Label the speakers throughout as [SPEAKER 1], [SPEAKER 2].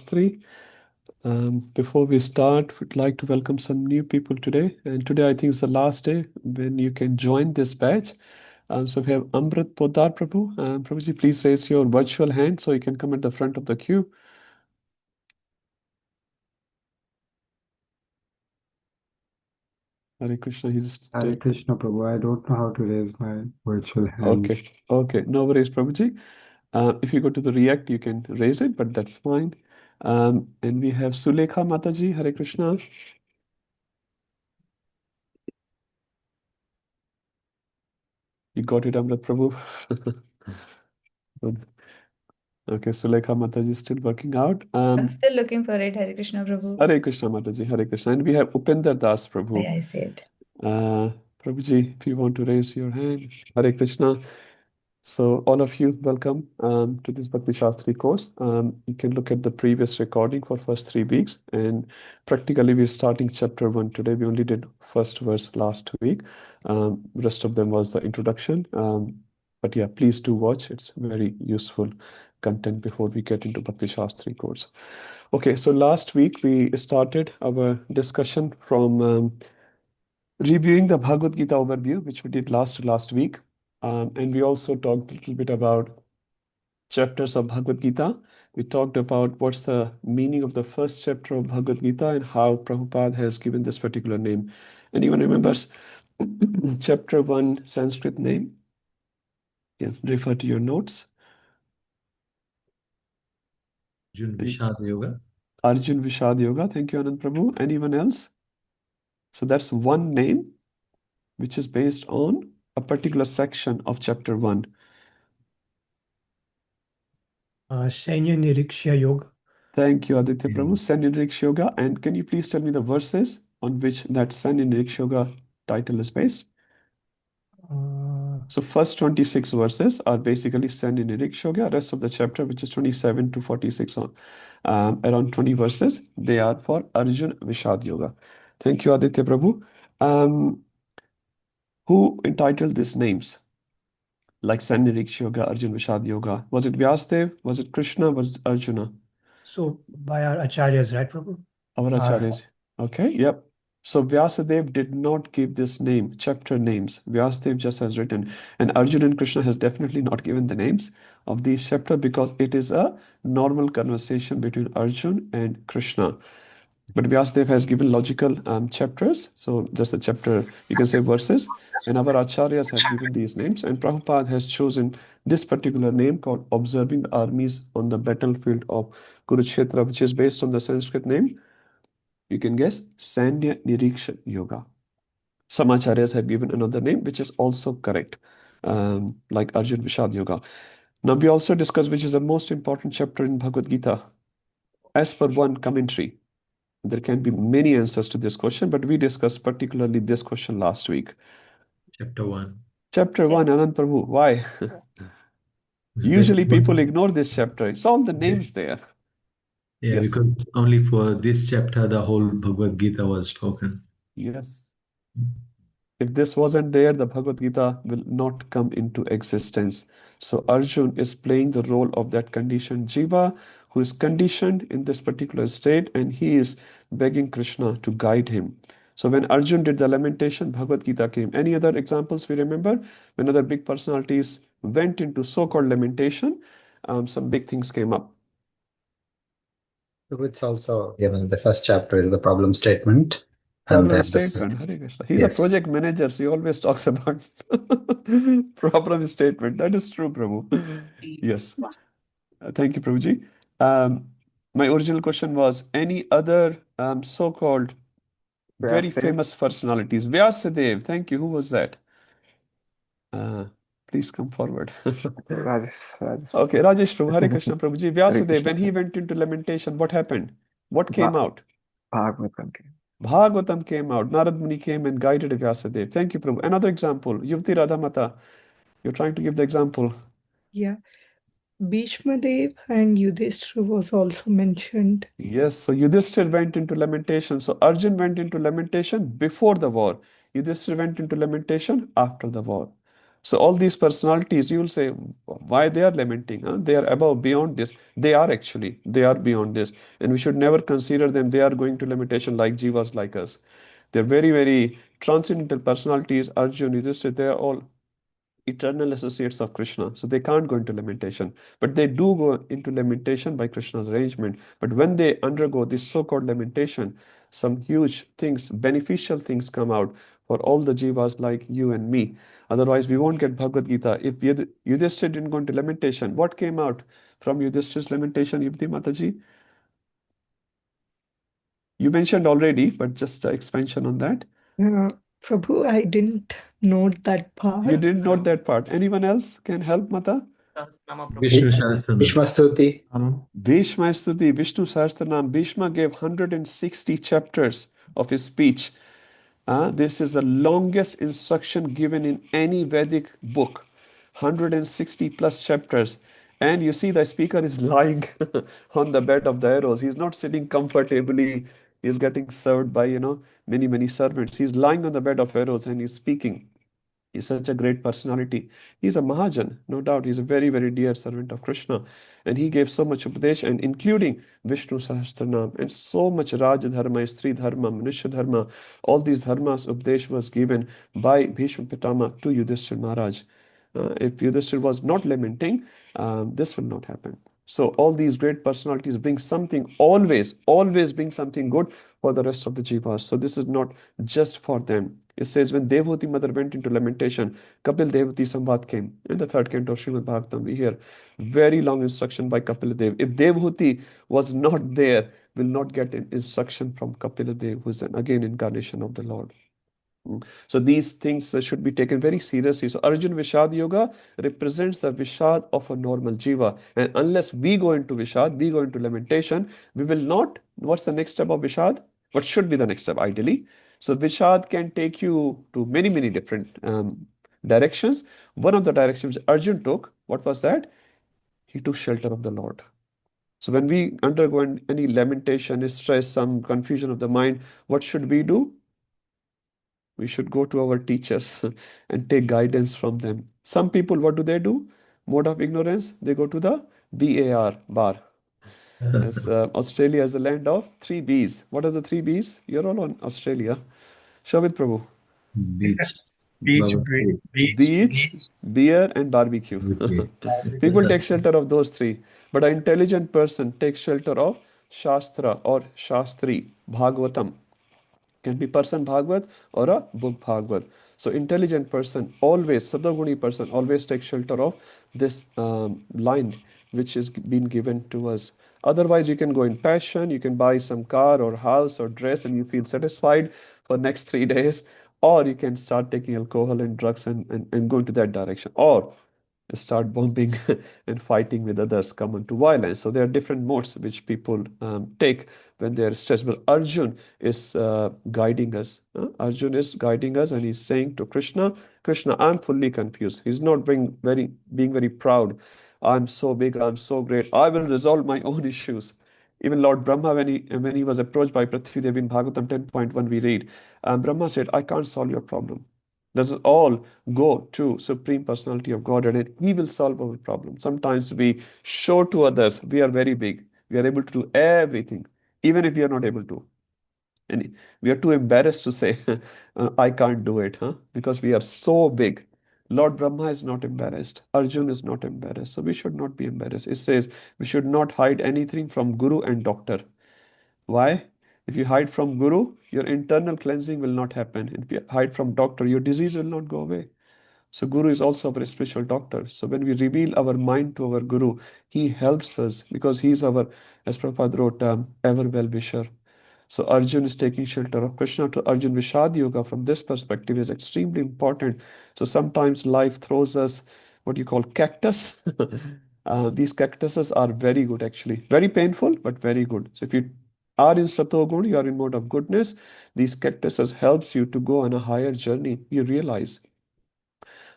[SPEAKER 1] Sastri. Before we start, we'd like to welcome some new people today. And today, I think, is the last day when you can join this batch. So we have Amrit Podar Prabhu. Prabhuji, please raise your virtual hand so you can come at the front of the queue. Hare Krishna, he's
[SPEAKER 2] Hare Krishna, Prabhu. I don't know how to raise my virtual hand.
[SPEAKER 1] Okay, no worries, Prabhuji. If you go to the React, you can raise it, but that's fine. And we have Sulekha Mataji, Hare Krishna. You got it, Amrit Prabhu. Good. Okay, Sulekha Mataji is still working out.
[SPEAKER 3] I'm still looking for it, Hare Krishna Prabhu.
[SPEAKER 1] Hare Krishna Mataji, Hare Krishna. And we have Upender Das Prabhu.
[SPEAKER 3] I said.
[SPEAKER 1] Prabhuji, if you want to raise your hand, Hare Krishna. So all of you, welcome to this Bhakti Shastri course. You can look at the previous recording for first 3 weeks, and practically we're starting chapter 1 today. We only did first verse last week. Rest of them was the introduction. But yeah, please do watch. It's very useful content before we get into Bhakti Shastri course. Okay, so last week we started our discussion from reviewing the Bhagavad Gita overview, which we did last week. And we also talked a little bit about chapters of Bhagavad Gita. We talked about what's the meaning of the first chapter of Bhagavad Gita and how Prabhupada has given this particular name. Anyone remembers chapter 1 Sanskrit name? Yeah, refer to your notes.
[SPEAKER 4] Arjun Vishad Yoga.
[SPEAKER 1] Arjun Vishad Yoga. Thank you, Anand Prabhu. Anyone else? So that's one name which is based on a particular section of chapter 1.
[SPEAKER 2] Sanya Niriksha Yoga.
[SPEAKER 1] Thank you, Aditya Prabhu. Sanya Niriksha Yoga. And can you please tell me the verses on which that Sanya Niriksha Yoga title is based? So first 26 verses are basically Sanya Niriksha Yoga. Rest of the chapter, which is 27 to 46 on around 20 verses, they are for Arjun Vishad Yoga. Thank you, Aditya Prabhu. Who entitled these names? Like Sanya Niriksha Yoga, Arjun Vishad Yoga. Was it Vyasadev? Was it Krishna? Was it Arjuna?
[SPEAKER 2] So by our acharyas, right, Prabhu?
[SPEAKER 1] Our acharyas. Okay, yep. So Vyasadev did not give this name, chapter names. Vyasadev just has written. And Arjuna and Krishna has definitely not given the names of these chapters because it is a normal conversation between Arjuna and Krishna. But Vyasadev has given logical chapters. So just a chapter, you can say verses. And our acharyas have given these names. And Prabhupada has chosen this particular name called Observing the Armies on the Battlefield of Kurukshetra, which is based on the Sanskrit name. You can guess Sanya Niriksha Yoga. Some acharyas have given another name, which is also correct, like Arjun Vishad Yoga. Now, we also discussed which is the most important chapter in Bhagavad Gita. As per one commentary, there can be many answers to this question, but we discussed particularly this question last week.
[SPEAKER 4] Chapter 1.
[SPEAKER 1] Chapter 1, Anand Prabhu, why? Usually people ignore this chapter. It's all the names there.
[SPEAKER 4] Yeah,
[SPEAKER 1] Yes.
[SPEAKER 4] because only for this chapter the whole Bhagavad Gita was spoken.
[SPEAKER 1] Yes. If this wasn't there, the Bhagavad Gita will not come into existence. So Arjun is playing the role of that conditioned jiva who is conditioned in this particular state, and he is begging Krishna to guide him. So when Arjun did the lamentation, Bhagavad Gita came. Any other examples we remember? When other big personalities went into so-called lamentation, some big things came up.
[SPEAKER 5] It's also given the first chapter is the problem statement.
[SPEAKER 1] Problem statement, Hare Krishna. He's a
[SPEAKER 5] Yes.
[SPEAKER 1] project manager, so he always talks about problem statement. That is true, Prabhu. Yes. Thank you, Prabhuji. My original question was any other so-called very
[SPEAKER 2] Vyasadev.
[SPEAKER 1] famous personalities? Vyasadev, thank you. Who was that? Please come forward.
[SPEAKER 2] Rajesh.
[SPEAKER 1] Okay, Rajesh Prabhu, Hare Krishna Prabhuji. Vyasadev,
[SPEAKER 2] Krishna.
[SPEAKER 1] when he went into lamentation, what happened? What came out?
[SPEAKER 2] Bhagavatam.
[SPEAKER 1] Bhagavatam came out. Narad Muni came and guided Vyasadev. Thank you, Prabhu. Another example. Yuvti Radhamata. You're trying to give the example.
[SPEAKER 6] Yeah. Bhishma Dev and Yudhishthira was also mentioned.
[SPEAKER 1] Yes, so Yudhishthira went into lamentation. So Arjun went into lamentation before the war. Yudhishthira went into lamentation after the war. So all these personalities, you will say, why they are lamenting? Huh? They are above, beyond this. They are actually, they are beyond this. And we should never consider them, they are going to limitation like jivas like us. They're very, very transcendental personalities. Arjun, Yudhishthira, they are all eternal associates of Krishna. So they can't go into lamentation. But they do go into lamentation by Krishna's arrangement. But when they undergo this so-called lamentation, some huge things, beneficial things come out for all the jivas like you and me. Otherwise, we won't get Bhagavad Gita. If Yudhishthira didn't go into lamentation, what came out from Yudhishthira's lamentation, Yuvti Mataji? You mentioned already, but just expansion on that.
[SPEAKER 6] Prabhu, I didn't note that
[SPEAKER 1] You
[SPEAKER 6] part.
[SPEAKER 1] didn't note that part. Anyone else can help, Mata?
[SPEAKER 4] Vishnu Sahasranam.
[SPEAKER 5] Vishmastuti.
[SPEAKER 1] Bhishma Stuti, Vishnu Sahasranam. Bhishma gave 160 chapters of his speech. This is the longest instruction given in any Vedic book. 160 plus chapters. And you see the speaker is lying on the bed of the arrows. He's not sitting comfortably. He's getting served by, many, many servants. He's lying on the bed of arrows and he's speaking. He's such a great personality. He's a Mahajan, no doubt. He's a very, very dear servant of Krishna. And he gave so much Upadesh, and including Vishnu Sahasranam, and so much Raj Dharma, Stri Dharma, Manusha Dharma. All these dharmas, Upadesh was given by Bhishma Pitama to Yudhishthira Maharaj. If Yudhishthira was not lamenting, this will not happen. So all these great personalities bring something, always bring something good for the rest of the jivas. So this is not just for them. It says when Devhuti mother went into lamentation, Kapil Devhuti Samvad came. In the third canto of Srimad Bhagavatam, we hear very long instruction by Kapila Dev. If Devhuti was not there, will not get an instruction from Kapila Dev, who is again incarnation of the Lord. So these things should be taken very seriously. So Arjun Vishad Yoga represents the Vishad of a normal Jiva. And unless we go into Vishad, we go into lamentation, we will not. What's the next step of Vishad? What should be the next step, ideally? So Vishad can take you to many, many different directions. One of the directions Arjun took, what was that? He took shelter of the Lord. So when we undergo any lamentation, stress, some confusion of the mind, what should we do? We should go to our teachers and take guidance from them. Some people, what do? Mode of ignorance, they go to the bar. As Australia is the land of three B's. What are the three B's? You're all on Australia. Shobit Prabhu.
[SPEAKER 4] Beach.
[SPEAKER 1] Beach, beer, and barbecue. People take shelter of those three. But an intelligent person takes shelter of Shastra or Shastri, Bhagavatam. Can be person Bhagavad or a book Bhagavad. So intelligent person always, Sadhaguni person always takes shelter of this line which is being given to us. Otherwise, you can go in passion, you can buy some car or house or dress and you feel satisfied for next 3 days. Or you can start taking alcohol and drugs and go into that direction. Or start bombing and fighting with others, come into violence. So there are different modes which people take when they are stressed. But Arjun is guiding us. Arjun is guiding us and he's saying to Krishna, Krishna, I'm fully confused. He's not being very proud. I'm so big, I'm so great. I will resolve my own issues. Even Lord Brahma, when he was approached by Prithvi Devi in Bhagavatam 10.1, we read, Brahma said, I can't solve your problem. Let us all go to Supreme Personality of Godhead and He will solve our problem. Sometimes we show to others we are very big. We are able to do everything, even if we are not able to. And we are too embarrassed to say, I can't do it, because we are so big. Lord Brahma is not embarrassed. Arjun is not embarrassed. So we should not be embarrassed. It says we should not hide anything from Guru and Doctor. Why? If you hide from Guru, your internal cleansing will not happen. If you hide from Doctor, your disease will not go away. So Guru is also our spiritual doctor. So when we reveal our mind to our Guru, he helps us because he is our, as Prabhupada wrote, ever well-wisher. So Arjun is taking shelter of Krishna. To Arjun, Vishad Yoga from this perspective is extremely important. So sometimes life throws us what you call cactus. These cactuses are very good actually. Very painful, but very good. So if you are in Satogun, you are in mode of goodness, these cactuses helps you to go on a higher journey. You realize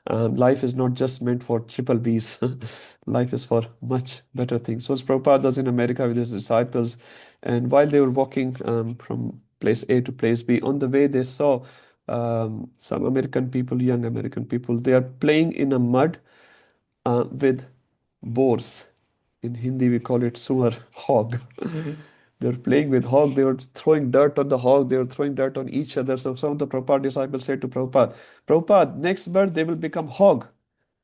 [SPEAKER 1] life is not just meant for triple Bs. Life is for much better things. So Prabhupada was in America with his disciples, and while they were walking from place A to place B, on the way they saw some American people, young American people, they are playing in a mud with boars. In Hindi, we call it suar, hog. They're playing with hog. They were throwing dirt on the hog. They were throwing dirt on each other. So some of the Prabhupada disciples said to Prabhupada, Prabhupada, next birth they will become hog.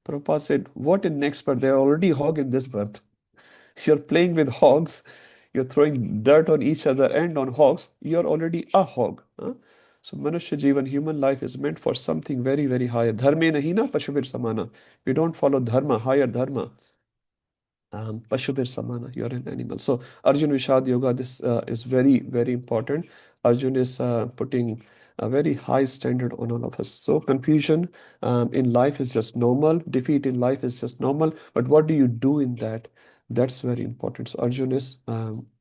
[SPEAKER 1] Prabhupada said, what in next birth? They're already hog in this birth. You're playing with hogs. You're throwing dirt on each other and on hogs. You're already a hog. Huh? So Manushya Jivan, human life is meant for something very, very higher. Dharme nahi na pashubir samana. We don't follow dharma, higher dharma. Pashubir samana, you're an animal. So Arjun Vishad Yoga, this is very, very important. Arjun is putting a very high standard on all of us. So confusion in life is just normal. Defeat in life is just normal. But what do you do in that? That's very important. So Arjun is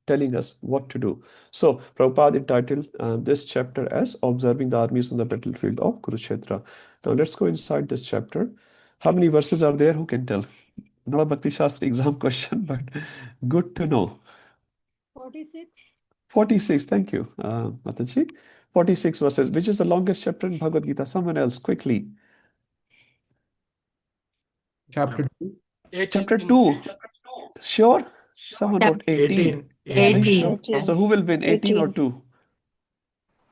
[SPEAKER 1] telling us what to do. So Prabhupada entitled this chapter as Observing the Armies on the Battlefield of Kurukshetra. Now let's go inside this chapter. How many verses are there? Who can tell? Not a Bhakti Shastri exam question, but good to know.
[SPEAKER 7] 46.
[SPEAKER 1] 46, thank you, Mataji. 46 verses. Which is the longest chapter in Bhagavad Gita? Someone else, quickly.
[SPEAKER 8] Chapter 2.
[SPEAKER 1] Chapter 2. Sure? Someone wrote 18. Are you sure?
[SPEAKER 6] 18.
[SPEAKER 1] So who will win, 18 or 2?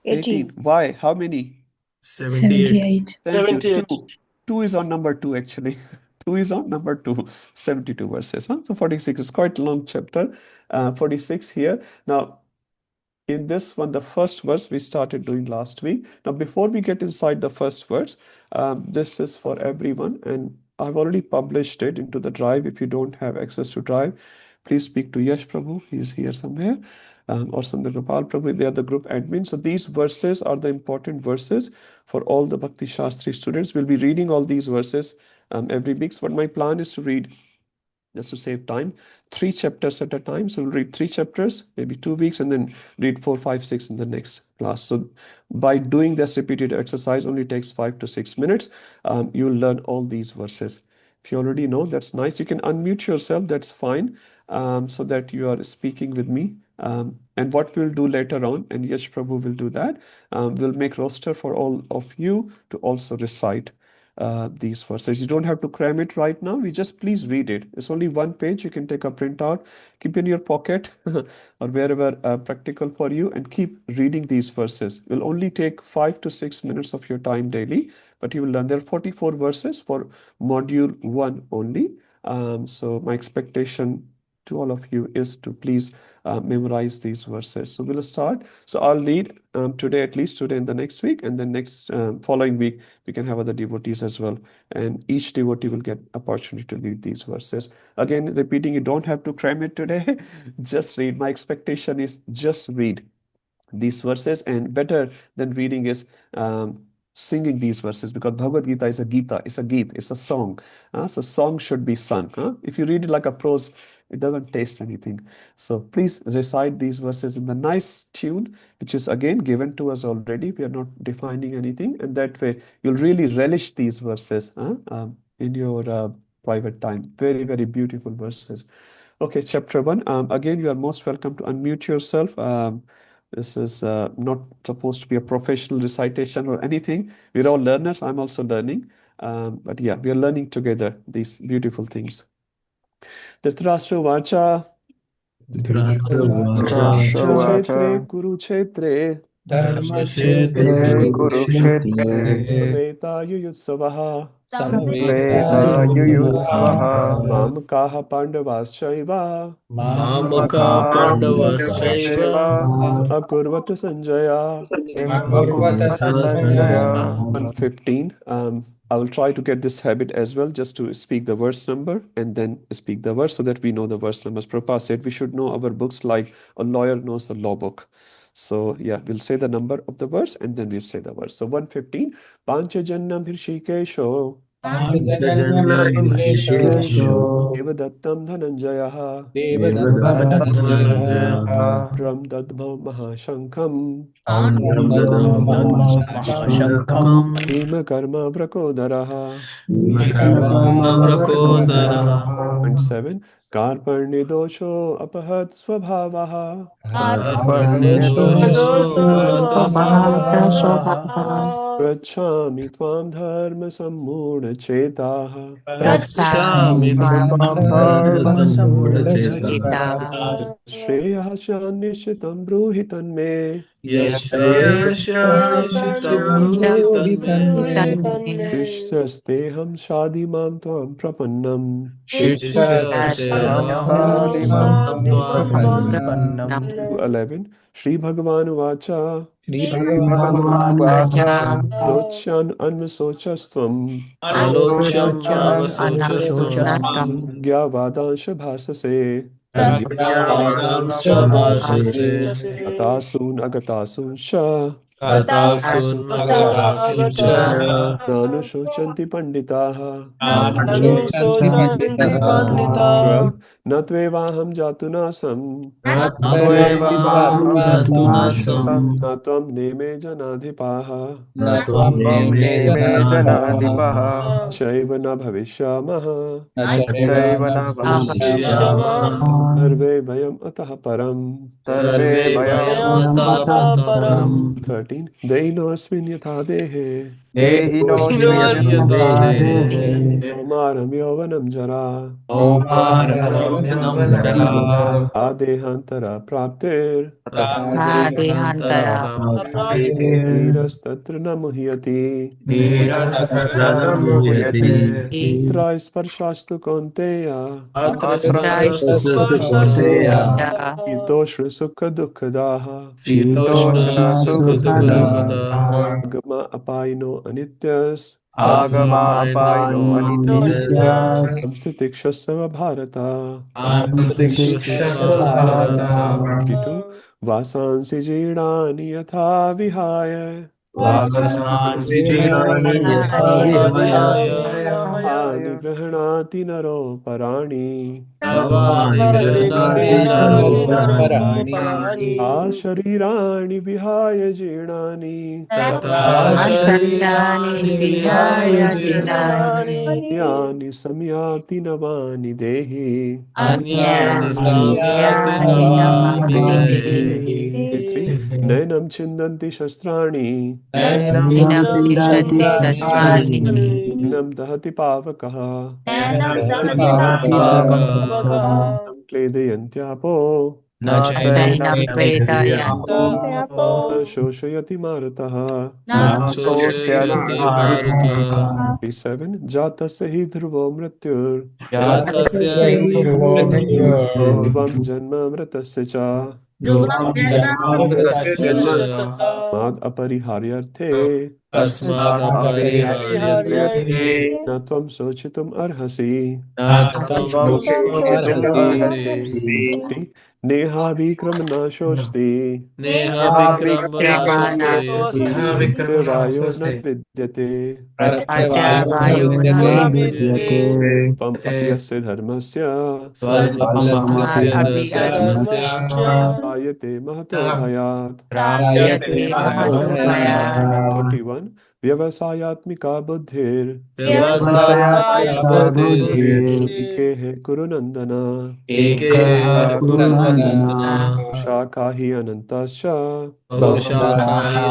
[SPEAKER 1] 18. Why? How many?
[SPEAKER 7] 78.
[SPEAKER 1] Thank you. 2. 2 is on number 2, actually. 2 is on number 2. 72 verses. Huh? So 46 is quite a long chapter. 46 here. Now, in this one, the first verse we started doing last week. Now, before we get inside the first verse, this is for everyone, and I've already published it into the drive. If you don't have access to drive, please speak to Yash Prabhu. He's here somewhere, or Sundar Gopal Prabhu. They are the group admin. So these verses are the important verses for all the Bhakti Shastri students. We'll be reading all these verses every week. So what my plan is to read, just to save time, 3 chapters at a time. So we'll read 3 chapters, maybe 2 weeks, and then read 4, 5, 6 in the next class. So by doing this repeated exercise, only takes 5 to 6 minutes. You'll learn all these verses. If you already know, that's nice. You can unmute yourself, that's fine, so that you are speaking with me. And what we'll do later on, and Yash Prabhu will do that, we'll make roster for all of you to also recite these verses. You don't have to cram it right now. We just please read it. It's only 1 page. You can take a printout, keep in your pocket or wherever practical for you, and keep reading these verses. It will only take 5 to 6 minutes of your time daily, but you will learn. There are 44 verses for module 1 only. So my expectation to all of you is to please memorize these verses. So we'll start. So I'll read today, at least today and the next week, and then next following week we can have other devotees as well, and each devotee will get opportunity to read these verses. Again, repeating, you don't have to cram it today. Just read. My expectation is just read these verses, and better than reading is singing these verses, because Bhagavad Gita is a Gita, it's a Geet, it's a song. So song should be sung. If you read it like a prose, it doesn't taste anything. So please recite these verses in the nice tune, which is again given to us already. We are not defining anything, and that way you'll really relish these verses in your private time. Very, very beautiful verses. Okay, chapter 1. Again, you are most welcome to unmute yourself. This is not supposed to be a professional recitation or anything. We're all learners. I'm also learning. But yeah, we are learning together these beautiful things. Dhritarashtra Vacha Kshetre Kurukshetre
[SPEAKER 8] Dharmakshetre Kurukshetre
[SPEAKER 1] Samaveta Yuyutsavaha
[SPEAKER 8] Samveta Yuyutsvaha
[SPEAKER 1] Mamakaha Pandavaschaiva
[SPEAKER 8] Mamaka Pandavaschaiva
[SPEAKER 1] Akurvata Sanjaya.
[SPEAKER 8] Akurvata Sanjaya.
[SPEAKER 1] 115. I will try to get this habit as well, just to speak the verse number and then speak the verse so that we know the verse numbers. Prabhupada said we should know our books like a lawyer knows the law book. So yeah, we'll say the number of the verse and then we'll say the verse. So 115. Panchajannam Hirshikesho
[SPEAKER 8] Panchajanyam Rishikesho
[SPEAKER 1] Devadattam Dhananjayaha
[SPEAKER 8] Devadananjaya
[SPEAKER 1] Ram Dadbhav Mahashankham
[SPEAKER 8] Andradam Mahashankam
[SPEAKER 1] Bhima Karma Vrakodaraha.
[SPEAKER 8] Mavrakodara
[SPEAKER 1] 7. Karparnidosho apahat swabhavaha
[SPEAKER 8] Karparnidosho Bhata Swabhavaha
[SPEAKER 1] पृच्छामि त्वां धर्मसम्मूढचेताः
[SPEAKER 8] प्रच्छामि त्वां धर्मसम्मूढचेताः
[SPEAKER 1] श्रेयास्यान्निश्चितं ब्रूहि तन्मे
[SPEAKER 8] यश्रेयस्यान्निश्चितं ब्रूहि तन्मे
[SPEAKER 1] शिष्यस्तेऽहं शाधिमां त्वां प्रपन्नम्
[SPEAKER 8] शिष्यस्तेऽहं साधिमां त्वां
[SPEAKER 1] 11 श्रीभगवानुवाच
[SPEAKER 2] श्रीभगवानुवाच
[SPEAKER 1] लोच्यान् अन्वशोचस्त्वम्
[SPEAKER 8] आलोच्यम् अवशोचस्त्वम्
[SPEAKER 1] ज्ञावादांश भाससे
[SPEAKER 8] प्रज्ञावादांश्च भाषसे
[SPEAKER 1] अतासून् अगतासूंश्च
[SPEAKER 8] गतासून्नगतासून् च
[SPEAKER 1] नानुशोचन्ति पंडिताः
[SPEAKER 2] नानुशोचन्ति पंडिताः
[SPEAKER 1] 12 न त्वेवाहं जातु नासम्
[SPEAKER 2] न
[SPEAKER 8] त्वेवाहं
[SPEAKER 2] त्वेवाहं
[SPEAKER 8] जातु न
[SPEAKER 2] जातुनासं
[SPEAKER 8] सम्
[SPEAKER 1] न त्वं नेमे जनाधिपाः
[SPEAKER 2] न त्वं नेमे जनाधिपः
[SPEAKER 1] चैव न भविष्यामः
[SPEAKER 2] न चैव न भविष्यामः
[SPEAKER 1] सर्वे वयम् अतः परम्
[SPEAKER 8] सर्वे वयमतः परम्
[SPEAKER 1] 13 दैनोऽस्मिन् यथा देहे
[SPEAKER 2] देहिनोऽस्मिन्
[SPEAKER 8] यथा
[SPEAKER 2] यथा
[SPEAKER 8] देहे
[SPEAKER 1] कौमारं यौवनं जरा
[SPEAKER 2] कौमारमयौवनजरा
[SPEAKER 1] आदेहान्तरा प्राप्तिर्
[SPEAKER 2] तथा देहान्तरप्राप्तिः
[SPEAKER 1] धीरस्तत्र न मुह्यति
[SPEAKER 2] धीरस्तत्र न मुह्यते
[SPEAKER 1] अत्र स्पर्शास्तु कौन्तेय
[SPEAKER 8] अत्र
[SPEAKER 2] कौन्तेय
[SPEAKER 1] शीतोष्णसुखदुःखदाः
[SPEAKER 8] शीतोष्णसुखदुःखदाः
[SPEAKER 1] आगमा अपायिनो अनित्यस्
[SPEAKER 2] आगमापायिनो अनित्यः
[SPEAKER 1] संस्थितिक्षस्व भारत
[SPEAKER 2] संस्थितिक्षस्व भारत
[SPEAKER 1] 22 वासांसि जीर्णानि यथा विहाय
[SPEAKER 2] वासनांसि जीर्णानि यथा
[SPEAKER 8] विहाय
[SPEAKER 1] हानि गृह्णाति नरोपराणि
[SPEAKER 8] नवानि गृह्णाति नरोपराणि
[SPEAKER 1] शरीराणि विहाय जीर्णानि
[SPEAKER 8] तथा शरीराणि विहाय जीर्णानि
[SPEAKER 1] यानि संयाति नवानि देहि
[SPEAKER 8] अन्यानि संयाति नवानि देहि
[SPEAKER 1] 23 नैनं छिन्दन्ति शस्त्राणि
[SPEAKER 2] नैनं छिन्दन्ति शस्त्राणि
[SPEAKER 1] नैनं दहति पावकः न क्लेदयन्त्यापो
[SPEAKER 2] न चैनं प्रेतयापो
[SPEAKER 1] न शोषयति मारुतः
[SPEAKER 2] न शोष्यति मारुतः
[SPEAKER 1] 37 जातस्य हि ध्रुवो मृत्युर्
[SPEAKER 8] जातस्य हि
[SPEAKER 1] ध्रुवं जन्म मृतस्य च
[SPEAKER 2] ध्रुवं जन्मामृतस्य च
[SPEAKER 1] माद् अपरिहार्यर्थे
[SPEAKER 8] तस्मादपरिहार्यते
[SPEAKER 1] न त्वं शोचितुम् अर्हसि
[SPEAKER 2] न त्वं शोचितुमर्हसि
[SPEAKER 1] 40 नेहाभिक्रमनाशोऽस्ति
[SPEAKER 8] नेहाभिक्रमनाशोऽस्ते
[SPEAKER 1] प्रत्यवायो न विद्यते
[SPEAKER 2] प्रत्यवायो न विद्यते
[SPEAKER 1] त्वम् अप्यस्य धर्मस्य
[SPEAKER 8] स्वल्पस्य धर्मस्य
[SPEAKER 1] आयते महतो भयात्
[SPEAKER 2] प्राप्यते महतो
[SPEAKER 1] 41 व्यवसायात्मिका बुद्धिर्
[SPEAKER 8] व्यवसायात्मिका बुद्धिः
[SPEAKER 1] एकेः कुरु नन्दन
[SPEAKER 8] एकेः कुरु नन्दन
[SPEAKER 1] शाखा हि अनन्ताश्च
[SPEAKER 8] बहुशाखा हि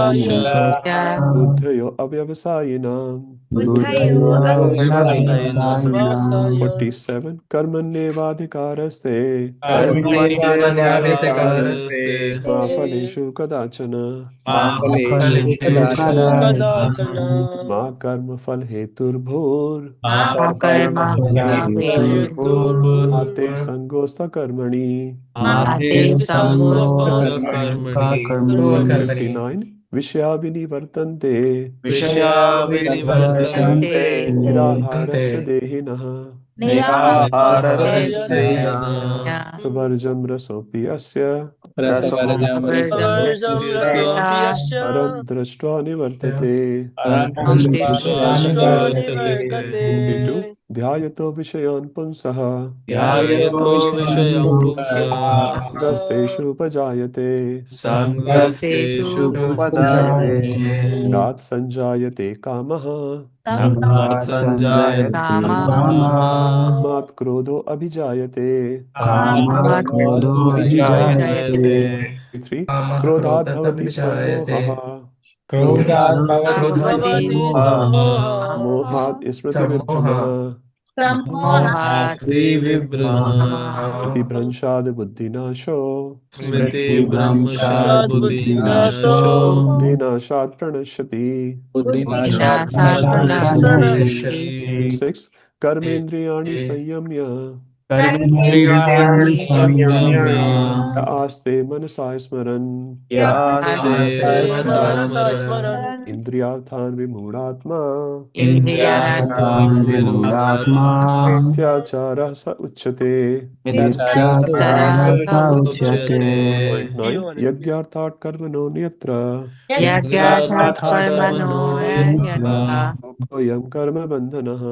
[SPEAKER 8] अनन्तश्च
[SPEAKER 1] बुद्धयो अव्यवसायिनाम्
[SPEAKER 2] व्यवसायिनां
[SPEAKER 1] 47 कर्मण्येवाधिकारस्ते
[SPEAKER 8] कर्मण्येवाधिकारस्ते
[SPEAKER 1] मा फलेषु कदाचन
[SPEAKER 2] फलेषु कदाचन
[SPEAKER 1] मा कर्मफल हेतुर्भूर् मा ते सङ्गोऽस्थ कर्मणि
[SPEAKER 2] माते
[SPEAKER 8] कर्मणि
[SPEAKER 1] 59 विषया विनिवर्तन्ते
[SPEAKER 8] विषया विनिवर्तन्ते
[SPEAKER 1] निराहारस्य देहिनः
[SPEAKER 2] निराहारस्य
[SPEAKER 1] सुवर्जं रसोऽपि अस्य
[SPEAKER 8] रसवर्जस्य
[SPEAKER 1] परं दृष्ट्वा निवर्तते
[SPEAKER 8] निवर्तते
[SPEAKER 1] 52 ध्यायतो विषयान् पुंसः
[SPEAKER 8] ध्यायतो विषयं पुंसः
[SPEAKER 1] गस्तेषुपजायते
[SPEAKER 8] सङ्गस्तेषु
[SPEAKER 2] उपजायते
[SPEAKER 1] रात् सञ्जायते कामः
[SPEAKER 8] संजायते कामः
[SPEAKER 1] मात् क्रोधो अभिजायते
[SPEAKER 2] कामक्रोधोऽभिजायते
[SPEAKER 1] 3 क्रोधात् भवति सम्मोहः
[SPEAKER 2] क्रोधात्
[SPEAKER 8] भवति
[SPEAKER 2] भवति
[SPEAKER 8] सम्मोहः
[SPEAKER 1] मोहात् स्मृतिविभ्रमः
[SPEAKER 8] मोहात्
[SPEAKER 2] स्मृतिविभ्रमः
[SPEAKER 1] स्मृतिभ्रंशात् बुद्धिनाशो
[SPEAKER 8] स्मृतिभ्रंशात् बुद्धिनाशो
[SPEAKER 1] बुद्धिनाशात् प्रणश्यति
[SPEAKER 8] विनाशात् प्रणश्यति
[SPEAKER 1] 6 कर्मेन्द्रियाणि संयम्य
[SPEAKER 2] कर्मेन्द्रियाणि संयम्य
[SPEAKER 1] आस्ते मनसा स्मरन्
[SPEAKER 8] आस्ते मनसा स्मरन्
[SPEAKER 1] इन्द्रियार्थान् विमूढात्मा
[SPEAKER 2] इन्द्रियार्थान् विमूढात्मा
[SPEAKER 1] मिथ्याचारः स उच्यते
[SPEAKER 2] मिथ्याचारः स उच्यते।
[SPEAKER 1] Point 9 यज्ञार्थात् कर्मणो अन्यत्र
[SPEAKER 8] यज्ञार्थात् कर्मणो यज्ञः
[SPEAKER 1] लोकोऽयं कर्मबन्धनः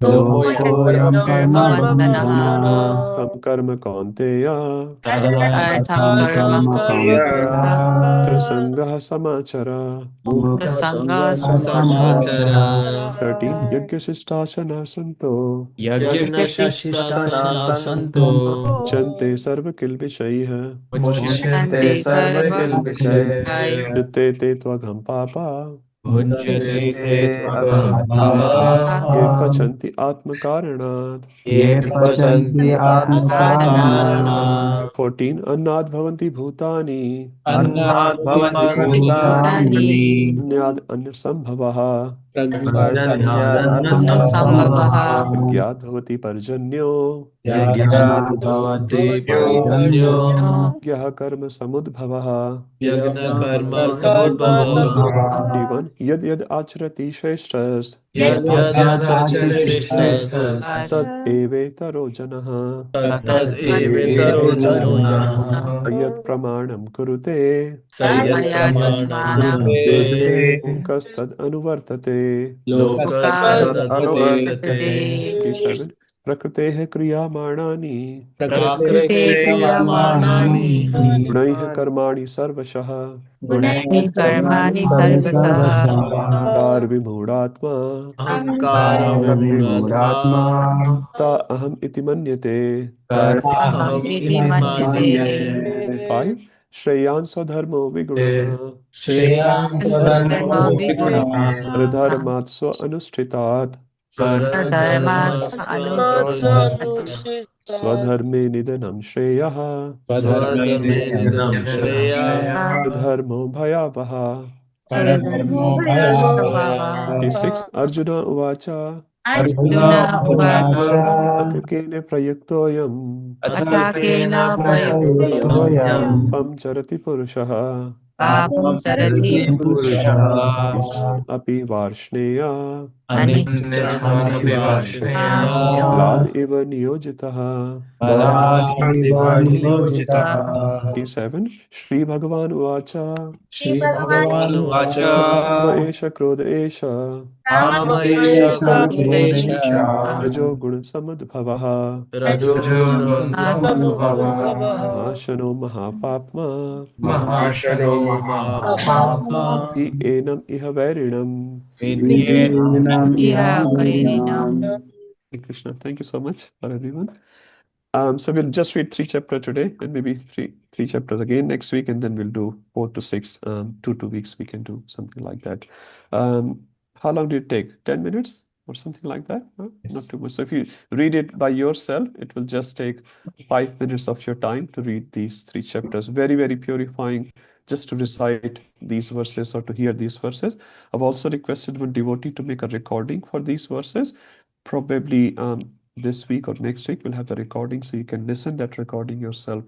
[SPEAKER 2] लोकोऽयं
[SPEAKER 8] कर्मबन्धनः
[SPEAKER 1] तं कर्म कौन्तेय
[SPEAKER 8] अर्थं कर्म
[SPEAKER 2] कौन्तेय
[SPEAKER 1] त्रिसङ्गः समाचर
[SPEAKER 8] मुक्तसङ्गः
[SPEAKER 2] समाचर
[SPEAKER 1] 13 यज्ञशिष्टाशनः सन्तो
[SPEAKER 8] यज्ञशिष्टासना सन्तो
[SPEAKER 1] मुच्यन्ते सर्वकिल्बिषैः
[SPEAKER 2] मुच्यन्ते सर्वकिल्बिषैः
[SPEAKER 1] युते ते त्वघं पापा
[SPEAKER 2] भुञ्जते ते त्वगमपापाः
[SPEAKER 1] ये पचन्ति आत्मकारणात्
[SPEAKER 2] ये पचन्ति
[SPEAKER 8] कारणात्
[SPEAKER 2] आत्मकारणात्
[SPEAKER 1] 14 अन्नाद् भवन्ति भूतानि
[SPEAKER 2] अन्नात् भवन्ति भूतानि
[SPEAKER 1] अन्याद् अन्नसम्भवः
[SPEAKER 8] अन्नसम्भवः
[SPEAKER 1] यज्ञाद् भवति पर्जन्यो
[SPEAKER 2] यज्ञात् भवति पर्जन्यो
[SPEAKER 1] यः कर्म समुद्भवः
[SPEAKER 8] यज्ञकर्म समुद्भवः
[SPEAKER 1] 21 यद् यद् आचरति श्रेष्ठस्
[SPEAKER 8] यद्यदाचरति श्रेष्ठः
[SPEAKER 1] तद् एवेतरो जनः
[SPEAKER 8] तदेवेतरो जनो जनः
[SPEAKER 1] यत् प्रमाणं कुरुते
[SPEAKER 8] यत्प्रमाणं कुरुते
[SPEAKER 1] कस्तद् अनुवर्तते
[SPEAKER 8] लोकास्तदनुवर्तते
[SPEAKER 1] 37 प्रकृतेः क्रियमाणानि
[SPEAKER 8] प्रकृते क्रियमाणानि
[SPEAKER 1] गुणैः कर्माणि सर्वशः
[SPEAKER 8] कर्माणि सर्वशः
[SPEAKER 1] कार्विमूढात्मा
[SPEAKER 8] अहङ्कारविमूढात्मा
[SPEAKER 1] ता अहम् इति मन्यते
[SPEAKER 8] अहम् इति मन्यते
[SPEAKER 1] 5 श्रेयान् स्वधर्मो विगुणः
[SPEAKER 8] धर्मो विगुणः
[SPEAKER 1] परधर्मात् स्व अनुष्ठितात्
[SPEAKER 8] धर्मात् अनुष्ठितः
[SPEAKER 1] स्वधर्मे निधनं श्रेयः
[SPEAKER 8] स्वधर्मे निधनं श्रेयः
[SPEAKER 1] धर्मो भयावः
[SPEAKER 2] परधर्मो भयावहः
[SPEAKER 1] 6 अर्जुन उवाच
[SPEAKER 8] अर्जुन उवाच
[SPEAKER 1] अथ केन प्रयुक्तोऽयम्
[SPEAKER 8] अथ केन प्रयुक्तोऽयं
[SPEAKER 1] पं चरति पुरुषः
[SPEAKER 8] पापं चरति पुरुषः
[SPEAKER 1] अपि वार्ष्णेय
[SPEAKER 8] अनिच्छमपि वार्ष्णेय
[SPEAKER 1] लाद् इव नियोजितः
[SPEAKER 2] बलादिव नियोजितः
[SPEAKER 1] 7 श्रीभगवान् उवाच
[SPEAKER 8] श्रीभगवानुवाच
[SPEAKER 1] काम एष क्रोध एष
[SPEAKER 8] काम एष क्रोधेश
[SPEAKER 1] रजो गुणसमुद्भवः
[SPEAKER 8] रजोगुणसमुद्भवः
[SPEAKER 1] महाशनो महापाप्मा
[SPEAKER 2] महाशनो महापापः
[SPEAKER 1] हि एनम् इह वैरिणम्
[SPEAKER 8] इह वैरिणम्
[SPEAKER 1] Krishna, thank you so much for everyone. So we'll just read 3 chapters today and maybe three chapters again next week, and then we'll do 4 to 6. 2 weeks we can do something like that. How long did it take? 10 minutes or something like that? Huh? Not too much. So if you read it by yourself, it will just take 5 minutes of your time to read these 3 chapters. Very, very purifying just to recite these verses or to hear these verses. I've also requested one devotee to make a recording for these verses. Probably this week or next week we'll have the recording, so you can listen that recording yourself,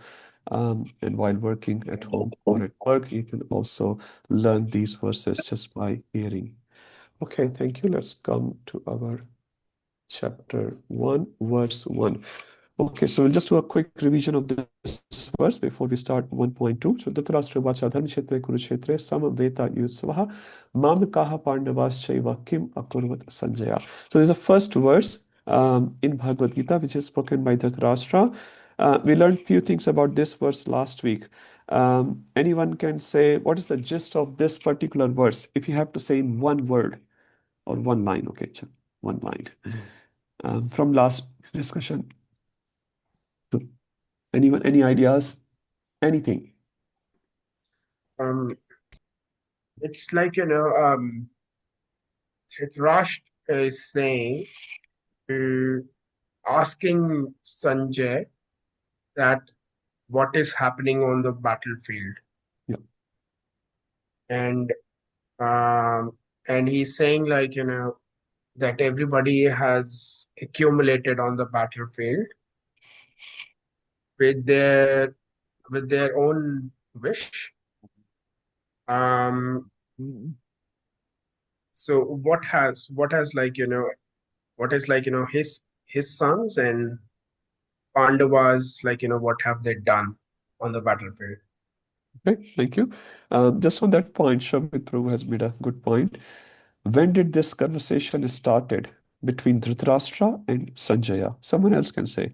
[SPEAKER 1] and while working at home or at work you can also learn these verses just by hearing. Okay, thank you. Let's come to our chapter 1, verse 1. Okay, so we'll just do a quick revision of this verse before we start 1.2. So Dhritarashtra vacha dharma kshetre kurukshetre samaveta yutsvaha mamakaha pandavaschaiva kim akurvat sanjaya. So there's a first verse in Bhagavad Gita which is spoken by Dhritarashtra. We learned few things about this verse last week. Anyone can say what is the gist of this particular verse if you have to say in one word or one line. Okay, one line from last discussion. Anyone, any ideas? Anything?
[SPEAKER 9] it's like, Dhritarashtra is saying, uh, asking Sanjay that what is happening on the battlefield.
[SPEAKER 1] Yeah.
[SPEAKER 9] And he's saying, like, that everybody has accumulated on the battlefield with their own wish.
[SPEAKER 1] Mm.
[SPEAKER 9] So what has like, what is like, his sons and Pandavas, like, what have they done on the battlefield?
[SPEAKER 1] Okay, thank you. Just on that point, Shabit Prabhu has made a good point. When did this conversation started between Dhritarashtra and Sanjaya? Someone else can say.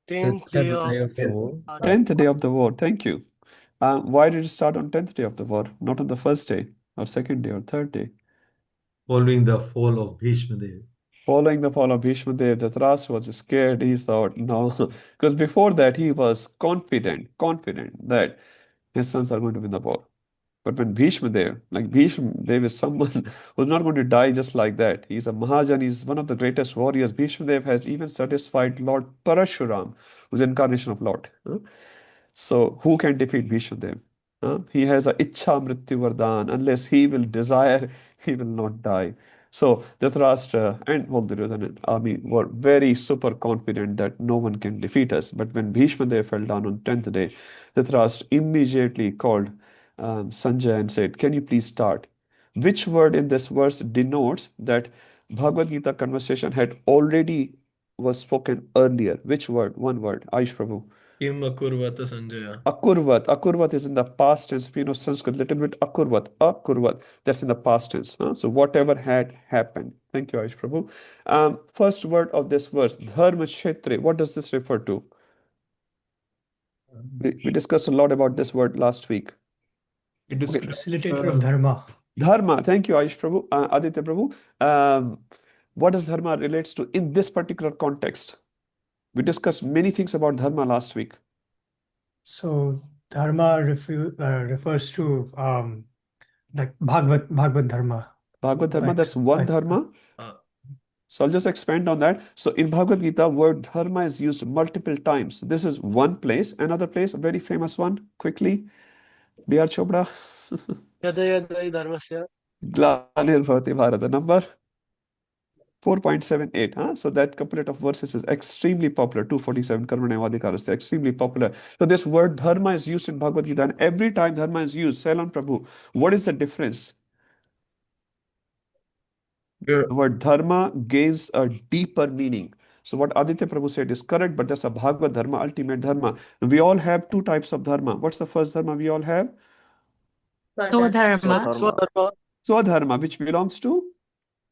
[SPEAKER 8] 10th day of the war.
[SPEAKER 1] 10th day of the war. Thank you. Why did it start on 10th day of the war, not on the first day or second day or third day?
[SPEAKER 4] Following the fall of Bhishma Dev.
[SPEAKER 1] Following the fall of Bhishma Dev, Dhritarashtra was scared. He thought, no, because before that he was confident that his sons are going to win the war. But when Bhishma Dev, like Bhishma Dev is someone who's not going to die just like that. He's a Mahajan, he's one of the greatest warriors. Bhishma Dev has even satisfied Lord Parashuram, who's incarnation of Lord. So who can defeat Bhishma Dev? He has a Ichha Mrityu Vardhan. Unless he will desire, he will not die. So Dhritarashtra and all the Duryodhana army were very super confident that no one can defeat us. But when Bhishma Dev fell down on 10th day, Dhritarashtra immediately called Sanjay and said, "Can you please start?" Which word in this verse denotes that Bhagavad Gita conversation had already was spoken earlier? Which word? One word. Aish Prabhu.
[SPEAKER 8] Kim akurvata Sanjaya.
[SPEAKER 1] Akurvat. Akurvat is in the past tense. If you know Sanskrit, little bit akurvat. Akurvat. That's in the past tense. So whatever had happened. Thank you, Aish Prabhu. First word of this verse, Dharma Kshetre. What does this refer to? We discussed a lot about this word last week.
[SPEAKER 10] It is
[SPEAKER 1] Okay.
[SPEAKER 10] facilitator of dharma.
[SPEAKER 1] Dharma. Thank you, Aish Prabhu. Aditya Prabhu. What does dharma relates to in this particular context? We discussed many things about dharma last week.
[SPEAKER 10] So dharma refers to like Bhagavad dharma.
[SPEAKER 1] Bhagavad dharma,
[SPEAKER 10] Like-
[SPEAKER 1] that's one
[SPEAKER 10] like-
[SPEAKER 1] dharma.
[SPEAKER 8] Uh,
[SPEAKER 1] So I'll just expand on that. So in Bhagavad Gita, word dharma is used multiple times. This is one place. Another place, a very famous one, quickly. B.R. Chopra.
[SPEAKER 8] Yada yada dharmasya.
[SPEAKER 1] Glanirvati Bharata. Number 4.78. So that couplet of verses is extremely popular. 247 Karmanevadikaras. Extremely popular. So this word dharma is used in Bhagavad Gita. And every time dharma is used, Ceylon Prabhu, what is the difference? The word dharma gains a deeper meaning. So what Aditya Prabhu said is correct, but that's a Bhagavad dharma, ultimate dharma. We all have two types of dharma. What's the first dharma we all have?
[SPEAKER 3] Swadharma,
[SPEAKER 8] Swadharma.
[SPEAKER 1] Swadharma, which belongs to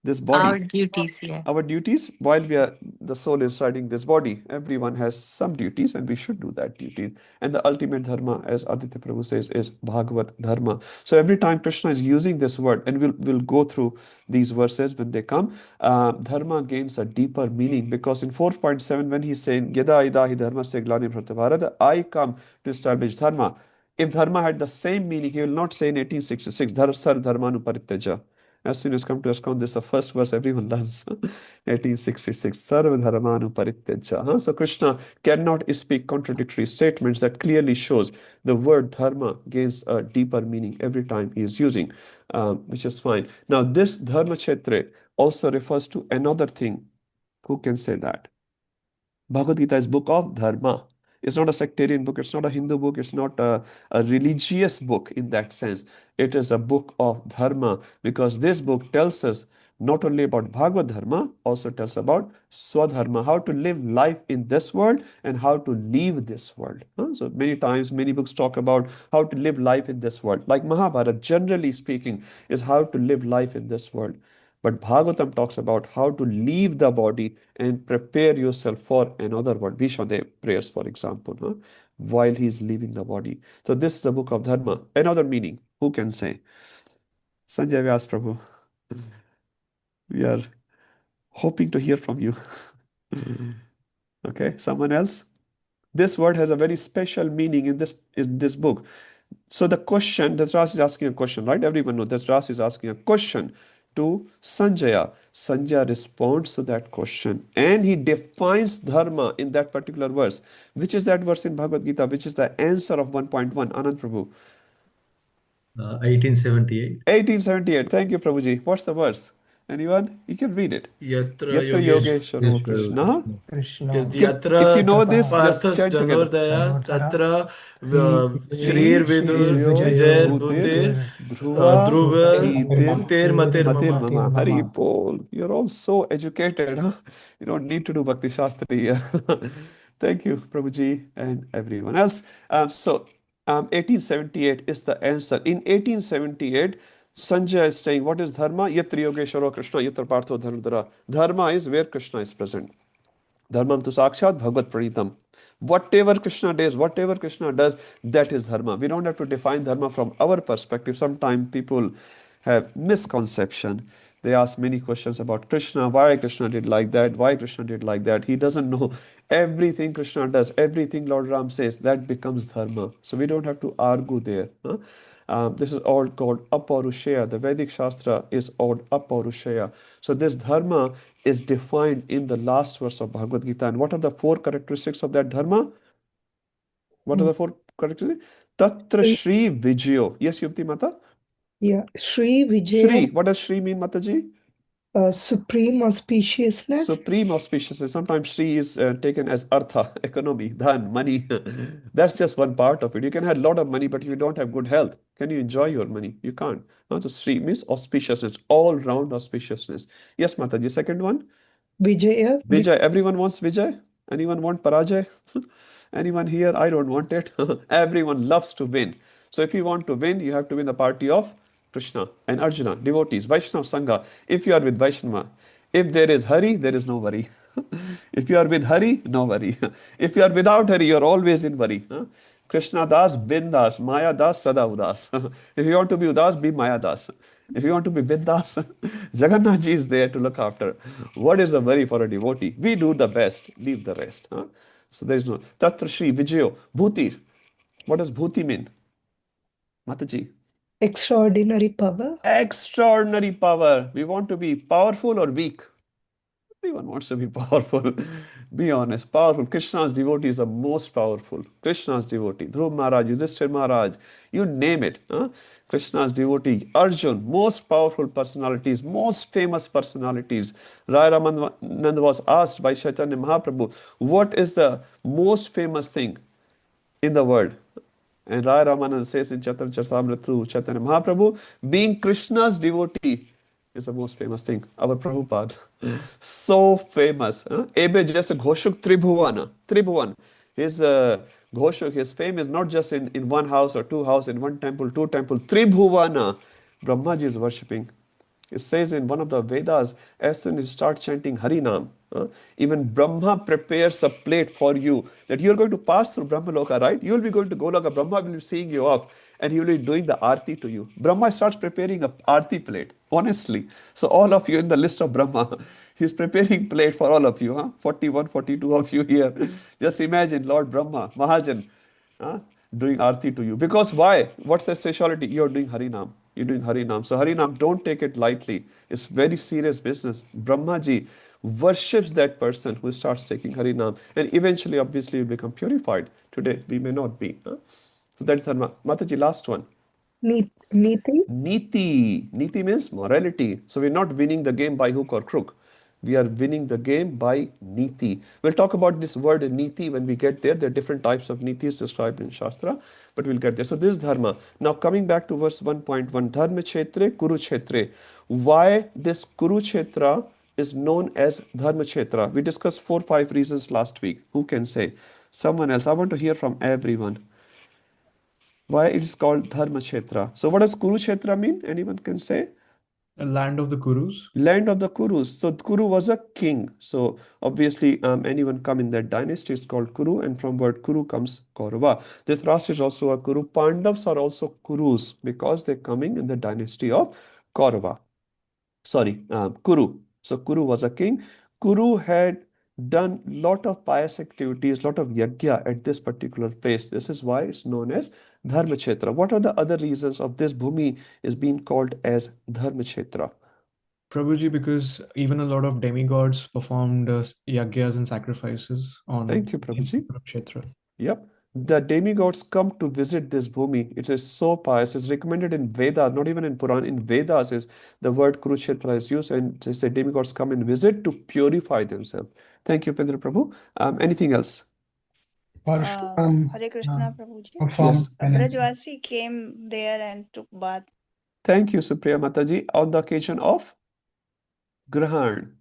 [SPEAKER 1] this body.
[SPEAKER 3] our duties, yeah.
[SPEAKER 1] Our duties, while the soul is riding this body, everyone has some duties and we should do that duty. And the ultimate dharma, as Aditya Prabhu says, is Bhagavad dharma. So every time Krishna is using this word, and we'll go through these verses when they come, dharma gains a deeper meaning, because in 4.7, when he's saying, Yada ida hi dharma se glani bharata, I come to establish dharma. If dharma had the same meaning, he will not say in 1866, Sar dharmanu parityaja. As soon as come to ISKCON, this is the first verse everyone learns. 1866. Sarva dharmanu parityaja. So Krishna cannot speak contradictory statements. That clearly shows the word dharma gains a deeper meaning every time he is using, which is fine. Now, this dharma kshetre also refers to another thing. Who can say that? Bhagavad Gita is book of dharma. It's not a sectarian book. It's not a Hindu book. It's not a religious book in that sense. It is a book of dharma, because this book tells us not only about Bhagavad dharma, also tells about Swadharma, how to live life in this world and how to leave this world. So many times, many books talk about how to live life in this world. Like Mahabharata, generally speaking, is how to live life in this world. But Bhagavatam talks about how to leave the body and prepare yourself for another world. Bhishmadev prayers, for example, while he's leaving the body. So this is the book of Dharma. Another meaning, who can say? Sanjay Vyas Prabhu. We are hoping to hear from you. Okay, someone else? This word has a very special meaning in this book. So the question, Dhritarashtra is asking a question, right? Everyone knows Dhritarashtra is asking a question to Sanjaya. Sanjaya responds to that question and he defines dharma in that particular verse. Which is that verse in Bhagavad Gita? Which is the answer of 1.1? Anand Prabhu.
[SPEAKER 4] 1878.
[SPEAKER 1] 1878. Thank you, Prabhuji. What's the verse? Anyone? You can read it.
[SPEAKER 8] Yatra
[SPEAKER 1] Yatra
[SPEAKER 8] Yogesh.
[SPEAKER 1] Yogeshwaro Krishna.
[SPEAKER 10] Krishna.
[SPEAKER 1] If you
[SPEAKER 8] Yatra
[SPEAKER 1] know this, just
[SPEAKER 8] Parthas
[SPEAKER 1] chant together.
[SPEAKER 8] Dhanurdaya
[SPEAKER 10] Dhanurdhara.
[SPEAKER 8] Tatra
[SPEAKER 1] Shri
[SPEAKER 8] Shrir Vidur
[SPEAKER 1] Vijyo
[SPEAKER 8] Vijayar
[SPEAKER 1] Bhutir
[SPEAKER 8] Bhutir
[SPEAKER 10] Bhutir.
[SPEAKER 1] Dhruva
[SPEAKER 8] Dhruva
[SPEAKER 1] Nitir
[SPEAKER 8] Tir Matir
[SPEAKER 1] Matir
[SPEAKER 8] Mama.
[SPEAKER 1] Mama. Hari
[SPEAKER 10] Mama.
[SPEAKER 1] Bol. You're all so educated, huh? You don't need to do Bhakti Shastri here. Thank you, Prabhuji, and everyone else. 1878 is the answer. In 1878, Sanjay is saying, what is dharma? Yatra Yogeshwaro Krishna, Yatra Partho Dharmadhara. Dharma is where Krishna is present. Dharmam tu sakshat bhagavad pranitam. Whatever Krishna does, that is dharma. We don't have to define dharma from our perspective. Sometimes people have misconception. They ask many questions about Krishna, why Krishna did like that, why Krishna did like that. He doesn't know everything Krishna does, everything Lord Ram says, that becomes dharma. So we don't have to argue there. Huh? This is all called Aparushaya. The Vedic Shastra is called Aparushaya. So this dharma is defined in the last verse of Bhagavad Gita. And what are the four characteristics of that dharma? What are the four characteristics? Tatra Shri Vijayo. Yes, Yuvti Mata?
[SPEAKER 6] Yeah, Shri
[SPEAKER 1] Shri.
[SPEAKER 6] Vijaya,
[SPEAKER 1] What does Shri mean, Mataji?
[SPEAKER 6] supreme auspiciousness.
[SPEAKER 1] Supreme auspiciousness. Sometimes Shri is taken as artha, economy, dhan, money. That's just one part of it. You can have a lot of money, but if you don't have good health, can you enjoy your money? You can't. So Shri means auspiciousness, all round auspiciousness. Yes, Mataji. Second one.
[SPEAKER 6] Vijaya,
[SPEAKER 1] Vijay. Everyone wants Vijay? Anyone want Parajay? Anyone here? I don't want it. Everyone loves to win. So if you want to win, you have to win the party of Krishna and Arjuna, devotees, Vaishnava Sangha. If you are with Vaishnava, if there is Hari, there is no worry. If you are with Hari, no worry. If you are without Hari, you are always in worry. Krishna Das, Bindas, Maya Das, Sada Udas. If you want to be Udas, be Maya Das. If you want to be Bindas, Jagannath Ji is there to look after. What is a worry for a devotee? We do the best, leave the rest. So there is no. Tatra Shri Vijayo Bhuti. What does Bhuti mean? Mataji.
[SPEAKER 6] extraordinary power.
[SPEAKER 1] Extraordinary power. We want to be powerful or weak? Everyone wants to be powerful. Be honest. Powerful. Krishna's devotee is the most powerful. Krishna's devotee. Dhruv Maharaj, Yudhishthir Maharaj. You name it. Krishna's devotee. Arjun. Most powerful personalities. Most famous personalities. Rai Ramanand was asked by Chaitanya Mahaprabhu, what is the most famous thing in the world? And Rai Ramanand says in Chaitanya Charitamrita through Chaitanya Mahaprabhu, being Krishna's devotee is the most famous thing. Our Prabhupada. So famous. Ebe jaise Ghoshuk Tribhuvan. Tribhuvan. His Ghoshuk, his fame is not just in one house or two houses, in one temple, two temple. Tribhuvana. Brahmaji is worshipping. It says in one of the Vedas, as soon as you start chanting Harinam, even Brahma prepares a plate for you that you're going to pass through Brahmaloka, right? You'll be going to Goloka. Brahma will be seeing you off and he will be doing the Aarti to you. Brahma starts preparing a Aarti plate, honestly. So all of you in the list of Brahma, he's preparing plate for all of you, 41, 42 of you here. Just imagine Lord Brahma, Mahajan, doing Aarti to you. Because why? What's the speciality? You're doing Harinam. You're doing Harinam. So Harinam, don't take it lightly. It's very serious business. Brahmaji worships that person who starts taking Harinam. And eventually, obviously, you become purified. Today, we may not be. So that's Dharma. Mataji, last one.
[SPEAKER 6] Niti.
[SPEAKER 1] Niti. Niti means morality. So we're not winning the game by hook or crook. We are winning the game by niti. We'll talk about this word niti when we get there. There are different types of nitis described in Shastra, but we'll get there. So this is dharma. Now coming back to verse 1.1, dharma kshetre, kurukshetre. Why this kurukshetra is known as dharma kshetra? We discussed 4-5 reasons last week. Who can say? Someone else. I want to hear from everyone. Why it is called dharma kshetra? So what does kurukshetra mean? Anyone can say?
[SPEAKER 4] The land of the Kurus.
[SPEAKER 1] Land of the Kurus. So Kuru was a king. So obviously anyone come in that dynasty is called Kuru, and from word Kuru comes Kaurava. Dhritarashtra is also a Kuru. Pandavas are also Kurus because they're coming in the dynasty of Kaurava. Sorry, Kuru. So Kuru was a king. Kuru had done lot of pious activities, lot of yajna at this particular place. This is why it's known as Dharma Kshetra. What are the other reasons of this bhumi is being called as Dharma Kshetra?
[SPEAKER 10] Prabhuji, because even a lot of demigods performed yagyas and sacrifices on
[SPEAKER 1] Thank you,
[SPEAKER 10] in
[SPEAKER 1] Prabhuji.
[SPEAKER 10] Kurukshetra.
[SPEAKER 1] Yep. The demigods come to visit this bhumi. It is so pious. It's recommended in Vedas, not even in Puran. In Vedas, is the word Kurukshetra is used, and they say demigods come and visit to purify themselves. Thank you, Pendra Prabhu. Anything else?
[SPEAKER 7] Hare Krishna, Prabhuji.
[SPEAKER 1] Yes.
[SPEAKER 7] Brajvasi came there and took bath.
[SPEAKER 1] Thank you, Supriya Mataji. On the occasion of Grahan.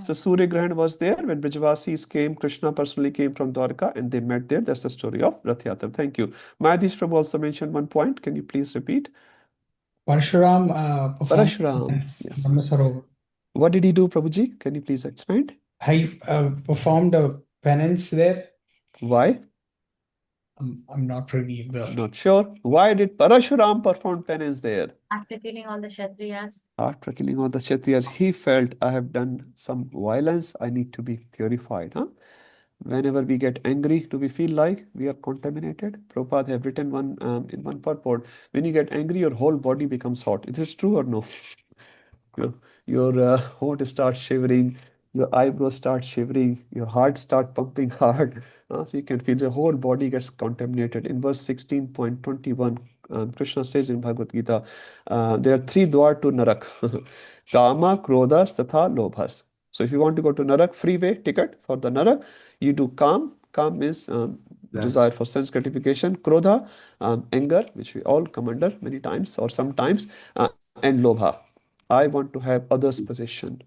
[SPEAKER 1] So Surya Grahan was there when Brajavasis came. Krishna personally came from Dwarka and they met there. That's the story of Rath Yatra. Thank you. Mayadish Prabhu also mentioned one point. Can you please repeat?
[SPEAKER 11] Parshuram performed
[SPEAKER 1] Parashuram.
[SPEAKER 11] penance
[SPEAKER 1] Yes.
[SPEAKER 11] from the Sarovar.
[SPEAKER 1] What did he do, Prabhuji? Can you please expand?
[SPEAKER 11] He performed a penance there.
[SPEAKER 1] Why?
[SPEAKER 11] I'm not really
[SPEAKER 1] Not sure. Why did Parashuram perform penance there?
[SPEAKER 12] After killing all the Kshatriyas.
[SPEAKER 1] After killing all the Kshatriyas, he felt, I have done some violence. I need to be purified. Huh? Whenever we get angry, do we feel like we are contaminated? Prabhupada have written one in one purport. When you get angry, your whole body becomes hot. Is this true or no? Your heart starts shivering, your eyebrows start shivering, your heart start pumping hard. So you can feel the whole body gets contaminated. In verse 16.21, Krishna says in Bhagavad Gita, there are three dwar to Narak. Kama, Krodhas, Tatha, Lobhas. So if you want to go to Narak, freeway ticket for the Narak, you do Kam. Kam means desire for sense gratification. Krodha, anger, which we all come under many times or sometimes, and Lobha. I want to have others' possession.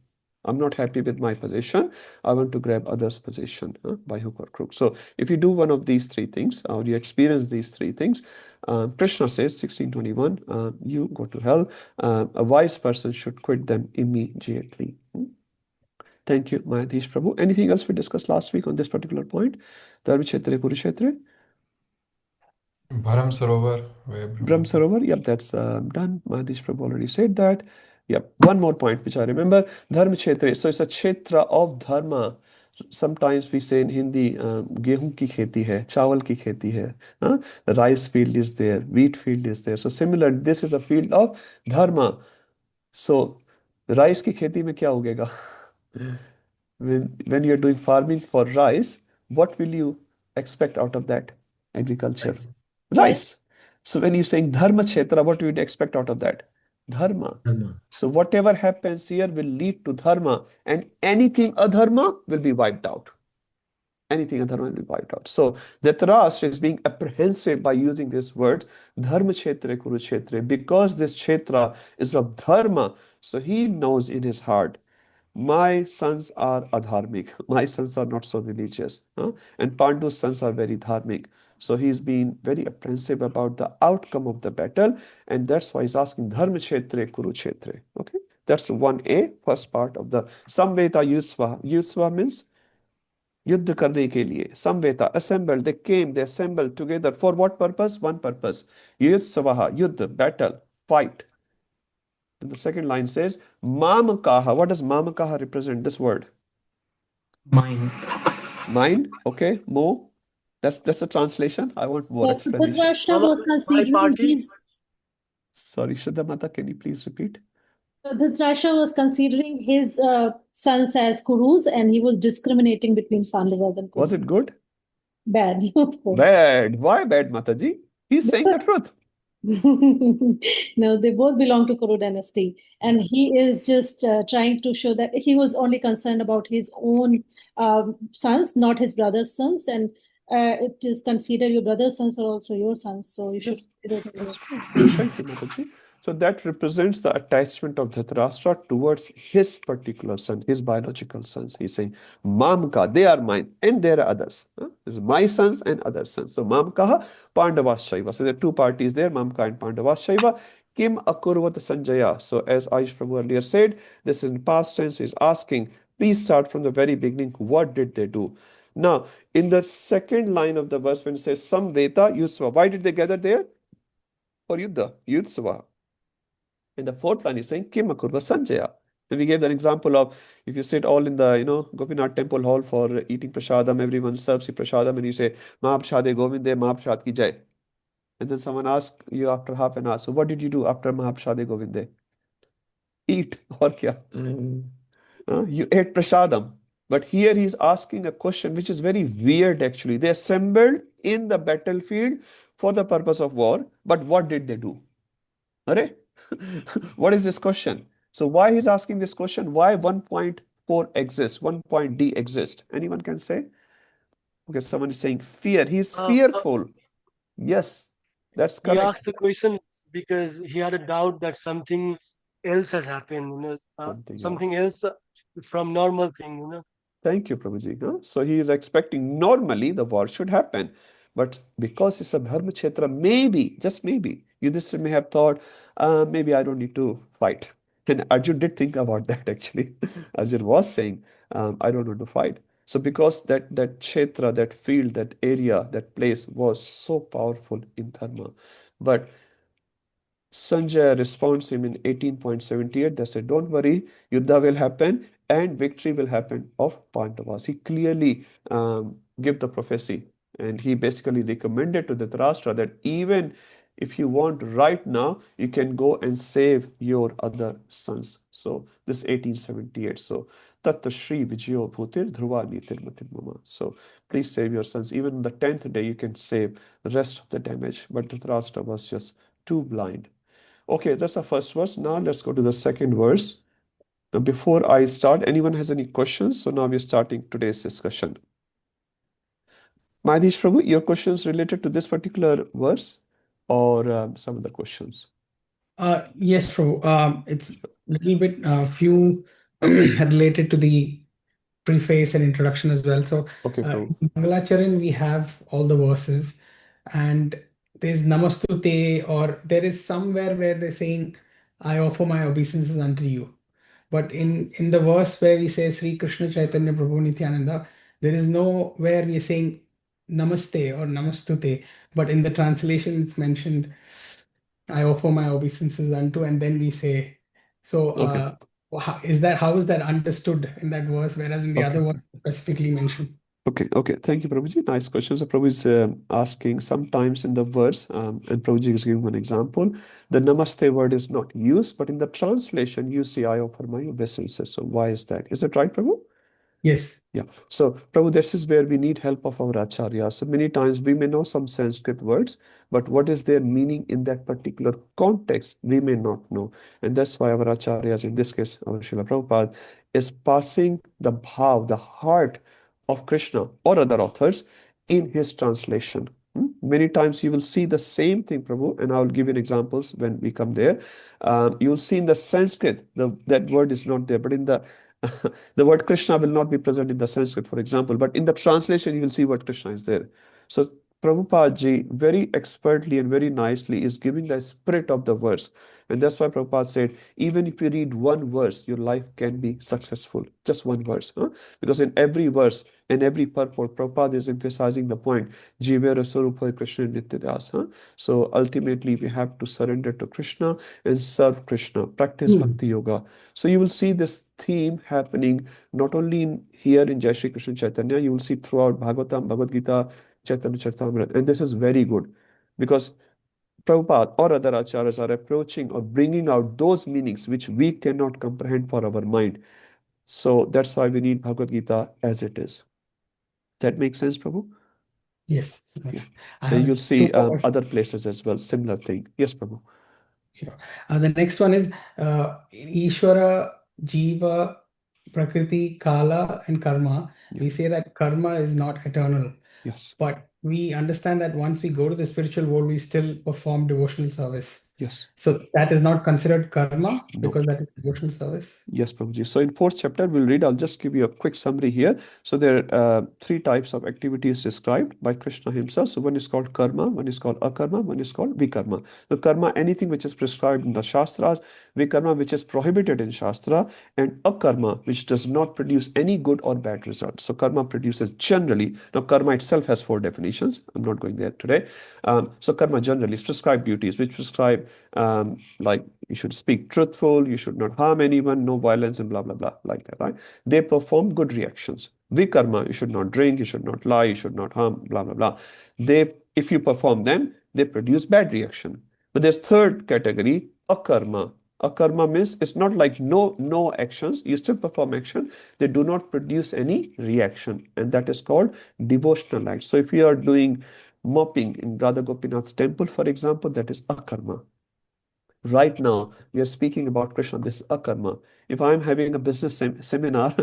[SPEAKER 1] I'm not happy with my possession. I want to grab others' possession by hook or crook. So if you do one of these three things, or you experience these three things, Krishna says, 1621, you go to hell. A wise person should quit them immediately. Thank you, Mayadish Prabhu. Anything else we discussed last week on this particular point? Dharma Kshetra, Kurukshetra?
[SPEAKER 13] Bharam Sarovar, where
[SPEAKER 1] Brahm Sarovar, yep, that's done. Mahadish Prabhu already said that. Yep, one more point which I remember, Dharma Kshetra. So it's a Kshetra of Dharma. Sometimes we say in Hindi, गेहूं की खेती है, चावल की खेती है. The rice field is there, wheat field is there. So similar, this is a field of Dharma. So rice की खेती में क्या उगेगा? When you're doing farming for rice, what will you expect out of that agriculture? Rice. So when you're saying Dharma Kshetra, what would you expect out of that? Dharma. So whatever happens here will lead to Dharma, and anything adharma will be wiped out. Anything adharma will be wiped out. So Dhritarashtra is being apprehensive by using this word Dharma Kshetra Kurukshetra, because this Kshetra is of Dharma. So he knows in his heart, my sons are adharmic. My sons are not so religious. And Pandu's sons are very dharmic. So he's been very apprehensive about the outcome of the battle. And that's why he's asking Dharma Kshetra Kurukshetra. Okay. That's 1A, first part of the Samveta Yusva. Yusva means Yuddha karne ke liye. Samveta, assembled, they came, they assembled together. For what purpose? One purpose. Yudsavaha, Yuddha, battle, fight. Then the second line says, Mamakaha. What does Mamakaha represent? This word?
[SPEAKER 11] Mind.
[SPEAKER 1] Mind. Okay. Mo. That's the translation. I want more explanation.
[SPEAKER 7] Dhritarashtra was considering his
[SPEAKER 1] Sorry, Shraddha Mata, can you please repeat?
[SPEAKER 7] Dhritarashtra was considering his sons as Kurus, and he was discriminating between Pandavas and Kurus.
[SPEAKER 1] Was it good?
[SPEAKER 7] Bad, of course.
[SPEAKER 1] Bad. Why bad, Mataji? He's saying the truth.
[SPEAKER 7] No, they both belong to Kuru dynasty, and he is just trying to show that he was only concerned about his own sons, not his brother's sons, and it is considered your brother's sons are also your sons, so you should consider them.
[SPEAKER 1] Thank you, Mataji. So that represents the attachment of Dhritarashtra towards his particular son, his biological sons. He's saying, Mamka, they are mine, and there are others. This is my sons and other sons. So Mamkaha, Pandavas Shaiva. So there are two parties there, Mamka and Pandavas Shaiva. Kim Akurvat Sanjaya. So as Ayush Prabhu earlier said, this is in past tense. He's asking, please start from the very beginning. What did they do? Now, in the second line of the verse, when it says Samveta Yusva, why did they gather there? For Yuddha, Yudsava. In the fourth line is saying Kim Akurva Sanjaya. And we gave an example of if you sit all in the, Gopinath temple hall for eating prasadam, everyone serves you prasadam, and you say, Mahaprasade Govinde, Mahaprasad ki jai. And then someone asks you after half an hour, so what did you do after Mahaprasade Govinde? Eat, or kya? You ate prasadam. But here he's asking a question which is very weird actually. They assembled in the battlefield for the purpose of war, but what did they do? Arre? What is this question? So why he's asking this question? Why 1.4 exists? 1.d exists? Anyone can say? Okay, someone is saying fear. He's fearful. Yes, that's
[SPEAKER 8] He
[SPEAKER 1] correct.
[SPEAKER 8] asked the question because he had a doubt that something else has happened, something else from normal thing.
[SPEAKER 1] Thank you, Prabhuji. So he is expecting normally the war should happen. But because it's a dharma kshetra, maybe, just maybe, Yudhishthira may have thought, maybe I don't need to fight. And Arjun did think about that actually. Arjun was saying, I don't want to fight. So because that kshetra, that field, that area, that place was so powerful in dharma. But Sanjay responds him in 18.78. They said, don't worry, Yuddha will happen and victory will happen of Pandavas. He clearly gave the prophecy, and he basically recommended to Dhritarashtra that even if you want right now, you can go and save your other sons. So this 1878. So Tatta Shri Vijayo Bhutir Dhruva Nitir Matir Mama. So please save your sons. Even on the 10th day, you can save the rest of the damage. But Dhritarashtra was just too blind. Okay, that's the first verse. Now let's go to the second verse. Now, before I start, anyone has any questions? So now we're starting today's discussion. Mahadish Prabhu, your questions related to this particular verse or some other questions?
[SPEAKER 11] Yes, Prabhu. It's a little bit few related to the preface and introduction as well. So
[SPEAKER 1] Okay, Prabhu.
[SPEAKER 11] in Mangalacharan, we have all the verses, and there's Namastute, or there is somewhere where they're saying, I offer my obeisances unto you. But in the verse where we say Sri Krishna Chaitanya Prabhu Nityananda, there is no where we are saying Namaste or Namastute, but in the translation it's mentioned, I offer my obeisances unto, and then we say, so
[SPEAKER 1] Okay.
[SPEAKER 11] how is that understood in that verse, whereas in the other verse specifically mentioned?
[SPEAKER 1] Okay. Thank you, Prabhuji. Nice question. So Prabhu is asking sometimes in the verse, and Prabhuji is giving one example, the namaste word is not used, but in the translation, you see, I offer my obeisances. So why is that? Is that right, Prabhu?
[SPEAKER 11] Yes.
[SPEAKER 1] Yeah. So, Prabhu, this is where we need help of our acharya. So many times we may know some Sanskrit words, but what is their meaning in that particular context, we may not know. And that's why our acharyas, in this case, our Srila Prabhupada, is passing the bhav, the heart of Krishna or other authors in his translation. Many times you will see the same thing, Prabhu, and I will give you examples when we come there. You will see in the Sanskrit, that word is not there, but in the the word Krishna will not be present in the Sanskrit, for example, but in the translation, you will see what Krishna is there. So Prabhupada ji very expertly and very nicely is giving the spirit of the verse. And that's why Prabhupada said, even if you read one verse, your life can be successful. Just one verse. Because in every verse, in every purport, Prabhupada is emphasizing the point, Jivera Sarupa Krishna Nityadas. So ultimately, we have to surrender to Krishna and serve Krishna, practice Bhakti Yoga. So you will see this theme happening not only here in Jai Shri Krishna Chaitanya, you will see throughout Bhagavatam, Bhagavad Gita, Chaitanya Charitamrita. And this is very good because Prabhupada or other acharyas are approaching or bringing out those meanings which we cannot comprehend for our mind. So that's why we need Bhagavad Gita as it is. That makes sense, Prabhu?
[SPEAKER 11] Yes.
[SPEAKER 1] Yeah.
[SPEAKER 11] I
[SPEAKER 1] And
[SPEAKER 11] have
[SPEAKER 1] you'll see
[SPEAKER 11] two more.
[SPEAKER 1] other places as well, similar thing. Yes, Prabhu.
[SPEAKER 11] Sure. The next one is Ishvara, Jiva, Prakriti, Kala, and Karma. We say that karma is not eternal.
[SPEAKER 1] Yes.
[SPEAKER 11] But we understand that once we go to the spiritual world, we still perform devotional service.
[SPEAKER 1] Yes.
[SPEAKER 11] So that is not considered karma because that is devotional service.
[SPEAKER 1] Yes, Prabhuji. So in fourth chapter, we'll read. I'll just give you a quick summary here. So there are three types of activities described by Krishna himself. So one is called karma, one is called akarma, one is called vikarma. So karma, anything which is prescribed in the Shastras, vikarma, which is prohibited in Shastra, and akarma, which does not produce any good or bad results. So karma produces generally, now karma itself has four definitions. I'm not going there today. So karma generally is prescribed duties, which prescribe like you should speak truthful, you should not harm anyone, no violence, and blah, blah, blah, like that, right? They perform good reactions. Vikarma, you should not drink, you should not lie, you should not harm, blah, blah, blah. If you perform them, they produce bad reaction. But there's third category, akarma. Akarma means it's not like no actions, you still perform action, they do not produce any reaction, and that is called devotional acts. So if you are doing mopping in Radha Gopinath's temple, for example, that is akarma. Right now, we are speaking about Krishna, this is akarma. If I'm having a business seminar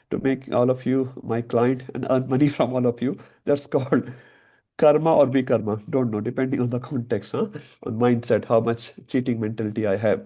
[SPEAKER 1] to make all of you my client and earn money from all of you, that's called karma or vikarma. Don't know, depending on the context, on mindset, how much cheating mentality I have.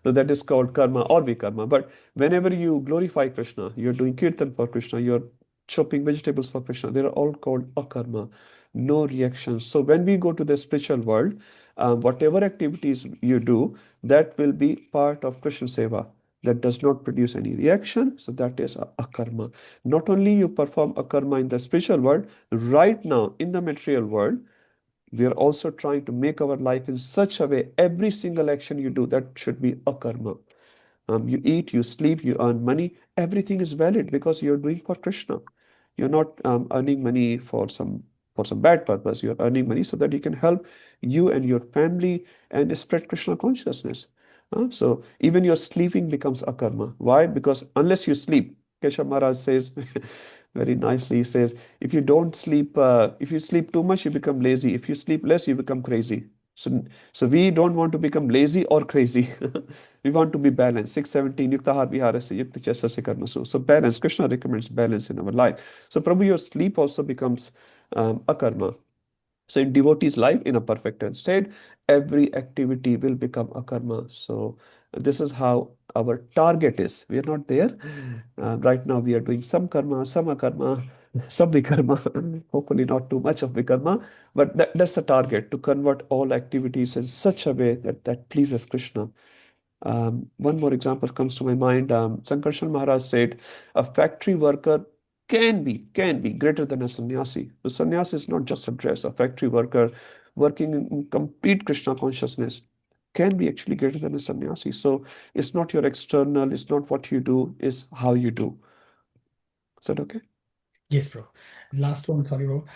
[SPEAKER 1] So that is called karma or vikarma. But whenever you glorify Krishna, you're doing kirtan for Krishna, you're chopping vegetables for Krishna, they are all called akarma, no reactions. So when we go to the spiritual world, whatever activities you do, that will be part of Krishna seva. That does not produce any reaction, so that is akarma. Not only you perform akarma in the spiritual world, right now in the material world, we are also trying to make our life in such a way, every single action you do, that should be akarma. You eat, you sleep, you earn money, everything is valid because you're doing for Krishna. You're not earning money for some bad purpose. You're earning money so that you can help you and your family and spread Krishna consciousness. So even your sleeping becomes akarma. Why? Because unless you sleep, Keshav Maharaj says very nicely, he says, if you don't sleep, if you sleep too much, you become lazy. If you sleep less, you become crazy. So we don't want to become lazy or crazy. We want to be balanced. 617, yuktahar viharasya, yukta chasasya karmasu. So balance, Krishna recommends balance in our life. So Prabhu, your sleep also becomes akarma. So in devotee's life, in a perfect state, every activity will become a karma. So this is how our target is. We are not there. Right now we are doing some karma, some akarma, some vikarma, hopefully not too much of vikarma, but that's the target, to convert all activities in such a way that pleases Krishna. One more example comes to my mind. Sankarshan Maharaj said, a factory worker can be greater than a sannyasi. The sannyasi is not just a dress. A factory worker working in complete Krishna consciousness can be actually greater than a sannyasi. So it's not your external, it's not what you do, it's how you do. Is that okay?
[SPEAKER 11] Yes, bro. Last one, sorry, bro.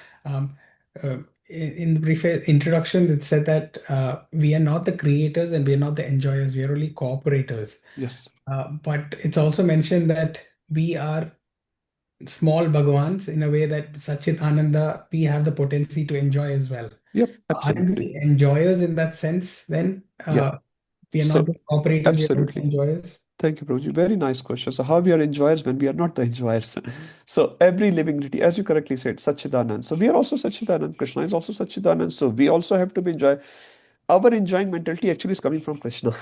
[SPEAKER 11] In the brief introduction, it said that we are not the creators and we are not the enjoyers. We are only cooperators.
[SPEAKER 1] Yes.
[SPEAKER 11] But it's also mentioned that we are small Bhagawans in a way that Satchit Ananda, we have the potency to enjoy as well.
[SPEAKER 1] Yep,
[SPEAKER 11] Aren't
[SPEAKER 1] absolutely.
[SPEAKER 11] we enjoyers in that sense then?
[SPEAKER 1] Yeah.
[SPEAKER 11] We are
[SPEAKER 1] So,
[SPEAKER 11] not the cooperators, we are also
[SPEAKER 1] absolutely.
[SPEAKER 11] enjoyers.
[SPEAKER 1] Thank you, Prabhuji. Very nice question. So how we are enjoyers when we are not the enjoyers? So every living entity, as you correctly said, Satchidanand. So we are also Satchidanand. Krishna is also Satchidanand. So we also have to be enjoy. Our enjoying mentality actually is coming from Krishna.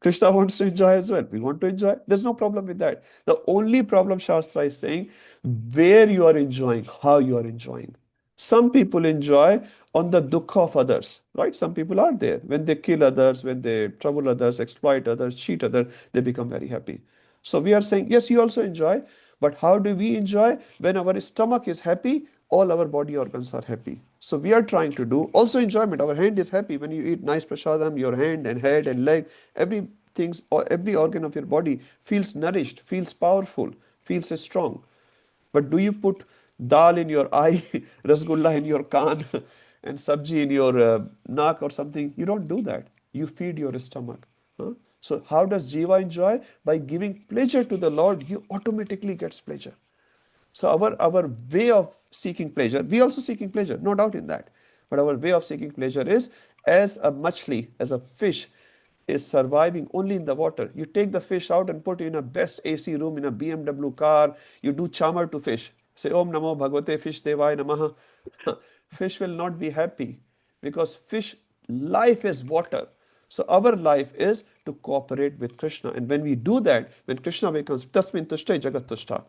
[SPEAKER 1] Krishna wants to enjoy as well. We want to enjoy. There's no problem with that. The only problem Shastra is saying, where you are enjoying, how you are enjoying. Some people enjoy on the dukkha of others, right? Some people are there. When they kill others, when they trouble others, exploit others, cheat others, they become very happy. So we are saying, yes, you also enjoy, but how do we enjoy? When our stomach is happy, all our body organs are happy. So we are trying to do also enjoyment. Our hand is happy when you eat nice prasadam, your hand and head and leg, everything, or every organ of your body feels nourished, feels powerful, feels strong. But do you put dal in your eye, rasgulla in your kan, and sabji in your naak or something? You don't do that. You feed your stomach. So how does jiva enjoy? By giving pleasure to the Lord, you automatically gets pleasure. So our way of seeking pleasure, we also seeking pleasure, no doubt in that. But our way of seeking pleasure is as a machli, as a fish, is surviving only in the water. You take the fish out and put it in a best AC room in a BMW car. You do chamar to fish. Say Om Namo Bhagavate Fish Devaya Namaha. Fish will not be happy because fish life is water. So our life is to cooperate with Krishna. And when we do that, when Krishna becomes Tasmin Tushte Jagat Tushta.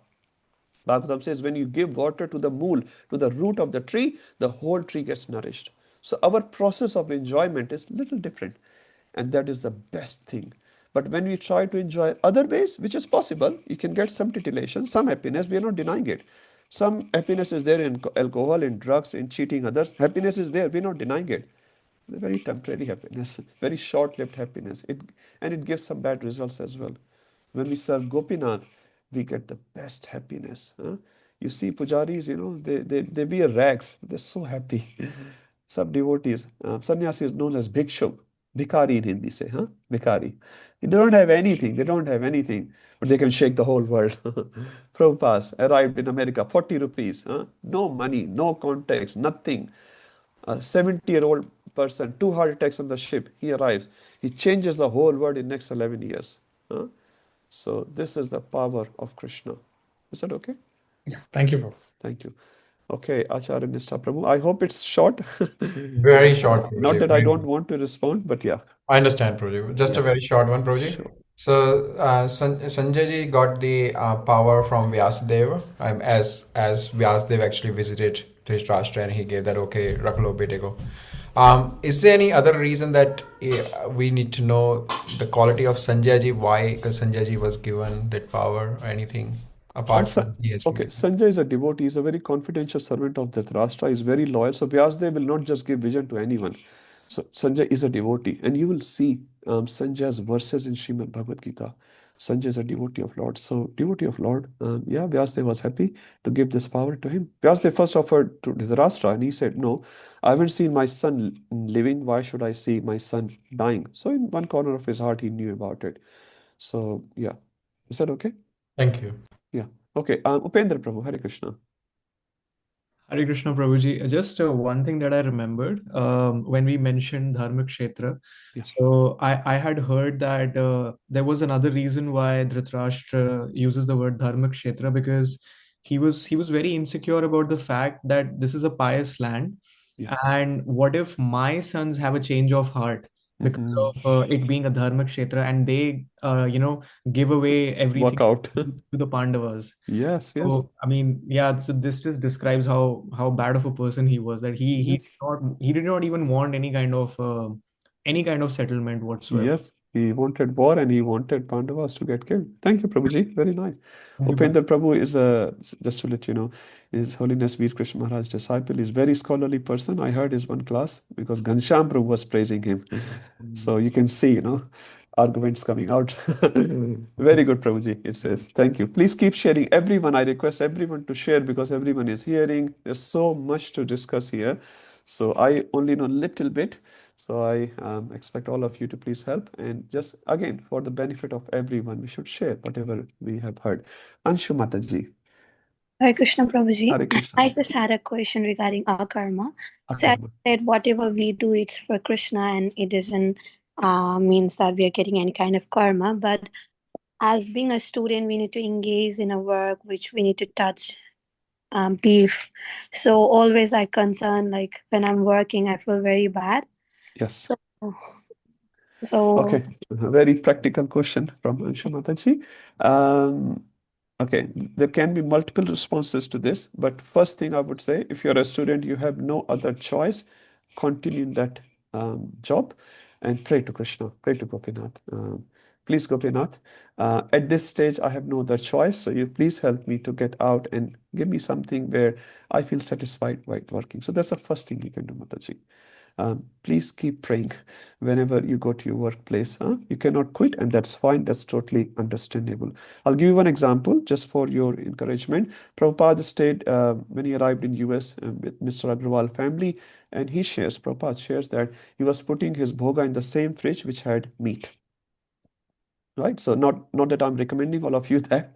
[SPEAKER 1] Bhagavatam says when you give water to the mool, to the root of the tree, the whole tree gets nourished. So our process of enjoyment is little different. And that is the best thing. But when we try to enjoy other ways, which is possible, you can get some titillation, some happiness, we are not denying it. Some happiness is there in alcohol, in drugs, in cheating others. Happiness is there, we're not denying it. a very temporary happiness, very short-lived happiness. And it gives some bad results as well. When we serve Gopinath, we get the best happiness. Huh? You see pujaris, they wear rags. They're so happy. Some devotees, sannyasi is known as bhikshu, bhikari in Hindi say, huh? Bhikari. They don't have anything. They don't have anything, but they can shake the whole world. Prabhupada arrived in America, 40 rupees. Huh? No money, no contacts, nothing. A 70-year-old person, 2 heart attacks on the ship. He arrives. He changes the whole world in next 11 years. Huh? So this is the power of Krishna. Is that okay?
[SPEAKER 11] Yeah, thank you, Prabhu.
[SPEAKER 1] Thank you. Okay, Acharya Nishta Prabhu. I hope it's short.
[SPEAKER 13] Very short,
[SPEAKER 1] Not
[SPEAKER 13] Prabhuji.
[SPEAKER 1] that I don't want to respond, but yeah.
[SPEAKER 13] I understand, Prabhuji. Just a
[SPEAKER 1] Yeah.
[SPEAKER 13] very short one, Prabhuji.
[SPEAKER 1] Sure.
[SPEAKER 13] So Sanjay ji got the power from Vyasadeva, as Vyasadeva actually visited Dhritarashtra and he gave that, okay, rakh lo bete ko. Is there any other reason that we need to know the quality of Sanjay ji, why Sanjay ji was given that power or anything apart from yes,
[SPEAKER 1] Okay, Sanjay is a devotee. He's a very confidential servant of Dhritarashtra. He's very loyal. So Vyasadeva will not just give vision to anyone. So Sanjay is a devotee. And you will see Sanjay's verses in Srimad Bhagavad Gita. Sanjay is a devotee of Lord. So devotee of Lord, yeah, Vyasadeva was happy to give this power to him. Vyasadeva first offered to Dhritarashtra and he said, no, I haven't seen my son living. Why should I see my son dying? So in one corner of his heart, he knew about it. So yeah, is that okay?
[SPEAKER 13] Thank you.
[SPEAKER 1] Yeah. Okay. Upendra Prabhu, Hare Krishna.
[SPEAKER 10] Hare Krishna Prabhuji. Just one thing that I remembered when we mentioned Dharma Kshetra.
[SPEAKER 1] Yeah.
[SPEAKER 10] So I had heard that there was another reason why Dhritarashtra uses the word Dharma Kshetra, because he was very insecure about the fact that this is a pious land.
[SPEAKER 1] Yes.
[SPEAKER 10] And what if my sons have a change of heart because of it being a Dharma Kshetra and they, give away everything
[SPEAKER 1] Walk out.
[SPEAKER 10] to the Pandavas?
[SPEAKER 1] Yes, yes.
[SPEAKER 10] So, I mean, yeah, so this just describes how bad of a person he was, that he did not even want any kind of settlement whatsoever.
[SPEAKER 1] Yes, he wanted war and he wanted Pandavas to get killed. Thank you, Prabhuji. Very nice.
[SPEAKER 10] Thank you,
[SPEAKER 1] Upendra Prabhu is just to let you know, His Holiness Veer Krishna Maharaj disciple. He's very scholarly person. I heard his one class because Ghanshyam Prabhu was praising him. So you can see, arguments coming out. Very good, Prabhuji. It says, thank you. Please keep sharing. Everyone, I request everyone to share because everyone is hearing. There's so much to discuss here. So I only know a little bit. So I expect all of you to please help. And just again, for the benefit of everyone, we should share whatever we have heard. Anshu Mataji.
[SPEAKER 14] Hare Krishna Prabhuji.
[SPEAKER 1] Hare Krishna.
[SPEAKER 14] I just had a question regarding our karma. So I said whatever we do, it's for Krishna and it doesn't means that we are getting any kind of karma. But as being a student, we need to engage in a work which we need to touch beef. So always I concern, like when I'm working, I feel very bad.
[SPEAKER 1] Yes.
[SPEAKER 14] So
[SPEAKER 1] Okay, a very practical question from Anshu Mataji. Okay, there can be multiple responses to this, but first thing I would say, if you're a student, you have no other choice, continue in that job and pray to Krishna, pray to Gopinath. Please, Gopinath, at this stage, I have no other choice, so you please help me to get out and give me something where I feel satisfied while working. So that's the first thing you can do, Mataji. Please keep praying whenever you go to your workplace. You cannot quit, and that's fine. That's totally understandable. I'll give you one example just for your encouragement. Prabhupada stayed when he arrived in US with Mr. Agrawal family, and Prabhupada shares that he was putting his bhoga in the same fridge which had meat. Right? So not that I'm recommending all of you that.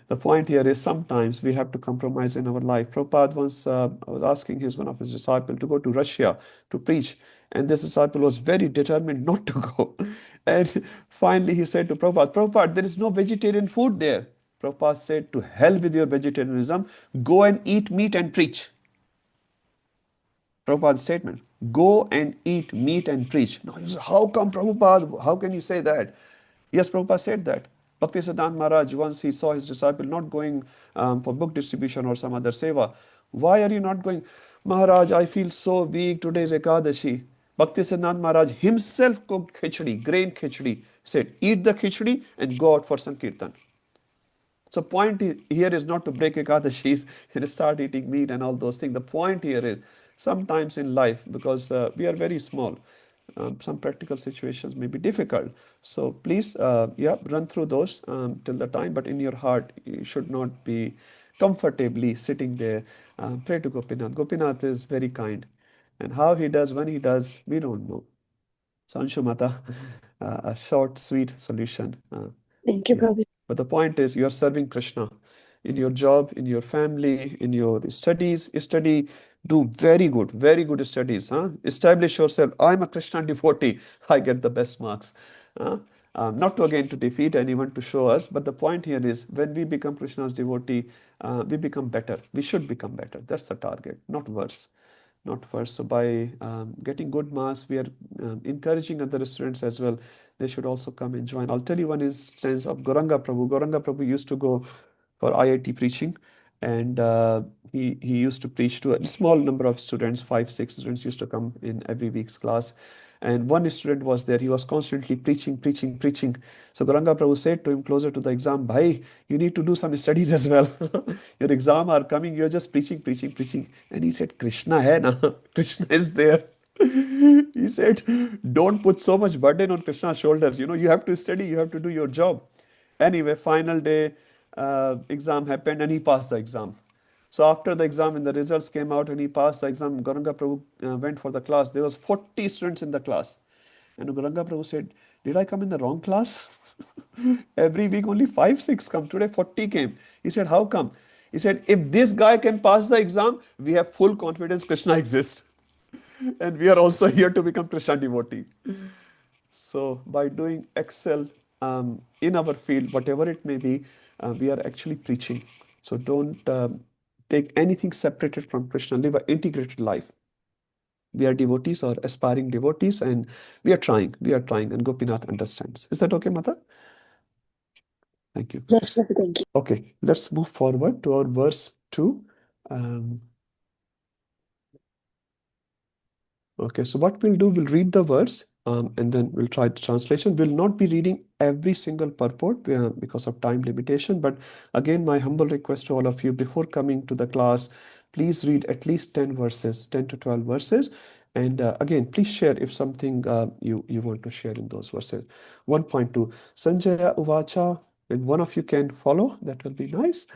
[SPEAKER 1] The point here is sometimes we have to compromise in our life. Prabhupada once was asking one of his disciples to go to Russia to preach. And this disciple was very determined not to go. And finally he said to Prabhupada, Prabhupada, there is no vegetarian food there. Prabhupada said, to hell with your vegetarianism. Go and eat meat and preach. Prabhupada's statement. Go and eat meat and preach. Now you say, how come Prabhupada? How can you say that? Yes, Prabhupada said that. Bhaktisiddhanta Maharaj, once he saw his disciple not going for book distribution or some other seva. Why are you not going? Maharaj, I feel so weak. Today is Ekadashi. Bhaktisiddhanta Maharaj himself cooked khichdi, grain khichdi. Said, eat the khichdi and go out for Sankirtan. So point here is not to break Ekadashis and start eating meat and all those things. The point here is sometimes in life, because we are very small, some practical situations may be difficult. So please, run through those till the time, but in your heart, you should not be comfortably sitting there. Pray to Gopinath. Gopinath is very kind. And how he does, when he does, we don't know. So Anshumata, a short, sweet solution.
[SPEAKER 14] Thank you,
[SPEAKER 1] Yeah.
[SPEAKER 14] Prabhuji.
[SPEAKER 1] But the point is, you're serving Krishna in your job, in your family, in your studies. Study, do very good studies. Establish yourself. I'm a Krishna devotee. I get the best marks. Not to again to defeat anyone, to show us, but the point here is when we become Krishna's devotee, we become better. We should become better. That's the target, not worse. Not worse. So by getting good marks, we are encouraging other students as well. They should also come and join. I'll tell you one instance of Gauranga Prabhu. Gauranga Prabhu used to go for IIT preaching, and he used to preach to a small number of students. 5-6 students used to come in every week's class, and one student was there. He was constantly preaching. So Gauranga Prabhu said to him closer to the exam, "Bhai, you need to do some studies as well. Your exam are coming. You're just preaching." And he said, "Krishna hai na? Krishna is there." He said, "Don't put so much burden on Krishna's shoulders. You have to study. You have to do your job." Anyway, final day, exam happened, and he passed the exam. So after the exam, when the results came out and he passed the exam, Gauranga Prabhu went for the class. There was 40 students in the class. And Gauranga Prabhu said, "Did I come in the wrong class? Every week only 5-6 come. Today 40 came." He said, "How come?" He said, "If this guy can pass the exam, we have full confidence Krishna exists. And we are also here to become Krishna devotee." So by doing excel in our field, whatever it may be, we are actually preaching. So don't take anything separated from Krishna. Live an integrated life. We are devotees or aspiring devotees, and we are trying, and Gopinath understands. Is that okay, Mata? Thank you.
[SPEAKER 14] Yes, Prabhu, thank you.
[SPEAKER 1] Okay, let's move forward to our verse 2. Okay, so what we'll do, we'll read the verse and then we'll try the translation. We'll not be reading every single purport because of time limitation. But again, my humble request to all of you, before coming to the class, please read at least 10 verses, 10 to 12 verses. And again, please share if something you want to share in those verses. 1.2, Sanjaya Uvacha, and one of you can follow, that will be nice.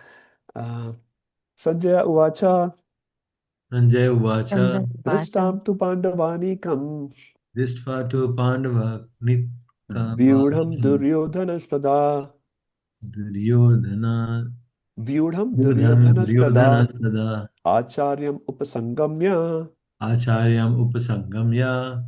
[SPEAKER 1] Sanjaya Uvacha,
[SPEAKER 4] Sanjay Uvacha,
[SPEAKER 1] Drishtam tu Pandavanikam
[SPEAKER 4] Drishtva tu Pandava
[SPEAKER 1] Vyudham Duryodhanastada
[SPEAKER 4] Duryodhana
[SPEAKER 1] Vyudham
[SPEAKER 4] Duryodhana
[SPEAKER 1] Duryodhanastada
[SPEAKER 4] Sada
[SPEAKER 1] Acharyam Upasangamya
[SPEAKER 4] Acharyam Upasangamya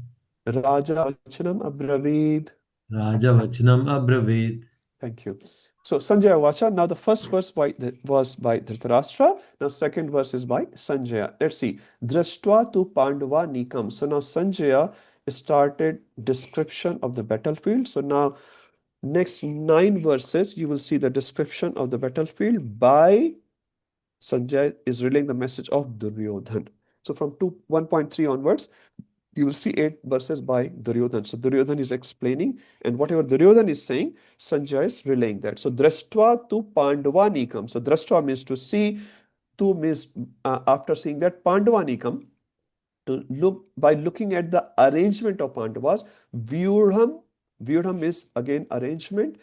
[SPEAKER 1] Raja Vachanam Abraved.
[SPEAKER 4] Raja Vachanam Abraved.
[SPEAKER 1] Thank you. So Sanjaya Vacha. Now the first verse was by Dhritarashtra. Now second verse is by Sanjaya. Let's see. Drashtva tu Pandava Nikam. So now Sanjaya started description of the battlefield. So now next 9 verses you will see the description of the battlefield by Sanjaya is relaying the message of Duryodhan. So from 1.3 onwards, you will see 8 verses by Duryodhan. So Duryodhan is explaining, and whatever Duryodhan is saying, Sanjaya is relaying that. So Drashtva tu Pandava Nikam. So Drashtva means to see, tu means after seeing that, Pandava Nikam, to look, by looking at the arrangement of Pandavas, Vyudham is again arrangement.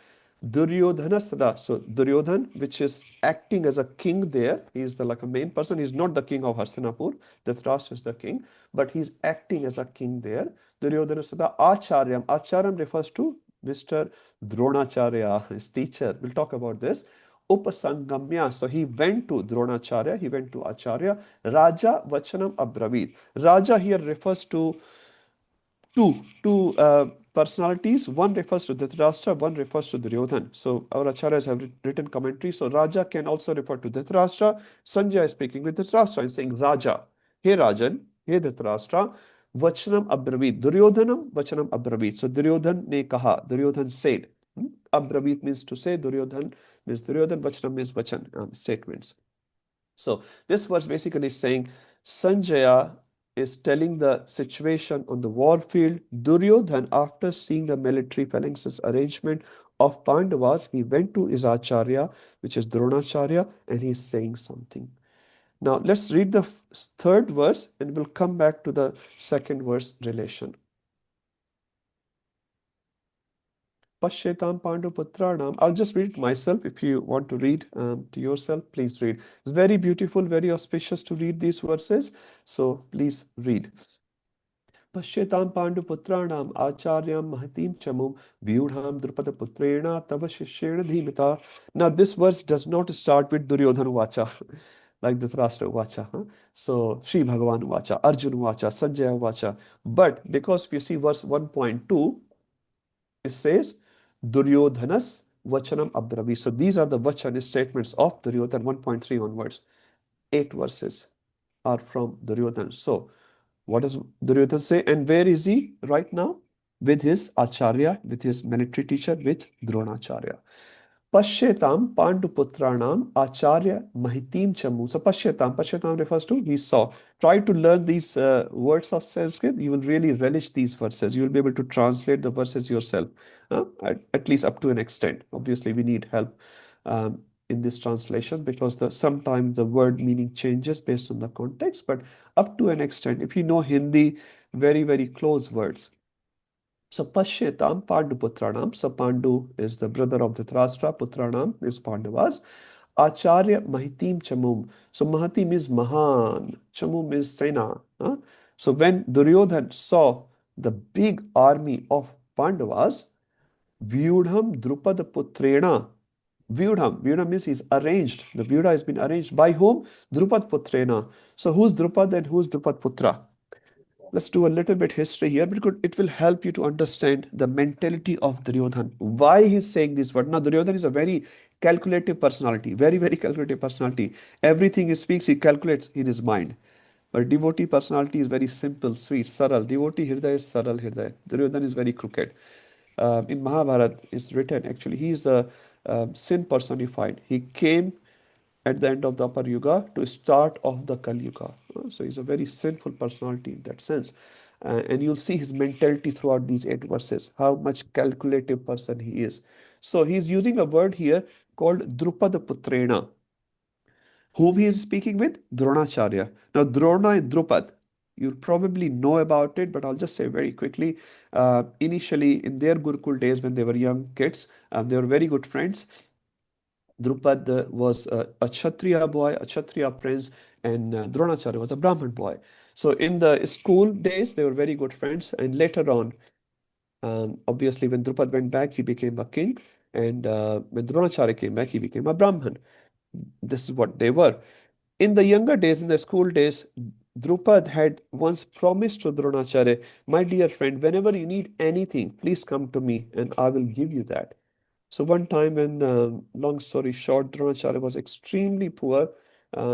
[SPEAKER 1] Duryodhana Sada. So Duryodhan, which is acting as a king there, he is like a main person. He's not the king of Hastinapur. Dhritarashtra is the king, but he's acting as a king there. Duryodhana Sada. Acharyam refers to Mr. Dronacharya, his teacher. We'll talk about this. Upasangamya. So he went to Dronacharya, he went to Acharya. Raja Vachanam Abravit. Raja here refers to two personalities. One refers to Dhritarashtra, one refers to Duryodhan. So our acharyas have written commentary. So Raja can also refer to Dhritarashtra. Sanjaya is speaking with Dhritarashtra and saying, Raja, hey Rajan, hey Dhritarashtra, Vachanam Abravit. Duryodhanam Vachanam Abravit. So Duryodhan ne kaha, Duryodhan said. Abravit means to say, Duryodhan means Duryodhan, Vachanam means Vachan, statements. So this verse basically is saying Sanjaya is telling the situation on the war field. Duryodhan, after seeing the military phalanxes arrangement of Pandavas, he went to his Acharya, which is Dronacharya, and he's saying something. Now let's read the third verse and we'll come back to the second verse relation. Pashyetam Pandu Putranam. I'll just read it myself. If you want to read to yourself, please read. It's very beautiful, very auspicious to read these verses. So please read. Pashyetam Panduputranam Acharyam Mahatim Chamum Vyudham Drupada Putrena Tava Shishyena Dhimita. Now this verse does not start with Duryodhana Vacha, like the Dhritarashtra Vacha. So Sri Bhagavan Vacha, Arjuna Vacha, Sanjaya Vacha. But because we see verse 1.2, it says Duryodhanas Vachanam Abravi. So these are the Vachana statements of Duryodhana 1.3 onwards. 8 verses are from Duryodhana. So what does Duryodhana say? And where is he right now? With his Acharya, with his military teacher, with Dronacharya. Pashyetam Panduputranam Acharya Mahitim Chamu. So Pashyetam refers to he saw. Try to learn these words of Sanskrit. You will really relish these verses. You will be able to translate the verses yourself, at least up to an extent. Obviously, we need help in this translation because sometimes the word meaning changes based on the context. But up to an extent, if you know Hindi, very, very close words. So Pashyetam Panduputranam. So Pandu is the brother of Dhritarashtra. Putranam is Pandavas. Acharya Mahitim Chamum. So Mahatim is Mahan. Chamum is Sena. So when Duryodhan saw the big army of Pandavas, Vyudham Drupada Putrena. Vyudha means he's arranged. The Vyudha has been arranged by whom? Drupad Putrena. So who's Drupad and who's Drupad Putra? Let's do a little bit history here because it will help you to understand the mentality of Duryodhan. Why he's saying this word. Now Duryodhan is a very calculative personality. Very, very calculative personality. Everything he speaks, he calculates in his mind. But devotee personality is very simple, sweet, saral. Devotee Hriday is saral Hriday. Duryodhan is very crooked. In Mahabharata, it's written actually, he is a sin personified. He came at the end of the Upper Yuga to start off the Kali Yuga. So he's a very sinful personality in that sense. And you'll see his mentality throughout these 8 verses, how much calculative person he is. So he's using a word here called Drupada Putrena. Whom he is speaking with? Dronacharya. Now Drona and Drupad, you'll probably know about it, but I'll just say very quickly. Initially, in their Gurukul days when they were young kids, they were very good friends. Drupad was a Kshatriya boy, a Kshatriya prince, and Dronacharya was a Brahman boy. So in the school days, they were very good friends. And later on, obviously, when Drupad went back, he became a king. And when Dronacharya came back, he became a Brahman. This is what they were. In the younger days, in the school days, Drupad had once promised to Dronacharya, my dear friend, whenever you need anything, please come to me and I will give you that. So one time when, long story short, Dronacharya was extremely poor.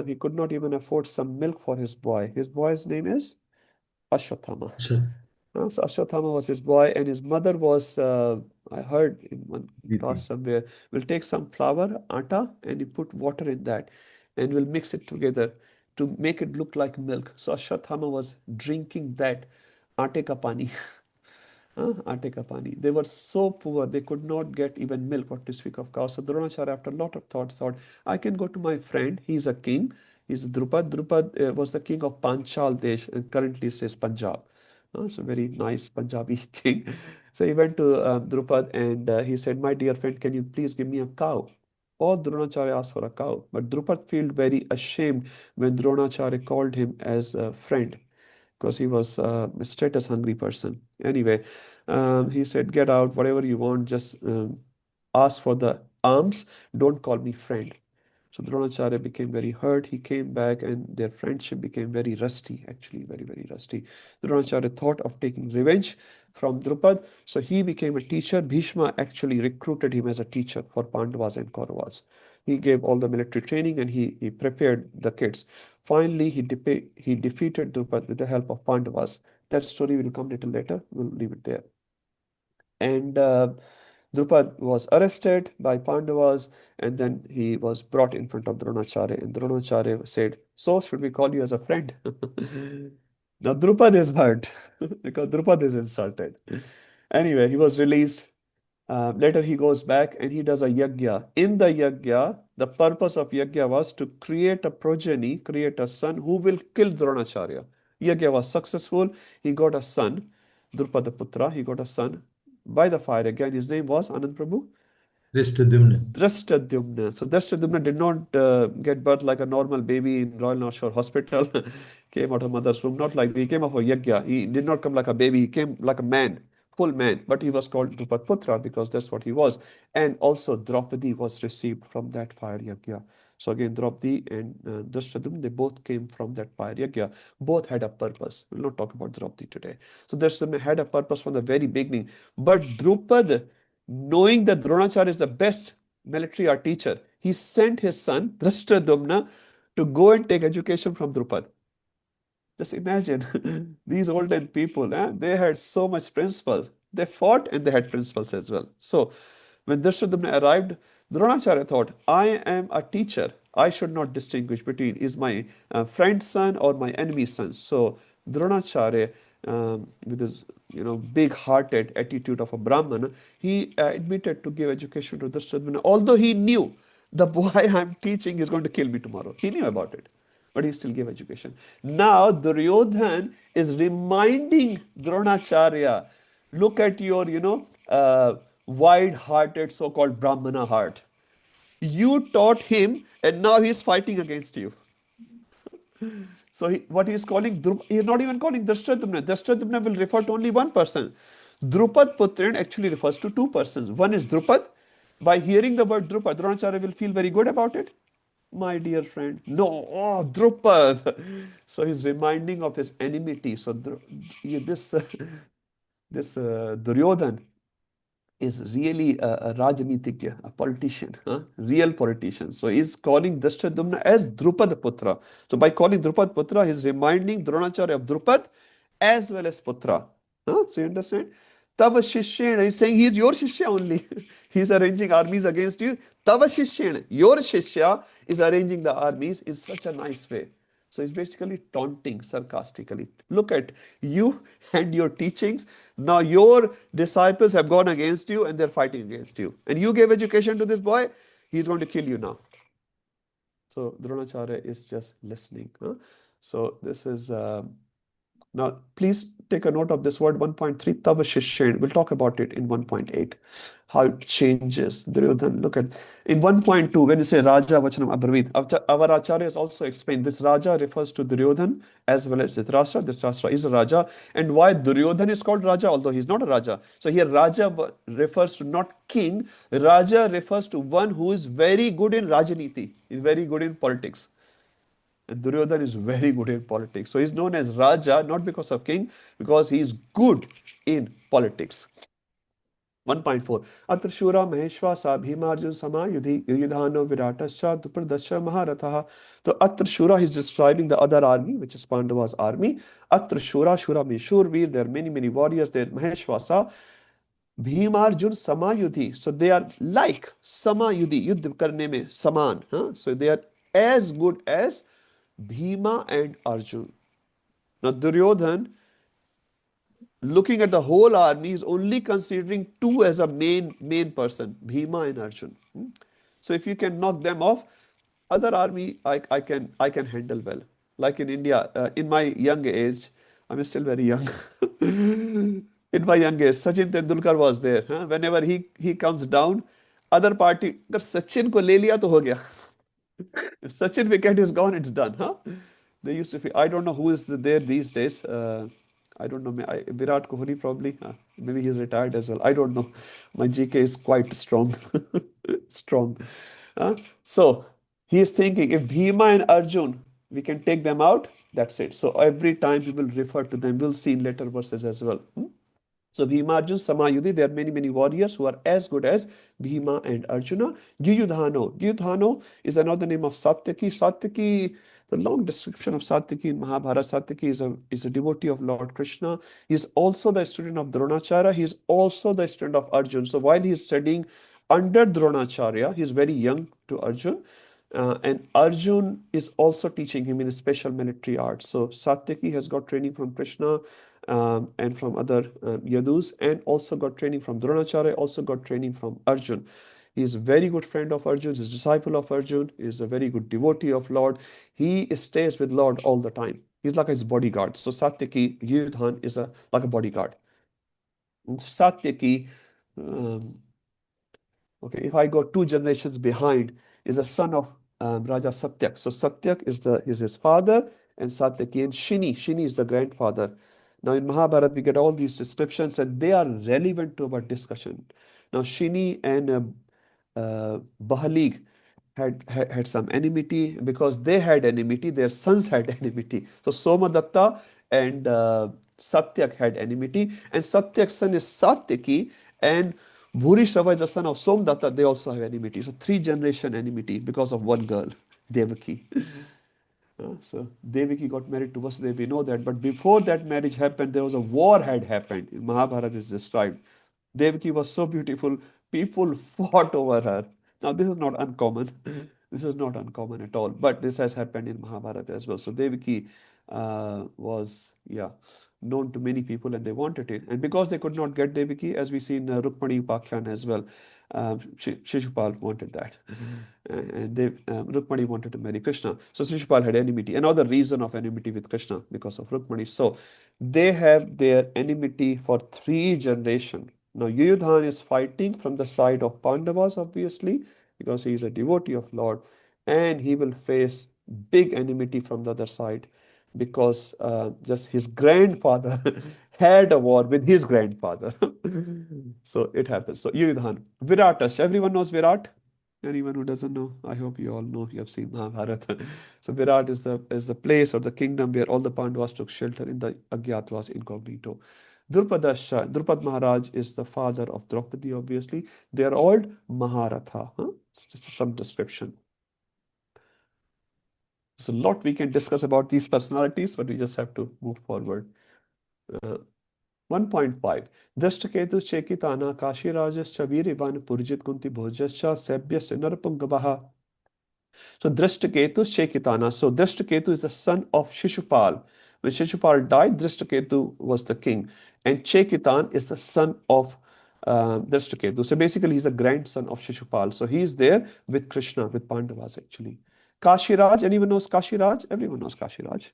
[SPEAKER 1] He could not even afford some milk for his boy. His boy's name is Ashwatthama.
[SPEAKER 4] Sure.
[SPEAKER 1] So Ashwatthama was his boy, and his mother was, I heard in one class somewhere, will take some flour, atta, and you put water in that, and will mix it together to make it look like milk. So Ashwatthama was drinking that aate ka pani. Aate ka pani. They were so poor, they could not get even milk, what to speak of cows. So Dronacharya, after a lot of thought, thought, I can go to my friend. He's a king. He's Drupad. Drupad was the king of Panchal Desh, and currently says Punjab. So very nice Punjabi king. So he went to Drupad and he said, my dear friend, can you please give me a cow? All Dronacharya asked for a cow. But Drupad felt very ashamed when Dronacharya called him as a friend, because he was a status hungry person. Anyway, he said, get out, whatever you want, just ask for the alms, don't call me friend. So Dronacharya became very hurt. He came back and their friendship became very rusty, actually, very, very rusty. Dronacharya thought of taking revenge from Drupad. So he became a teacher. Bhishma actually recruited him as a teacher for Pandavas and Kauravas. He gave all the military training and he prepared the kids. Finally, he defeated Drupad with the help of Pandavas. That story will come a little later. We'll leave it there. And Drupad was arrested by Pandavas and then he was brought in front of Dronacharya. And Dronacharya said, so should we call you as a friend? Now Drupad is hurt because Drupad is insulted. Anyway, he was released. Later he goes back and he does a yajna. In the yajna, the purpose of yajna was to create a progeny, create a son who will kill Dronacharya. Yajna was successful. He got a son, Drupada Putra. He got a son by the fire again. His name was Anand Prabhu.
[SPEAKER 4] Drishtadyumna.
[SPEAKER 1] Drishtadyumna. So Drishtadyumna did not get birth like a normal baby in Royal North Shore Hospital. Came out of mother's womb, not like he came out of yajna. He did not come like a baby. He came like a man, full man. But he was called Drupadputra because that's what he was. And also Draupadi was received from that fire yajna. So again, Draupadi and Drishtadyumna, they both came from that fire yajna. Both had a purpose. We'll not talk about Draupadi today. So Drishtadyumna had a purpose from the very beginning. But Drupad, knowing that Dronacharya is the best military art teacher, he sent his son Drishtadyumna to go and take education from Drupad. Just imagine these olden people, they had so much principles. They fought and they had principles as well. So when Drishtadyumna arrived, Dronacharya thought, I am a teacher. I should not distinguish between is my friend's son or my enemy's son. So Dronacharya, with his big-hearted attitude of a Brahman, he admitted to give education to Drishtadyumna, although he knew the boy I'm teaching is going to kill me tomorrow. He knew about it, but he still gave education. Now Duryodhan is reminding Dronacharya, look at your, wide-hearted so-called Brahmana heart. You taught him, and now he's fighting against you. So what he's calling, he's not even calling Drishtadyumna. Drishtadyumna will refer to only one person. Drupad Putran actually refers to two persons. One is Drupad. By hearing the word Drupad, Dronacharya will feel very good about it. My dear friend, no, Drupad. So he's reminding of his enmity. So this Duryodhan is really a Rajanitigya, a politician, real politician. So he's calling Drishtadyumna as Drupad Putra. So by calling Drupad Putra, he's reminding Dronacharya of Drupad as well as Putra. So you understand? Tava Shishyena, he's saying he's your Shishya only. He's arranging armies against you. Tava Shishyena, your Shishya is arranging the armies in such a nice way. So he's basically taunting sarcastically. Look at you and your teachings. Now your disciples have gone against you and they're fighting against you. And you gave education to this boy, he's going to kill you now. So Dronacharya is just listening. So this is... now, please take a note of this word 1.3, Tava Shishyan. We'll talk about it in 1.8, how it changes. Duryodhan, look at, in 1.2, when you say Raja Vachanam Abravit, our Acharya has also explained this Raja refers to Duryodhan as well as Dhritarashtra. Dhritarashtra is a Raja. And why Duryodhan is called Raja, although he's not a Raja. So here Raja refers to not king. Raja refers to one who is very good in Rajaniti, is very good in politics. And Duryodhan is very good in politics. So he's known as Raja, not because of king, because he is good in politics. 1.4. Atra Shura Maheshwasa Bhimarjun Samayudhi Yudhano Viratascha Dupradasha Maharatha. So Atra Shura, he's describing the other army, which is Pandava's army. Atra Shura, Shura means Shurveer. There are many warriors there. Maheshwasa Bhimarjun Samayudhi. So they are like Samayudhi, Yuddh karne mein saman. So they are as good as Bhima and Arjun. Now Duryodhan, looking at the whole army, is only considering two as a main person, Bhima and Arjun. So if you can knock them off, other army I can handle well. Like in India, in my young age, I'm still very young. In my young age, Sachin Tendulkar was there. Whenever he comes down, other party, agar Sachin ko le liya to ho gaya. If Sachin wicket is gone, it's done. They used to. I don't know who is there these days. I don't know. Virat Kohli probably. Maybe he's retired as well. I don't know. My GK is quite strong. Strong. So he is thinking, if Bhima and Arjun, we can take them out, that's it. So every time we will refer to them. We'll see in later verses as well. So Bhima, Arjun, Samayudhi, there are many warriors who are as good as Bhima and Arjuna. Gyuyudhano. Gyuyudhano is another name of Satyaki. Satyaki, the long description of Satyaki in Mahabharata. Satyaki is a devotee of Lord Krishna. He is also the student of Dronacharya. He is also the student of Arjun. So while he is studying under Dronacharya, he is very young to Arjun. And Arjun is also teaching him in a special military art. So Satyaki has got training from Krishna and from other Yadus, and also got training from Dronacharya, also got training from Arjun. He is a very good friend of Arjun, he's a disciple of Arjun, he is a very good devotee of Lord. He stays with Lord all the time. He's like his bodyguard. So Satyaki, Yudhan is like a bodyguard. Satyaki, um, okay, if I go 2 generations behind, is a son of Raja Satyak. So Satyak is his father, and Satyaki and Shini. Shini is the grandfather. Now in Mahabharata we get all these descriptions, and they are relevant to our discussion. Now Shini and Bahalig had some enmity. Because they had enmity, their sons had enmity. So Somadatta and Satyak had enmity, and Satyak's son is Satyaki, and Bhurishrava is the son of Somdatta. They also have enmity. So 3 generation enmity because of one girl, Devaki. So Devaki got married to Vasudeva, we know that. But before that marriage happened, there was a war had happened. In Mahabharata is described. Devaki was so beautiful, people fought over her. Now this is not uncommon. This is not uncommon at all. But this has happened in Mahabharata as well. So Devaki was, known to many people, and they wanted it. And because they could not get Devaki, as we see in Rukmani Upakhyan as well, Shishupal wanted that. And Rukmani wanted to marry Krishna. So Shishupal had enmity. Another reason of enmity with Krishna because of Rukmani. So they have their enmity for 3 generations. Now Yuyudhan is fighting from the side of Pandavas, obviously, because he is a devotee of Lord, and he will face big enmity from the other side, because just his grandfather had a war with his grandfather. So it happens. So Yuyudhan, Viratash, everyone knows Virat. Anyone who doesn't know, I hope you all know. You have seen Mahabharata. So Virat is the place or the kingdom where all the Pandavas took shelter in the Agyatwas incognito. Drupad Maharaj is the father of Draupadi, obviously. They are all Maharatha. It's just some description. There's a lot we can discuss about these personalities, but we just have to move forward. 1.5. Drashtaketu Chekitana Kashirajas Chavirivan Purjit Kunti Bhojascha Sebyas Narapungabaha. So Drashtaketu Chekitana. So Drashtaketu is the son of Shishupal. When Shishupal died, Drashtaketu was the king. And Chekitan is the son of Drashtaketu. So basically he's the grandson of Shishupal. So he's there with Krishna, with Pandavas actually. Kashiraj, anyone knows Kashiraj? Everyone knows Kashiraj.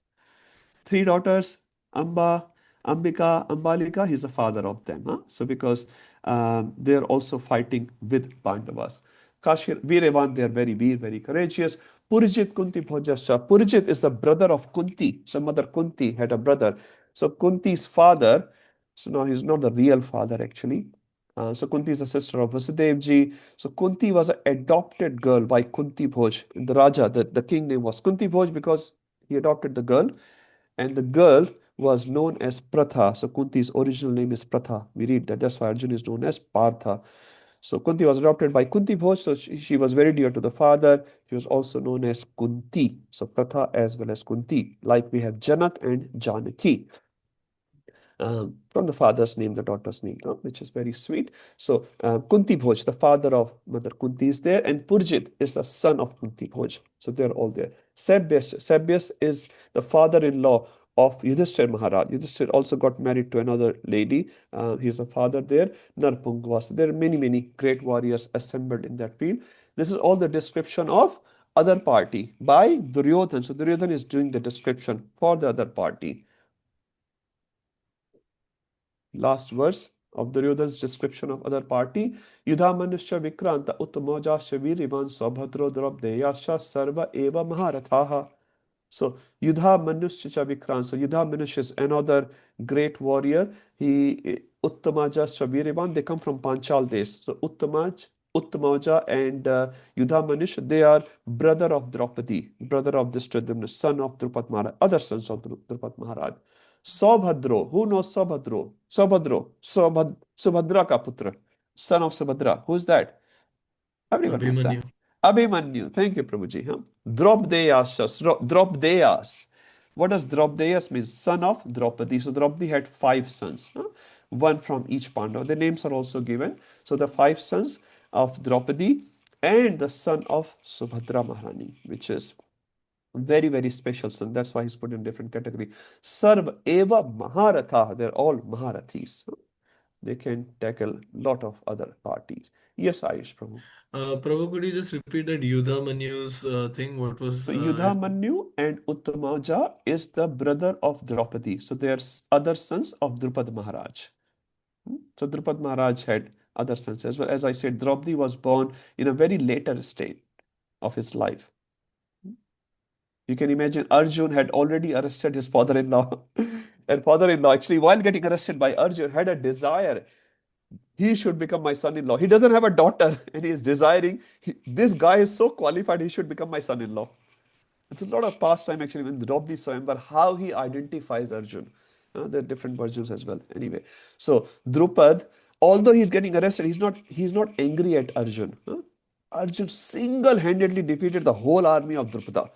[SPEAKER 1] 3 daughters, Amba, Ambika, Ambalika, he's the father of them. So because they're also fighting with Pandavas. Veeravan, they are very very courageous. Purjit Kunti Bhojasya. Purjit is the brother of Kunti. So Mother Kunti had a brother. So Kunti's father, so now he's not the real father actually. So Kunti is the sister of Vasudevji. So Kunti was an adopted girl by Kunti Bhoj. The Raja, the king name was Kunti Bhoj because he adopted the girl. And the girl was known as Pratha. So Kunti's original name is Pratha. We read that. That's why Arjuna is known as Partha. So Kunti was adopted by Kunti Bhoj. So she was very dear to the father. She was also known as Kunti. So Pratha as well as Kunti. Like we have Janak and Janaki. From the father's name, the daughter's name, which is very sweet. So Kunti Bhoj, the father of Mother Kunti, is there, and Purjit is the son of Kunti Bhoj. So they're all there. Sabyas is the father-in-law of Yudhishthir Maharaj. Yudhishthir also got married to another lady. He's the father there. Narpungvas. There are many great warriors assembled in that field. This is all the description of other party by Duryodhan. So Duryodhan is doing the description for the other party. Last verse of Duryodhan's description of other party. Yudha manusya vikranta uttamoja shavirivan sabhadro drabdeyasha sarva eva maharathaha. So Yudha manusya vikrant. So Yudha Manush is another great warrior. He Uttamaja Shavirivan, they come from Panchal Desh. So Uttamaja and Yudha Manush, they are brother of Draupadi, brother of Dhristadyumna, son of Drupad Maharaj, other sons of Drupad Maharaj. Saubhadro, who knows Saubhadro? Subhadra ka putra, son of Subhadra. Who's that? Everyone knows that. Abhimanyu. Thank you, Prabhuji. Draupdeyas. What does Draupdeyas mean? Son of Draupadi. So Draupadi had 5 sons. One from each Pandava. The names are also given. So the 5 sons of Draupadi and the son of Subhadra Maharani, which is very special son. That's why he's put in different category. Sarva eva Maharatha. They're all Maharathis. They can tackle lot of other parties. Yes, Ayush, Prabhu.
[SPEAKER 15] Prabhu, could you just repeat that Yudha Manyu's thing? What was
[SPEAKER 1] So Yudhamanyu and Uttamaja is the brother of Draupadi. So they are other sons of Drupad Maharaj. So Drupad Maharaj had other sons as well. As I said, Draupadi was born in a very later state of his life. You can imagine Arjun had already arrested his father-in-law. And father-in-law, actually, while getting arrested by Arjun, had a desire. He should become my son-in-law. He doesn't have a daughter, and he is desiring, this guy is so qualified, he should become my son-in-law. It's a lot of pastime actually when Draupadi Swayamvar, how he identifies Arjun. There are different versions as well. Anyway, so Drupad, although he's getting arrested, he's not angry at Arjun. Arjun single-handedly defeated the whole army of Drupada.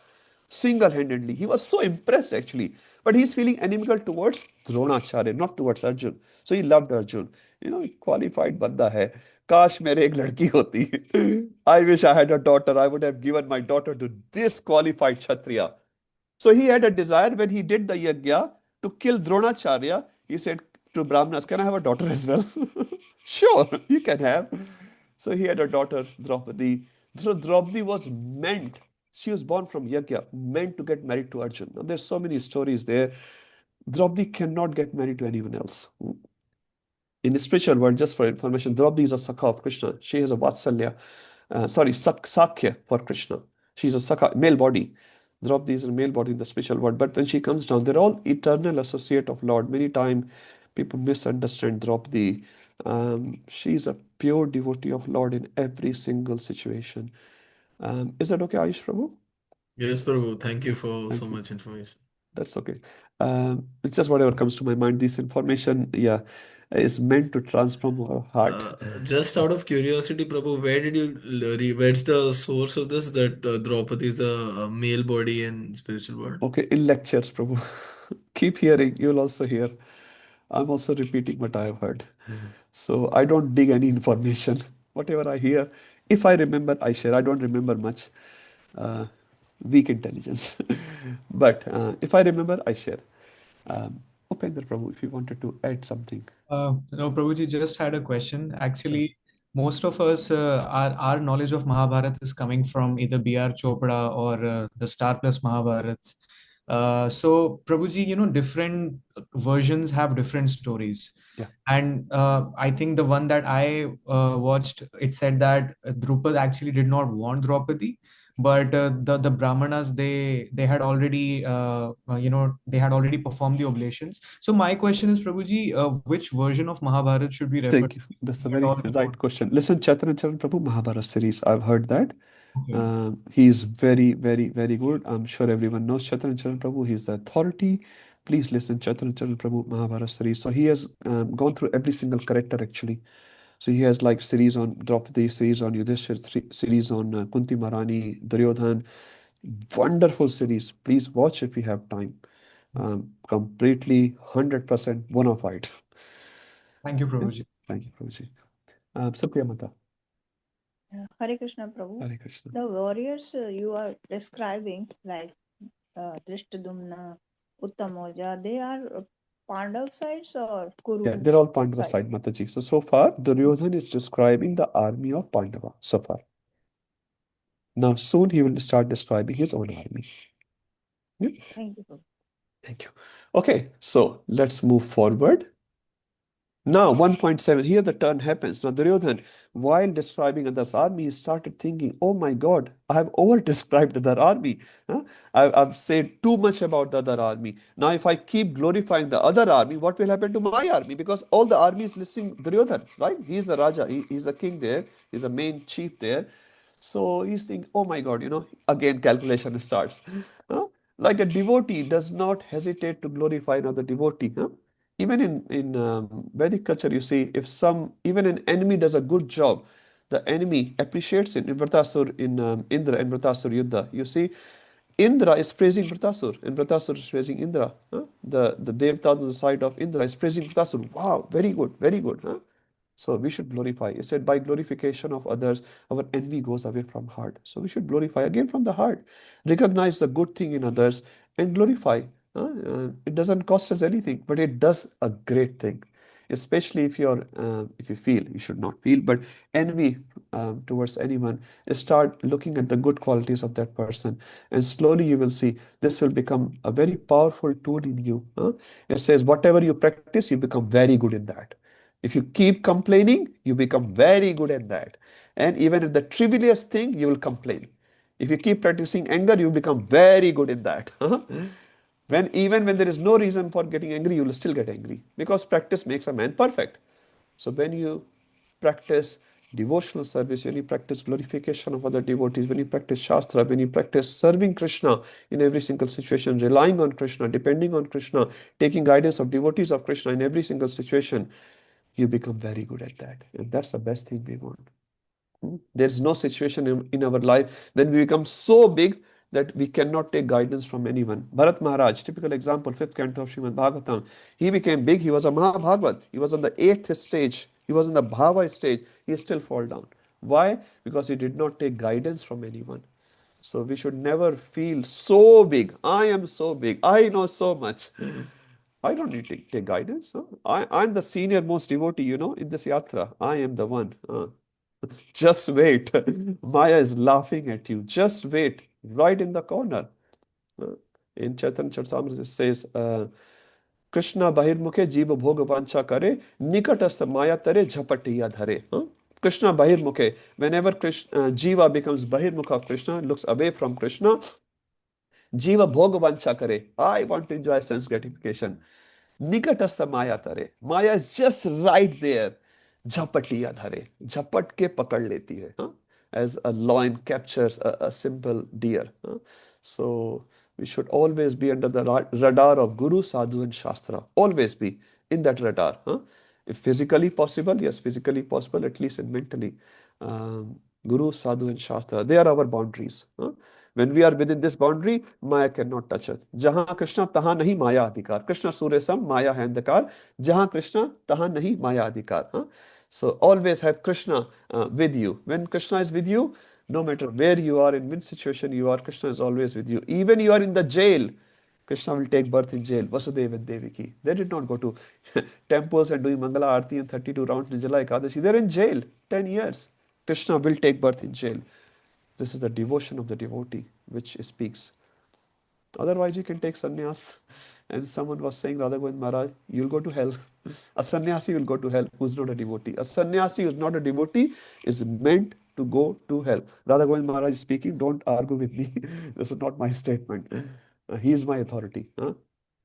[SPEAKER 1] Single-handedly. He was so impressed actually. But he's feeling inimical towards Dronacharya, not towards Arjun. So he loved Arjun. Qualified banda hai. Kash mere ek ladki hoti. I wish I had a daughter. I would have given my daughter to this qualified Kshatriya. So he had a desire when he did the yajna to kill Dronacharya. He said to Brahmanas, can I have a daughter as well? Sure, you can have. So he had a daughter, Draupadi. So Draupadi was meant, she was born from yajna, meant to get married to Arjun. Now, there's so many stories there. Draupadi cannot get married to anyone else. In the spiritual world, just for information, Draupadi is a Sakha of Krishna. She has a Vatsalya, Sakhya for Krishna. She's a Sakha, male body. Draupadi is a male body in the spiritual world. But when she comes down, they're all eternal associate of Lord. Many times people misunderstand Draupadi. She's a pure devotee of Lord in every single situation. Is that okay, Ayush Prabhu?
[SPEAKER 15] Yes, Prabhu. Thank you for
[SPEAKER 1] Thank
[SPEAKER 15] so
[SPEAKER 1] you.
[SPEAKER 15] much information.
[SPEAKER 1] That's okay. It's just whatever comes to my mind. This information, is meant to transform our heart.
[SPEAKER 15] Just out of curiosity, Prabhu, where did you where's the source of this that Draupadi is the male body in spiritual world?
[SPEAKER 1] Okay, in lectures, Prabhu. Keep hearing, you'll also hear. I'm also repeating what I have heard. So I don't dig any information. Whatever I hear, if I remember, I share. I don't remember much. Weak intelligence. But if I remember, I share. Upendra Prabhu, if you wanted to add something.
[SPEAKER 10] No, Prabhuji just had a question. Actually, most of us, our knowledge of Mahabharata is coming from either B.R. Chopra or the Star Plus Mahabharata. So, Prabhuji, different versions have different stories.
[SPEAKER 1] Yeah.
[SPEAKER 10] And I think the one that I watched, it said that Drupad actually did not want Draupadi, but the Brahmanas they had already they had already performed the oblations. So my question is, Prabhuji, which version of Mahabharata should we refer
[SPEAKER 1] Thank you. That's a
[SPEAKER 10] if at
[SPEAKER 1] very
[SPEAKER 10] all?
[SPEAKER 1] right question. Listen, Chaitanya Prabhu Mahabharata series. I've heard that.
[SPEAKER 10] Okay.
[SPEAKER 1] He's very, very, very good. I'm sure everyone knows Chaitanya Prabhu. He's the authority. Please listen, Chaitanya Prabhu Mahabharata series. So he has gone through every single character actually. So he has like series on Draupadi, series on Yudhishthir, series on Kunti Maharani, Duryodhan. Wonderful series. Please watch if you have time. Completely 100% bona fide.
[SPEAKER 10] Thank you, Prabhuji.
[SPEAKER 1] Thank you, Prabhuji. Supriya Mata.
[SPEAKER 16] Hare Krishna, Prabhu.
[SPEAKER 1] Hare Krishna.
[SPEAKER 16] The warriors you are describing, like Drishtadumna, Uttamoja, they are Pandav sides or Kuru?
[SPEAKER 1] Yeah, they're all Pandava side, Mataji. So far, Duryodhan is describing the army of Pandava, so far. Now, soon he will start describing his own army. Yeah.
[SPEAKER 16] Thank you, Prabhu.
[SPEAKER 1] Thank you. Okay, so let's move forward. Now, 1.7, here the turn happens. Now, Duryodhan, while describing others' army, he started thinking, oh my God, I have over-described their army. I've said too much about the other army. Now, if I keep glorifying the other army, what will happen to my army? Because all the army is listening Duryodhan, right? He's the Raja, he's a king there, he's a main chief there. So he's thinking, oh my God, again calculation starts. Like a devotee does not hesitate to glorify another devotee. Even in Vedic culture, you see, if even an enemy does a good job, the enemy appreciates it. In Vratasur, in Indra and Vratasur Yuddha, you see, Indra is praising Vratasur, and Vratasur is praising Indra. The Devta on the side of Indra is praising Vratasur. Wow, very good, very good. So we should glorify. It said by glorification of others, our envy goes away from heart. So we should glorify again from the heart. Recognize the good thing in others and glorify. It doesn't cost us anything, but it does a great thing. Especially if you feel, you should not feel, but envy towards anyone, start looking at the good qualities of that person, and slowly you will see this will become a very powerful tool in you. It says whatever you practice, you become very good in that. If you keep complaining, you become very good at that. And even at the trivialest thing, you will complain. If you keep practicing anger, you become very good in that. Even when there is no reason for getting angry, you will still get angry because practice makes a man perfect. So when you practice devotional service, when you practice glorification of other devotees, when you practice Shastra, when you practice serving Krishna in every single situation, relying on Krishna, depending on Krishna, taking guidance of devotees of Krishna in every single situation, you become very good at that. And that's the best thing we want. There's no situation in our life when we become so big that we cannot take guidance from anyone. Bharat Maharaj, typical example, 5th canto of Srimad Bhagavatam. He became big, he was a Mahabhagavat. He was on the 8th stage, he was in the Bhava stage, he still fall down. Why? Because he did not take guidance from anyone. So we should never feel so big. I am so big. I know so much. I don't need to take guidance. I'm the senior most devotee, in this yatra. I am the one. Just wait. Maya is laughing at you. Just wait. Right in the corner. In Chaitanya Charitamrita it says, Krishna bahirmukhe jiva bhoga vancha kare, nikatastha maya tare jhapatiya dhare. Krishna bahirmukhe. Whenever Jiva becomes bahirmukha of Krishna, looks away from Krishna, Jiva bhoga vancha kare. I want to enjoy sense gratification. Nikatastha maya tare. Maya is just right there. Jhapatiya dhare. Jhapat ke pakad leti hai. As a lion captures a simple deer. So we should always be under the radar of Guru, Sadhu and Shastra. Always be in that radar. If physically possible, yes, physically possible, at least and mentally. Guru, Sadhu and Shastra, they are our boundaries. When we are within this boundary, Maya cannot touch us. Jahan Krishna, tahan nahi Maya adhikar. Krishna Surya Sam, Maya hai andhakar. Jahan Krishna, tahan nahi Maya adhikar. So always have Krishna with you. When Krishna is with you, no matter where you are, in which situation you are, Krishna is always with you. Even you are in the jail, Krishna will take birth in jail. Vasudeva and Devaki. They did not go to temples and doing Mangala Aarti and 32 rounds Nirjala Ekadashi. They're in jail 10 years. Krishna will take birth in jail. This is the devotion of the devotee which speaks. Otherwise, you can take sannyas. And someone was saying, Radha Govind Maharaj, you'll go to hell. A sannyasi will go to hell who's not a devotee. A sannyasi who's not a devotee is meant to go to hell. Radha Govind Maharaj is speaking, don't argue with me. This is not my statement. He is my authority.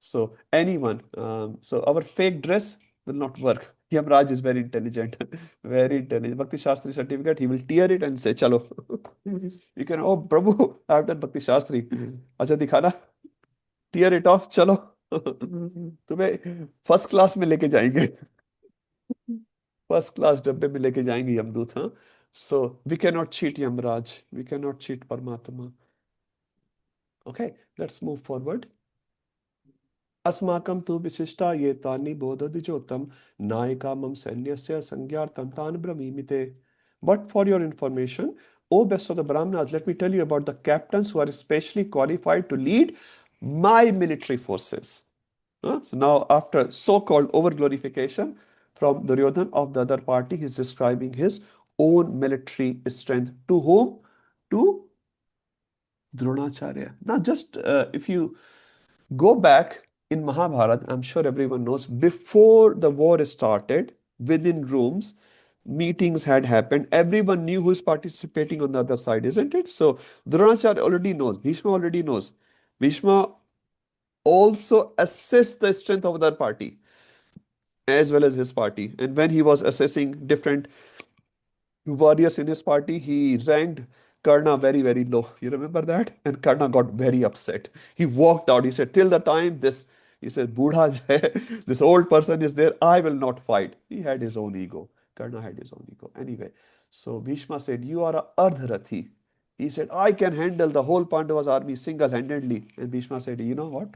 [SPEAKER 1] So anyone, so our fake dress will not work. Yamraj is very intelligent, very intelligent. Bhakti Shastri certificate, he will tear it and say, chalo. You can, oh, Prabhu, I have done Bhakti Shastri. Acha dikhana. Tear it off, चलो तुम्हें first class में लेके जाएंगे first class डब्बे में लेके जाएंगे यमदूत so we cannot cheat Yamraj, we cannot cheat Paramatma. Okay, let's move forward. अस्माकं तु विशिष्टा ये तानि बोधदिजोतम नायिकामं सैन्यस्य संज्ञार्थं तान् ब्रवीमि. But for your information, O best of the Brahmanas, let me tell you about the captains who are especially qualified to lead my military forces. So now, after so-called over-glorification from Duryodhan of the other party, he's describing his own military strength. To whom? To Dronacharya. Now, just if you go back in Mahabharata, I'm sure everyone knows, before the war started, within rooms, meetings had happened. Everyone knew who's participating on the other side, isn't it? So Dronacharya already knows. Bhishma already knows. Bhishma also assessed the strength of the party as well as his party. And when he was assessing different warriors in his party, he ranked Karna very, very low. You remember that? And Karna got very upset. He walked out. He said, till the time he said, Budha hai, this old person is there, I will not fight. He had his own ego. Karna had his own ego. Anyway, so Bhishma said, you are a Ardharathi. He said, I can handle the whole Pandavas army single-handedly. And Bhishma said, you know what?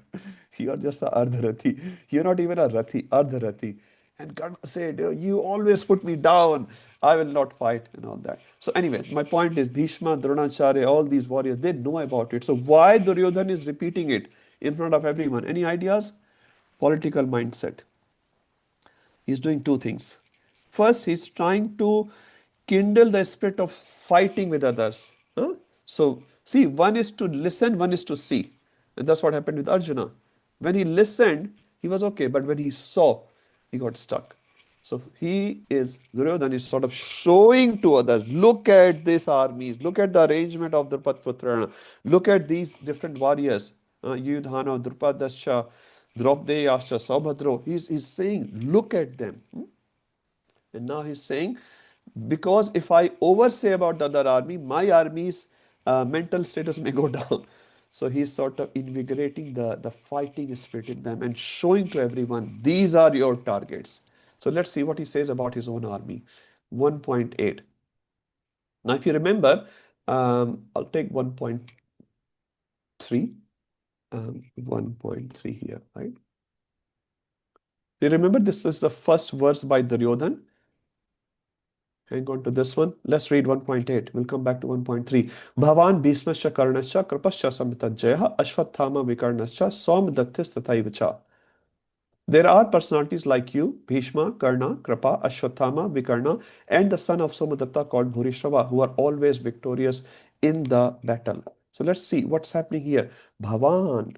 [SPEAKER 1] You are just a Ardharathi. You're not even a Rathi, Ardharathi. And Karna said, you always put me down. I will not fight and all that. So anyway, my point is Bhishma, Dronacharya, all these warriors, they know about it. So why Duryodhan is repeating it in front of everyone? Any ideas? Political mindset. He's doing two things. First, he's trying to kindle the spirit of fighting with others. So, see, one is to listen, one is to see. And that's what happened with Arjuna. When he listened, he was okay. But when he saw, he got stuck. So Duryodhana is sort of showing to others, look at these armies, look at the arrangement of Drupad, look at these different warriors, Yudhana, Drupadascha, Draupadiyascha, Saubhadro. He's saying, look at them. And now he's saying, because if I oversay about the other army, my army's mental status may go down. So he's sort of invigorating the fighting spirit in them and showing to everyone, these are your targets. So let's see what he says about his own army. 1.8. Now, if you remember, I'll take 1.3. 1.3 here, right? You remember this is the first verse by Duryodhana. Hang on to this one. Let's read 1.8. We'll come back to 1.3. Bhavan Bhismascha Karnascha Kripascha Samitajaya Ashwathama Vikarnascha Somdathis Tathaivacha. There are personalities like you, Bhishma, Karna, Kripa, Ashwathama, Vikarna, and the son of Somadatta called Bhurishrava, who are always victorious in the battle. So let's see what's happening here. Bhavan.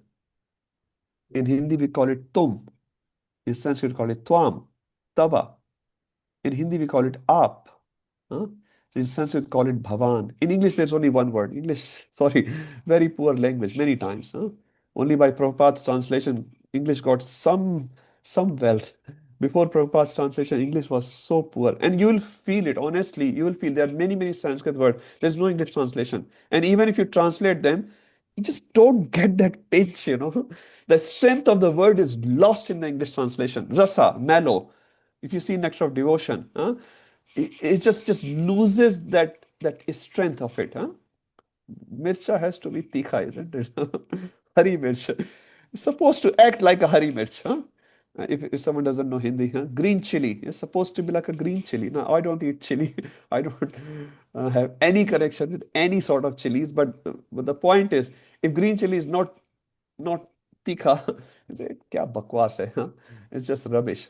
[SPEAKER 1] In Hindi we call it Tum. In Sanskrit we call it Twam. Tava. In Hindi we call it Aap. So in Sanskrit, call it Bhavan. In English, there's only one word. English, sorry, very poor language many times. Only by Prabhupada's translation, English got some wealth. Before Prabhupada's translation, English was so poor. And you will feel it, honestly, you will feel there are many Sanskrit words. There's no English translation. And even if you translate them, you just don't get that pinch, The strength of the word is lost in the English translation. Rasa, mellow. If you see next of devotion, it just loses that strength of it. Mircha has to be tikha, isn't it? Hari mircha. It's supposed to act like a hari mirch. If someone doesn't know Hindi, green chili is supposed to be like a green chili. Now, I don't eat chili. I don't have any connection with any sort of chilies. But the point is, if green chili is not tikha, kya bakwas hai? It's just rubbish.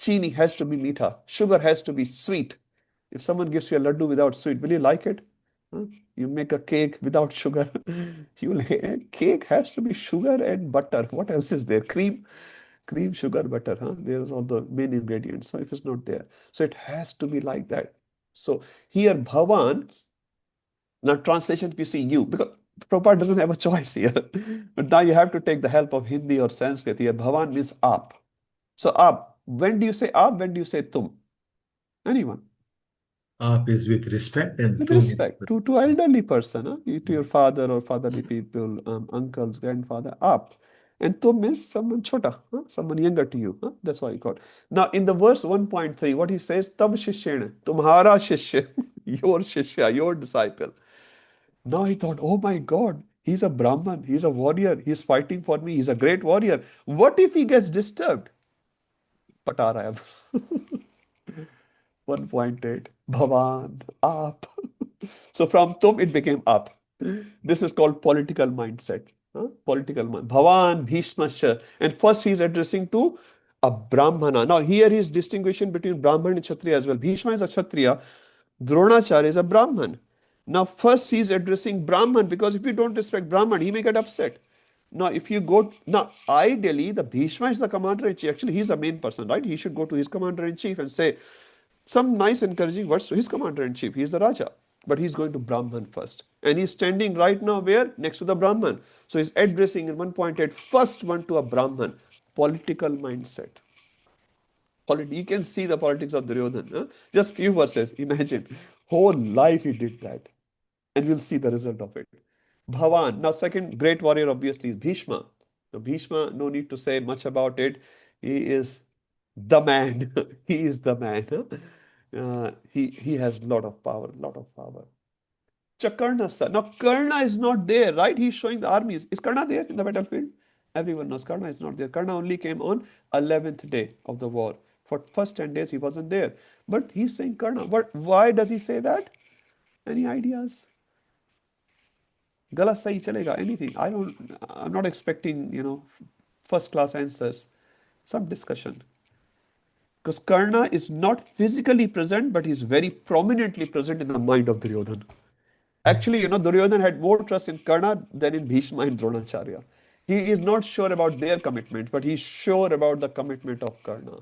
[SPEAKER 1] Chini has to be meetha. Sugar has to be sweet. If someone gives you a laddu without sweet, will you like it? You make a cake without sugar. Cake has to be sugar and butter. What else is there? Cream, sugar, butter. There's all the main ingredients. So if it's not there, so it has to be like that. So here, Bhavan. Now translation, we see you, because Prabhupada doesn't have a choice here. But now you have to take the help of Hindi or Sanskrit here. Bhavan means aap. So aap. When do you say aap? When do you say tum? Anyone?
[SPEAKER 4] Aap is with respect and
[SPEAKER 1] With
[SPEAKER 4] tum is
[SPEAKER 1] respect to elderly person, to your father or fatherly people, uncles, grandfather, aap. And tum means someone chota, someone younger to you. That's why you call it. Now in the verse 1.3, what he says, Tab shishyena, tumhara shishya, your shishya, your disciple. Now he thought, oh my God, he's a Brahman, he's a warrior, he's fighting for me, he's a great warrior. What if he gets disturbed? Patara. 1.8, Bhavan, Aap. So from Tum, it became Aap. This is called political mindset. Political mind. Bhavan, Bhishmascha. And first he's addressing to a Brahmana. Now here he's distinguishing between Brahman and Kshatriya as well. Bhishma is a Kshatriya. Dronacharya is a Brahman. Now first he's addressing Brahman, because if you don't respect Brahman, he may get upset. Now if you go, now ideally the Bhishma is the commander-in-chief. Actually he's the main person, right? He should go to his commander-in-chief and say some nice encouraging words to his commander-in-chief. He is the Raja. But he's going to Brahman first. And he's standing right now where? Next to the Brahman. So he's addressing in 1.8 first one to a Brahman. Political mindset. You can see the politics of Duryodhana. Just few verses. Imagine. Whole life he did that. And we'll see the result of it. Bhavan. Now second great warrior obviously is Bhishma. Now Bhishma, no need to say much about it. He is the man. He is the man. He has lot of power. Chakarna's son. Now Karna is not there, right? He's showing the armies. Is Karna there in the battlefield? Everyone knows Karna is not there. Karna only came on 11th day of the war. For first 10 days he wasn't there. But he's saying Karna. But why does he say that? Any ideas? Gala sahi chalega, anything. I'm not expecting, first class answers. Some discussion. Because Karna is not physically present, but he's very prominently present in the mind of Duryodhana. Actually, Duryodhana had more trust in Karna than in Bhishma and Dronacharya. He is not sure about their commitment, but he's sure about the commitment of Karna.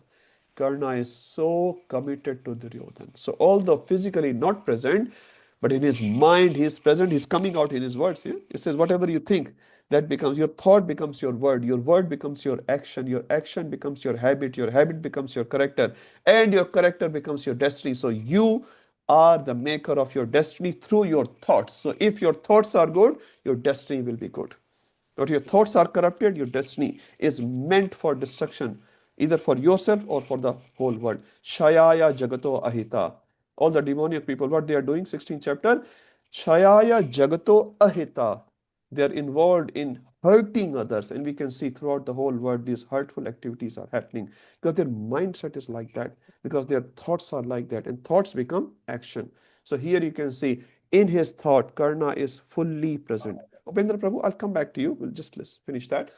[SPEAKER 1] Karna is so committed to Duryodhana. So although physically not present, but in his mind he is present, he's coming out in his words. Yeah? It says, whatever you think, that becomes your thought, becomes your word becomes your action becomes your habit becomes your character, and your character becomes your destiny. So you are the maker of your destiny through your thoughts. So if your thoughts are good, your destiny will be good. But your thoughts are corrupted, your destiny is meant for destruction, either for yourself or for the whole world. Shayaya Jagato Ahita. All the demoniac people, what they are doing, 16th chapter, Shayaya Jagato Ahita. They are involved in hurting others, and we can see throughout the whole world these hurtful activities are happening because their mindset is like that, because their thoughts are like that, and thoughts become action. So here you can see in his thought, Karna is fully present. Upendra Prabhu, I'll come back to you. We'll just finish that.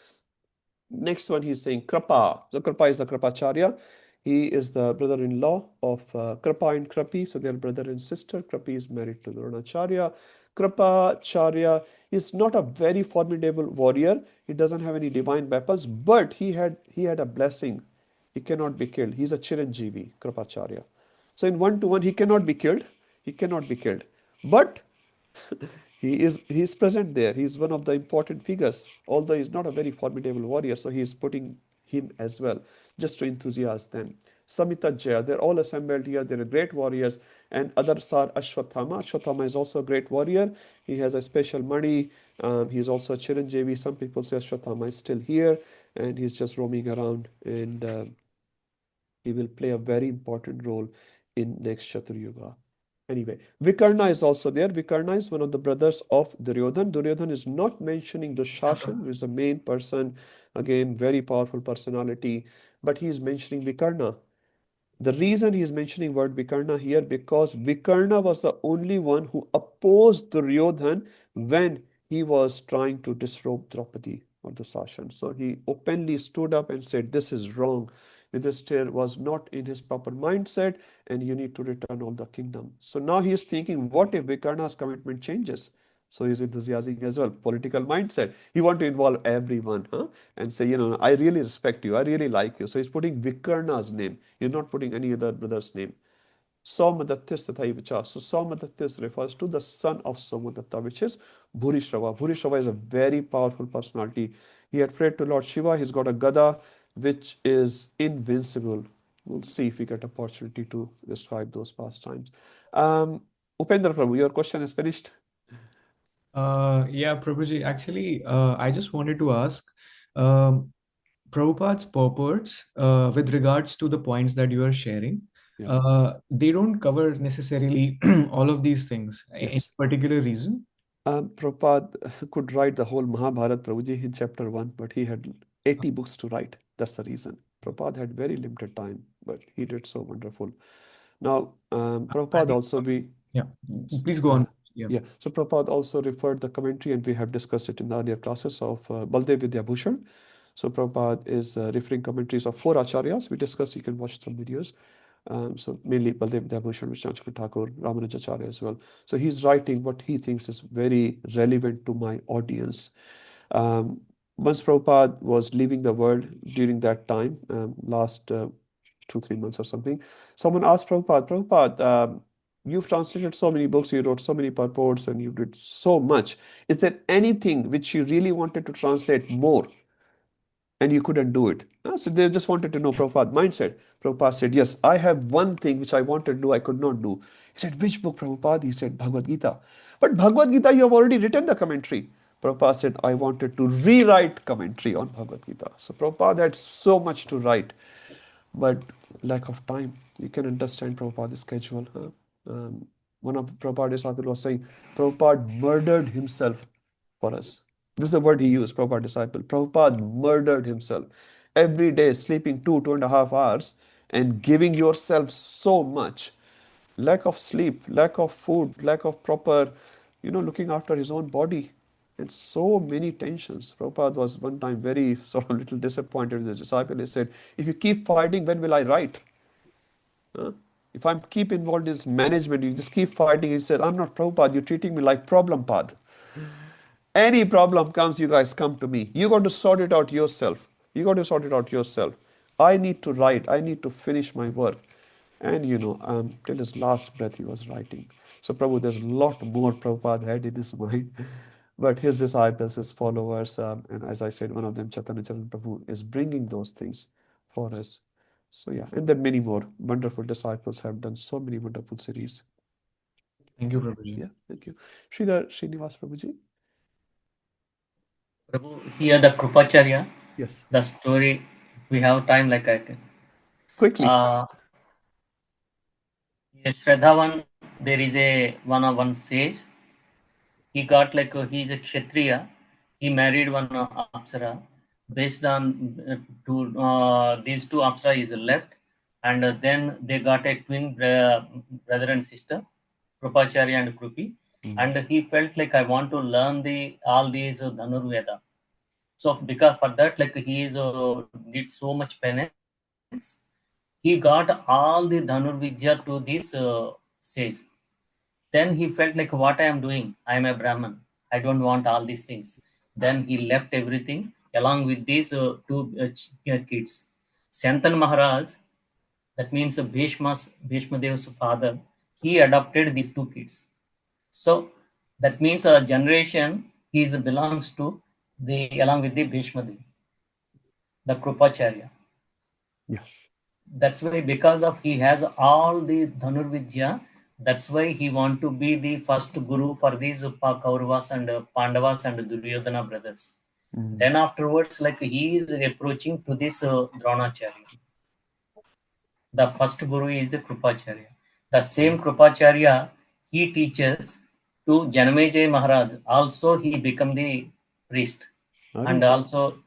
[SPEAKER 1] Next one, he's saying Krapa. So Krapa is the Krapacharya. He is the brother-in-law of Krapa and Krapi. So they are brother and sister. Krapi is married to Dronacharya. Krapacharya is not a very formidable warrior. He doesn't have any divine weapons, but he had a blessing. He cannot be killed. He's a Chiranjeevi, Krapacharya. So in 1-to-1, he cannot be killed. He cannot be killed. But he is present there. He is one of the important figures, although he's not a very formidable warrior. So he is putting him as well, just to enthusiast them. Samita Jaya, they're all assembled here. They're great warriors, and others are Ashwathama. Ashwathama is also a great warrior. He has a special money. He's also a Chiranjeevi. Some people say Ashwathama is still here, and he's just roaming around, and he will play a very important role in next Chaturyuga. Anyway, Vikarna is also there. Vikarna is one of the brothers of Duryodhan. Duryodhan is not mentioning Dushashan, who is the main person, again, very powerful personality, but he is mentioning Vikarna. The reason he is mentioning word Vikarna here, because Vikarna was the only one who opposed Duryodhan when he was trying to disrobe Draupadi or Dusashan. So he openly stood up and said, this is wrong. Yudhishthir was not in his proper mindset, and you need to return all the kingdom. So now he is thinking, what if Vikarna's commitment changes? So he's enthusiastic as well. Political mindset. He wants to involve everyone, and say, I really respect you. I really like you. So he's putting Vikarna's name. He's not putting any other brother's name. Somadatyas Tathaivacha. So Somadatyas refers to the son of Somadatta, which is Bhurishrava. Bhurishrava is a very powerful personality. He had prayed to Lord Shiva. He's got a Gada, which is invincible. We'll see if we get opportunity to describe those pastimes. Upendra Prabhu, your question is finished.
[SPEAKER 10] Yeah, Prabhuji, actually, I just wanted to ask, Prabhupada's purports with regards to the points that you are sharing, they don't cover necessarily all of these things. Any
[SPEAKER 1] Yes.
[SPEAKER 10] particular reason?
[SPEAKER 1] Prabhupada could write the whole Mahabharata, Prabhuji, in chapter 1, but he had 80 books to write. That's the reason. Prabhupada had very limited time, but he did so wonderful. Now, Prabhupada also
[SPEAKER 10] Yeah, please go on.
[SPEAKER 1] Yeah, so Prabhupada also referred the commentary, and we have discussed it in the earlier classes, of Baldev Vidyabhushan. So Prabhupada is referring commentaries of 4 acharyas. We discussed, you can watch some videos. So mainly Baldev Vidyabhushan, Vishnu Thakur, Ramanujacharya as well. So he's writing what he thinks is very relevant to my audience. Once Prabhupada was leaving the world during that time, last 2-3 months or something, someone asked Prabhupada, you've translated so many books, you wrote so many purports, and you did so much. Is there anything which you really wanted to translate more and you couldn't do it? So they just wanted to know Prabhupada's mindset. Prabhupada said, yes, I have one thing which I wanted to do, I could not do. He said, which book, Prabhupada? He said, Bhagavad Gita. But Bhagavad Gita, you have already written the commentary. Prabhupada said, I wanted to rewrite commentary on Bhagavad Gita. So Prabhupada had so much to write, but lack of time. You can understand Prabhupada's schedule. One of Prabhupada's disciples was saying, Prabhupada murdered himself for us. This is the word he used, Prabhupada disciple. Prabhupada murdered himself. Every day sleeping 2.5 hours and giving yourself so much. Lack of sleep, lack of food, lack of proper, looking after his own body. And so many tensions. Prabhupada was one time very sort of little disappointed with his disciple. He said, if you keep fighting, when will I write? If I'm keep involved in this management, you just keep fighting. He said, I'm not Prabhupada, you're treating me like problem pad. Any problem comes, you guys come to me. You got to sort it out yourself. You got to sort it out yourself. I need to write, I need to finish my work. And till his last breath, he was writing. So, Prabhu, there's a lot more Prabhupada had in his mind. But his disciples, his followers, and as I said, one of them, Chaitanya Charan Prabhu, is bringing those things for us. So, yeah, and then many more wonderful disciples have done so many wonderful series.
[SPEAKER 10] Thank you, Prabhuji.
[SPEAKER 1] Yeah, thank you. Sridhar Srinivas Prabhuji.
[SPEAKER 17] Prabhu, here the Krupacharya,
[SPEAKER 1] Yes.
[SPEAKER 17] the story, if we have time, like I can.
[SPEAKER 1] Quickly.
[SPEAKER 17] Shraddhavan, there is a one sage. He got he is a Kshatriya. He married one Apsara. Based on these two Apsara is left, and then they got a twin brother and sister, Krupacharya and Krupi. And he felt like I want to learn all these Dhanurveda. So because for that, he is did so much penance. He got all the Dhanurvidya to this sage. Then he felt like, what I am doing? I am a Brahman. I don't want all these things. Then he left everything along with these two kids. Santan Maharaj, that means Bhishma Dev's father, he adopted these two kids. So that means a generation he belongs to along with the Bhishma Dev, the Krupacharya.
[SPEAKER 1] Yes.
[SPEAKER 17] That's why, because of he has all the Dhanurvidya, that's why he want to be the first guru for these Kauravas and Pandavas and Duryodhana brothers. Then afterwards, he is approaching to this Dronacharya. The first guru is the Krupacharya. The same Krupacharya, he teaches to Janamejaya Maharaj. Also, he become the priest. And also,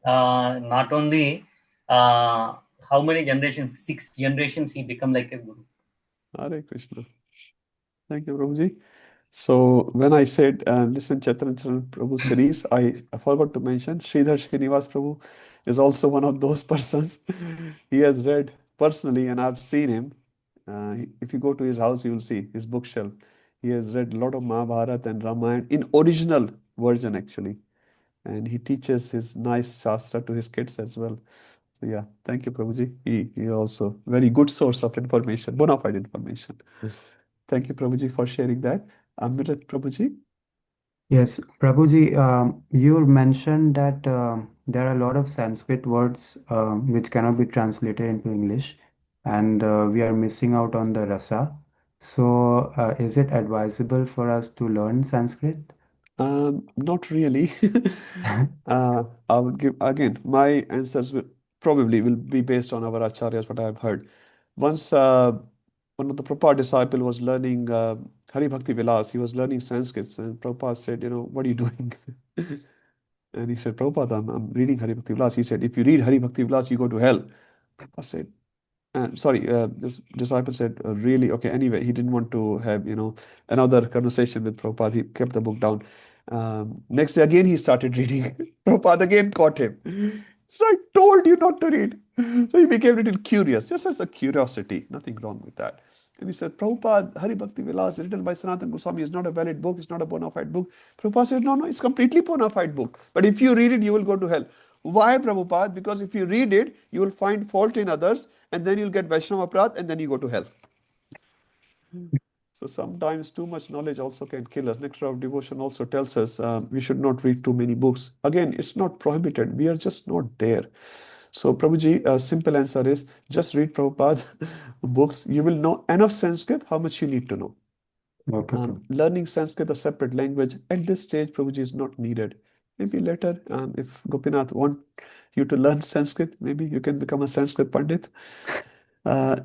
[SPEAKER 17] not only how many generations, 6 generations, he become like a guru.
[SPEAKER 1] Hare Krishna. Thank you, Prabhuji. So when I said listen Chaitanya Charan Prabhu series, I forgot to mention Sridhar Srinivas Prabhu is also one of those persons. He has read personally, and I've seen him. If you go to his house, you will see his bookshelf. He has read a lot of Mahabharata and Ramayana in original version, actually. And he teaches his nice Shastra to his kids as well. So yeah, thank you, Prabhuji. He also very good source of information, bona fide information. Thank you, Prabhuji, for sharing that. Amrit Prabhuji.
[SPEAKER 2] Yes, Prabhuji, you mentioned that there are a lot of Sanskrit words which cannot be translated into English, and we are missing out on the rasa. So, is it advisable for us to learn Sanskrit?
[SPEAKER 1] Not really. I would give again, my answers will probably be based on our acharyas, what I have heard. Once one of the Prabhupada disciple was learning Hari Bhakti Vilas, he was learning Sanskrit, and Prabhupada said, what are you doing? And he said, Prabhupada, I'm reading Hari Bhakti Vilas. He said, if you read Hari Bhakti Vilas, you go to hell. I said, sorry, this disciple said, really? Okay, anyway, he didn't want to have, another conversation with Prabhupada. He kept the book down. Next day, again, he started reading. Prabhupada again caught him. So I told you not to read. So he became a little curious, just as a curiosity, nothing wrong with that. And he said, Prabhupada, Hari Bhakti Vilas, written by Sanatana Goswami, is not a valid book, it's not a bona fide book. Prabhupada said, no, it's completely bona fide book. But if you read it, you will go to hell. Why, Prabhupada? Because if you read it, you will find fault in others, and then you'll get Vaishnava Aparadh, and then you go to hell. So sometimes too much knowledge also can kill us. Nectar of Devotion also tells us we should not read too many books. Again, it's not prohibited. We are just not there. So Prabhuji, a simple answer is just read Prabhupada books. You will know enough Sanskrit, how much you need to know.
[SPEAKER 2] Okay.
[SPEAKER 1] Learning Sanskrit, a separate language, at this stage, Prabhuji, is not needed. Maybe later, if Gopinath want you to learn Sanskrit, maybe you can become a Sanskrit Pandit.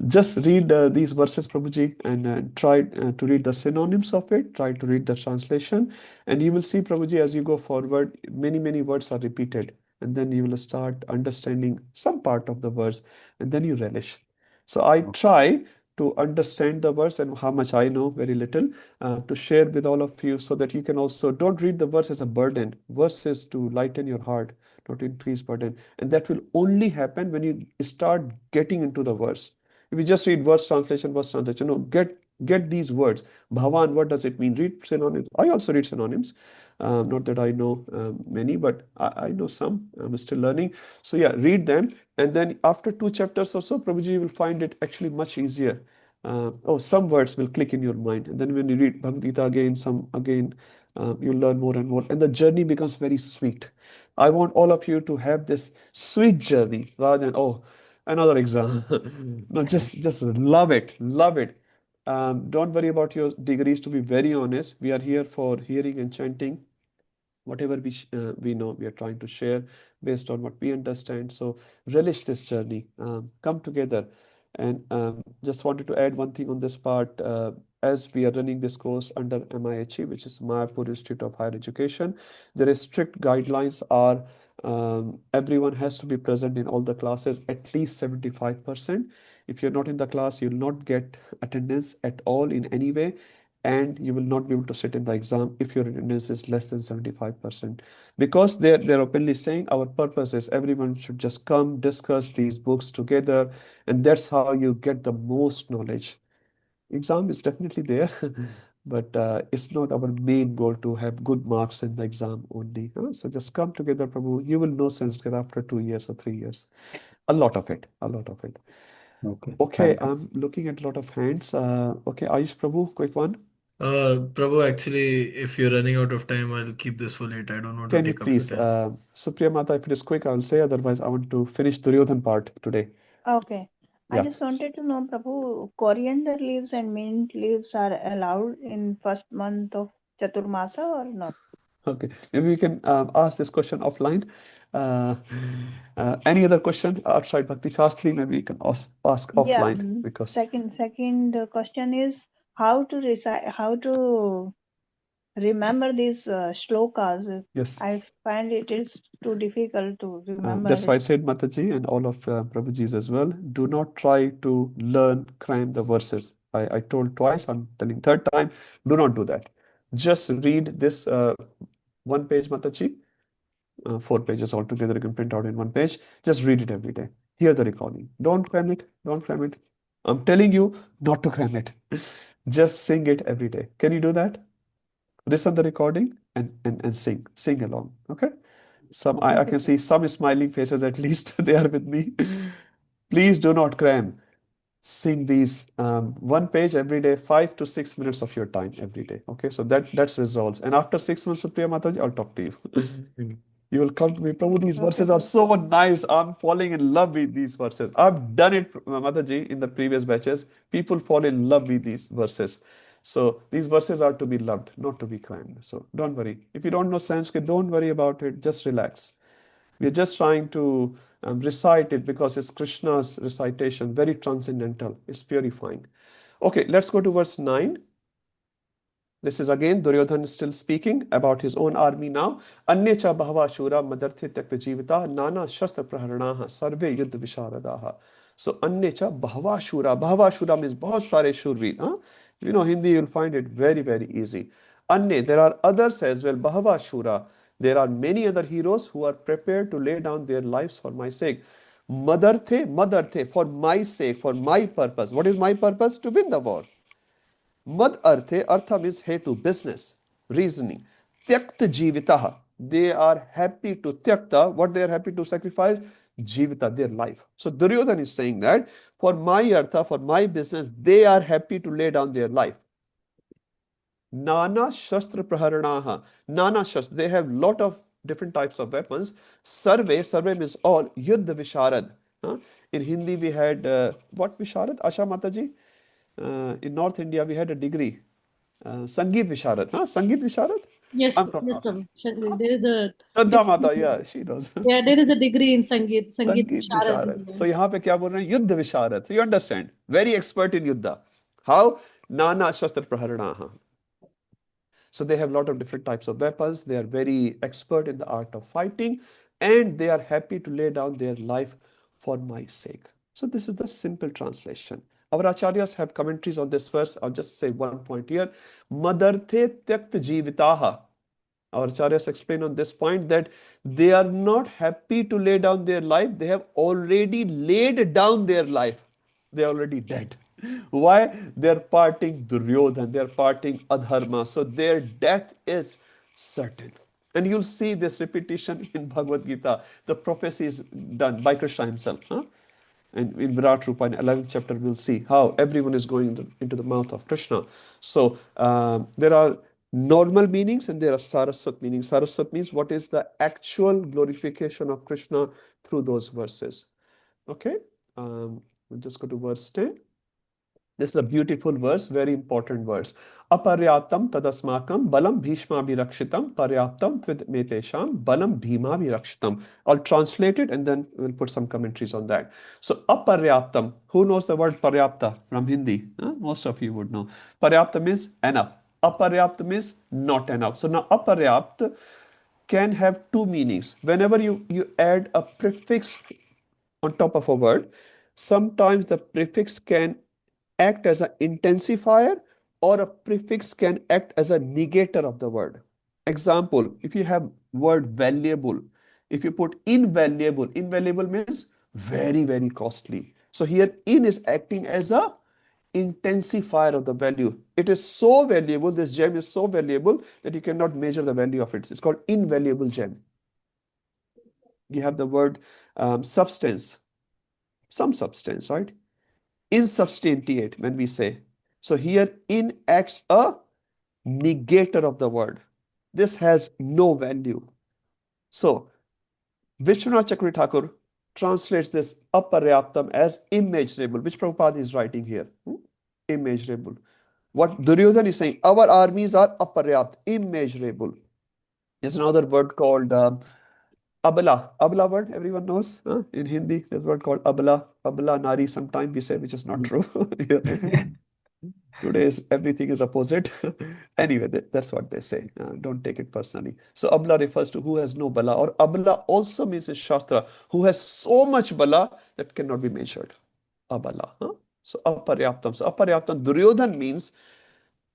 [SPEAKER 1] Just read these verses, Prabhuji, and try to read the synonyms of it. Try to read the translation, and you will see, Prabhuji, as you go forward, many words are repeated, and then you will start understanding some part of the verse, and then you relish. So I try to understand the verse and how much I know, very little, to share with all of you, so that you can also don't read the verse as a burden. Verse is to lighten your heart, not to increase burden, and that will only happen when you start getting into the verse. If you just read verse translation, no, get Get these words. Bhavan, what does it mean? Read synonyms. I also read synonyms. Not that I know many, but I know some. I'm still learning. So yeah, read them. And then after 2 chapters or so, Prabhuji will find it actually much easier. Some words will click in your mind. And then when you read Bhagavad Gita again, you'll learn more and more. And the journey becomes very sweet. I want all of you to have this sweet journey rather than, another exam. No, just love it. Love it. Don't worry about your degrees, to be very honest. We are here for hearing and chanting. Whatever we know, we are trying to share based on what we understand. So relish this journey. Come together. And just wanted to add one thing on this part. As we are running this course under MIHE, which is Mayapur Institute of Higher Education, there is strict guidelines are everyone has to be present in all the classes, at least 75%. If you're not in the class, you'll not get attendance at all in any way, and you will not be able to sit in the exam if your attendance is less than 75%. Because they're openly saying our purpose is everyone should just come, discuss these books together, and that's how you get the most knowledge. Exam is definitely there, but it's not our main goal to have good marks in the exam only. So just come together, Prabhu. You will know Sanskrit after 2 years or 3 years. A lot of it.
[SPEAKER 2] Okay.
[SPEAKER 1] Okay,
[SPEAKER 2] Thank you.
[SPEAKER 1] I'm looking at a lot of hands. Okay, Ayush Prabhu, quick one.
[SPEAKER 15] Prabhu, actually, if you're running out of time, I'll keep this for later. I don't want to
[SPEAKER 1] Can you
[SPEAKER 15] take up your
[SPEAKER 1] please,
[SPEAKER 15] time.
[SPEAKER 1] Supriya Mata, if it is quick, I'll say. Otherwise, I want to finish Duryodhan part today.
[SPEAKER 16] Okay. I
[SPEAKER 1] Yeah.
[SPEAKER 16] just wanted to know, Prabhu, coriander leaves and mint leaves are allowed in first month of Chaturmasa or not?
[SPEAKER 1] Okay. Maybe we can ask this question offline. Uh, any other question outside Bhakti Shastri? Maybe we can ask
[SPEAKER 16] Yeah.
[SPEAKER 1] offline because
[SPEAKER 16] Second question is how to recite, how to remember these shlokas.
[SPEAKER 1] yes.
[SPEAKER 16] I find it is too difficult to remember
[SPEAKER 1] That's why I
[SPEAKER 16] it.
[SPEAKER 1] said, Mataji and all of Prabhuji's as well. Do not try to learn, cram the verses. I told twice, I'm telling third time, do not do that. Just read this one page, Mataji. 4 pages altogether, you can print out in 1 page. Just read it every day. Hear the recording. Don't cram it. Don't cram it. I'm telling you not to cram it. Just sing it every day. Can you do that? Listen the recording and sing. Sing along. Okay? I
[SPEAKER 16] Okay,
[SPEAKER 1] can
[SPEAKER 16] sir.
[SPEAKER 1] see some smiling faces at least. They are with me. Please do not cram. Sing these 1 page every day, 5 to 6 minutes of your time every day. Okay, so that's resolves. And after 6 months, Supriya Mataji, I'll talk to you. You will come to me, Prabhu, these
[SPEAKER 16] Okay,
[SPEAKER 1] verses are
[SPEAKER 16] sir.
[SPEAKER 1] so nice. I'm falling in love with these verses. I've done it, Mataji, in the previous batches. People fall in love with these verses. So these verses are to be loved, not to be crammed. So don't worry. If you don't know Sanskrit, don't worry about it. Just relax. We are just trying to recite it because it's Krishna's recitation, very transcendental. It's purifying. Okay, let's go to verse 9. This is again Duryodhan still speaking about his own army now. Annecha bahava shura madarthe tyakta jivita nana shastra praharanaha sarve yuddha visharadaha. So annecha bahava shura. Bahava shura means bahut sare shurveer. If you know Hindi, you'll find it very, very easy. Anne, there are others as well. Bahava shura. There are many other heroes who are prepared to lay down their lives for my sake. Madarthe, for my sake, for my purpose. What is my purpose? To win the war. Mad artha means hetu, business, reasoning. Tyakta jivitaha, they are happy to tyakta, what they are happy to sacrifice? Jivita, their life. So Duryodhan is saying that for my artha, for my business, they are happy to lay down their life. Nana shastra praharanaha, nana shastra, they have lot of different types of weapons. Sarve means all, yuddha visharad. In Hindi we had, what visharad? Asha Mataji? In North India, we had a degree, Sangeet Visharad. Sangeet Visharad?
[SPEAKER 7] Yes,
[SPEAKER 1] I'm from
[SPEAKER 7] yes, Prabhu. There is a
[SPEAKER 1] Shraddha Mata, yeah, she knows.
[SPEAKER 7] yeah, there is a degree in Sangeet
[SPEAKER 1] Sangeet
[SPEAKER 7] Sharad.
[SPEAKER 1] Visharad. So यहाँ पे क्या बोल रहे हैं? Yuddha Visharad. So you understand? Very expert in Yuddha. How? Nana Shastra Praharanaha. So they have a lot of different types of weapons. They are very expert in the art of fighting, and they are happy to lay down their life for my sake. So this is the simple translation. Our acharyas have commentaries on this verse. I'll just say one point here. Madarthe tyakt jivitaha. Our acharyas explain on this point that they are not happy to lay down their life. They have already laid down their life. They are already dead. Why? They're parting Duryodhan, they're parting Adharma. So their death is certain. And you'll see this repetition in Bhagavad Gita. The prophecy is done by Krishna himself. And in Virat Rupa, in 11th chapter, we'll see how everyone is going into the mouth of Krishna. So there are normal meanings and there are Saraswat meanings. Saraswat means what is the actual glorification of Krishna through those verses. Okay, we'll just go to verse 10. This is a beautiful verse, very important verse. Aparyatam tadasmakam balam bhishma virakshitam paryaptam tvid metesham balam bhima virakshitam. I'll translate it and then we'll put some commentaries on that. So aparyatam, who knows the word paryapta from Hindi? Most of you would know. Paryapta means enough. Aparyapta means not enough. So now aparyapta can have two meanings. Whenever you add a prefix on top of a word, sometimes the prefix can act as an intensifier or a prefix can act as a negator of the word. Example, if you have word valuable, if you put invaluable, invaluable means very, very costly. So here in is acting as a intensifier of the value. It is so valuable, this gem is so valuable that you cannot measure the value of it. It's called invaluable gem. You have the word substance, some substance, right? Insubstantiate when we say. So here in acts a negator of the word. This has no value. So Vishwanath Chakravarti Thakur translates this aparyaptam as immeasurable, which Prabhupada is writing here. Immeasurable. What Duryodhan is saying, our armies are aparyapt, immeasurable. There's another word called abala. Abala word, everyone knows. In Hindi, there's a word called abala. Abala nari, sometimes we say, which is not true. Today everything is opposite. Anyway, that's what they say. Don't take it personally. So abla refers to who has no bala, or abla also means in Shastra, who has so much bala that cannot be measured. Abala. So aparyaptam. So aparyaptam, Duryodhan means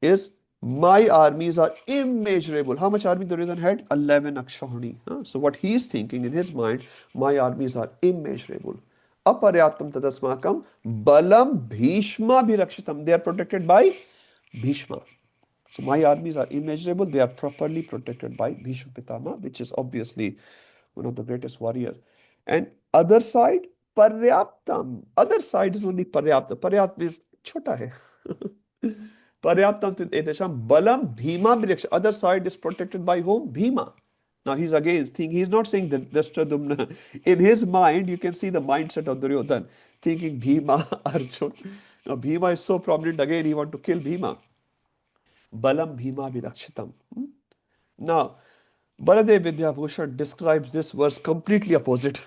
[SPEAKER 1] is my armies are immeasurable. How much army Duryodhan had? 11 akshauhini. So what he is thinking in his mind, my armies are immeasurable. Aparyatam tadasmakam balam bhishma bhirakshitam. They are protected by Bhishma. So my armies are immeasurable. They are properly protected by Bhishma Pitama, which is obviously one of the greatest warrior. And other side, paryaptam. Other side is only paryapta. Paryapta means chota hai. Paryaptam edesham balam bhima bhirakshitam. Other side is protected by whom? Bhima. Now he's again thinking, he's not saying that Dashtadumna. In his mind, you can see the mindset of Duryodhan, thinking Bhima, Arjun. Now Bhima is so prominent, again he want to kill Bhima. Balam Bhima Virakshitam. Now, Baladev Vidyabhushan describes this verse completely opposite.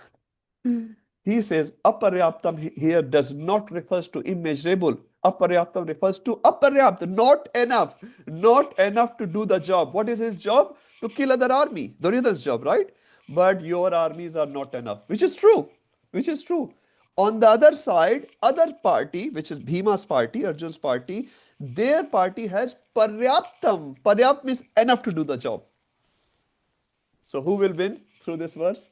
[SPEAKER 1] He says, aparyaptam here does not refers to immeasurable. Aparyaptam refers to aparyapt, not enough. Not enough to do the job. What is his job? To kill other army. Duryodhan's job, right? But your armies are not enough. Which is true. Which is true. On the other side, other party, which is Bhima's party, Arjun's party, their party has paryaptam. Paryapt means enough to do the job. So who will win through this verse?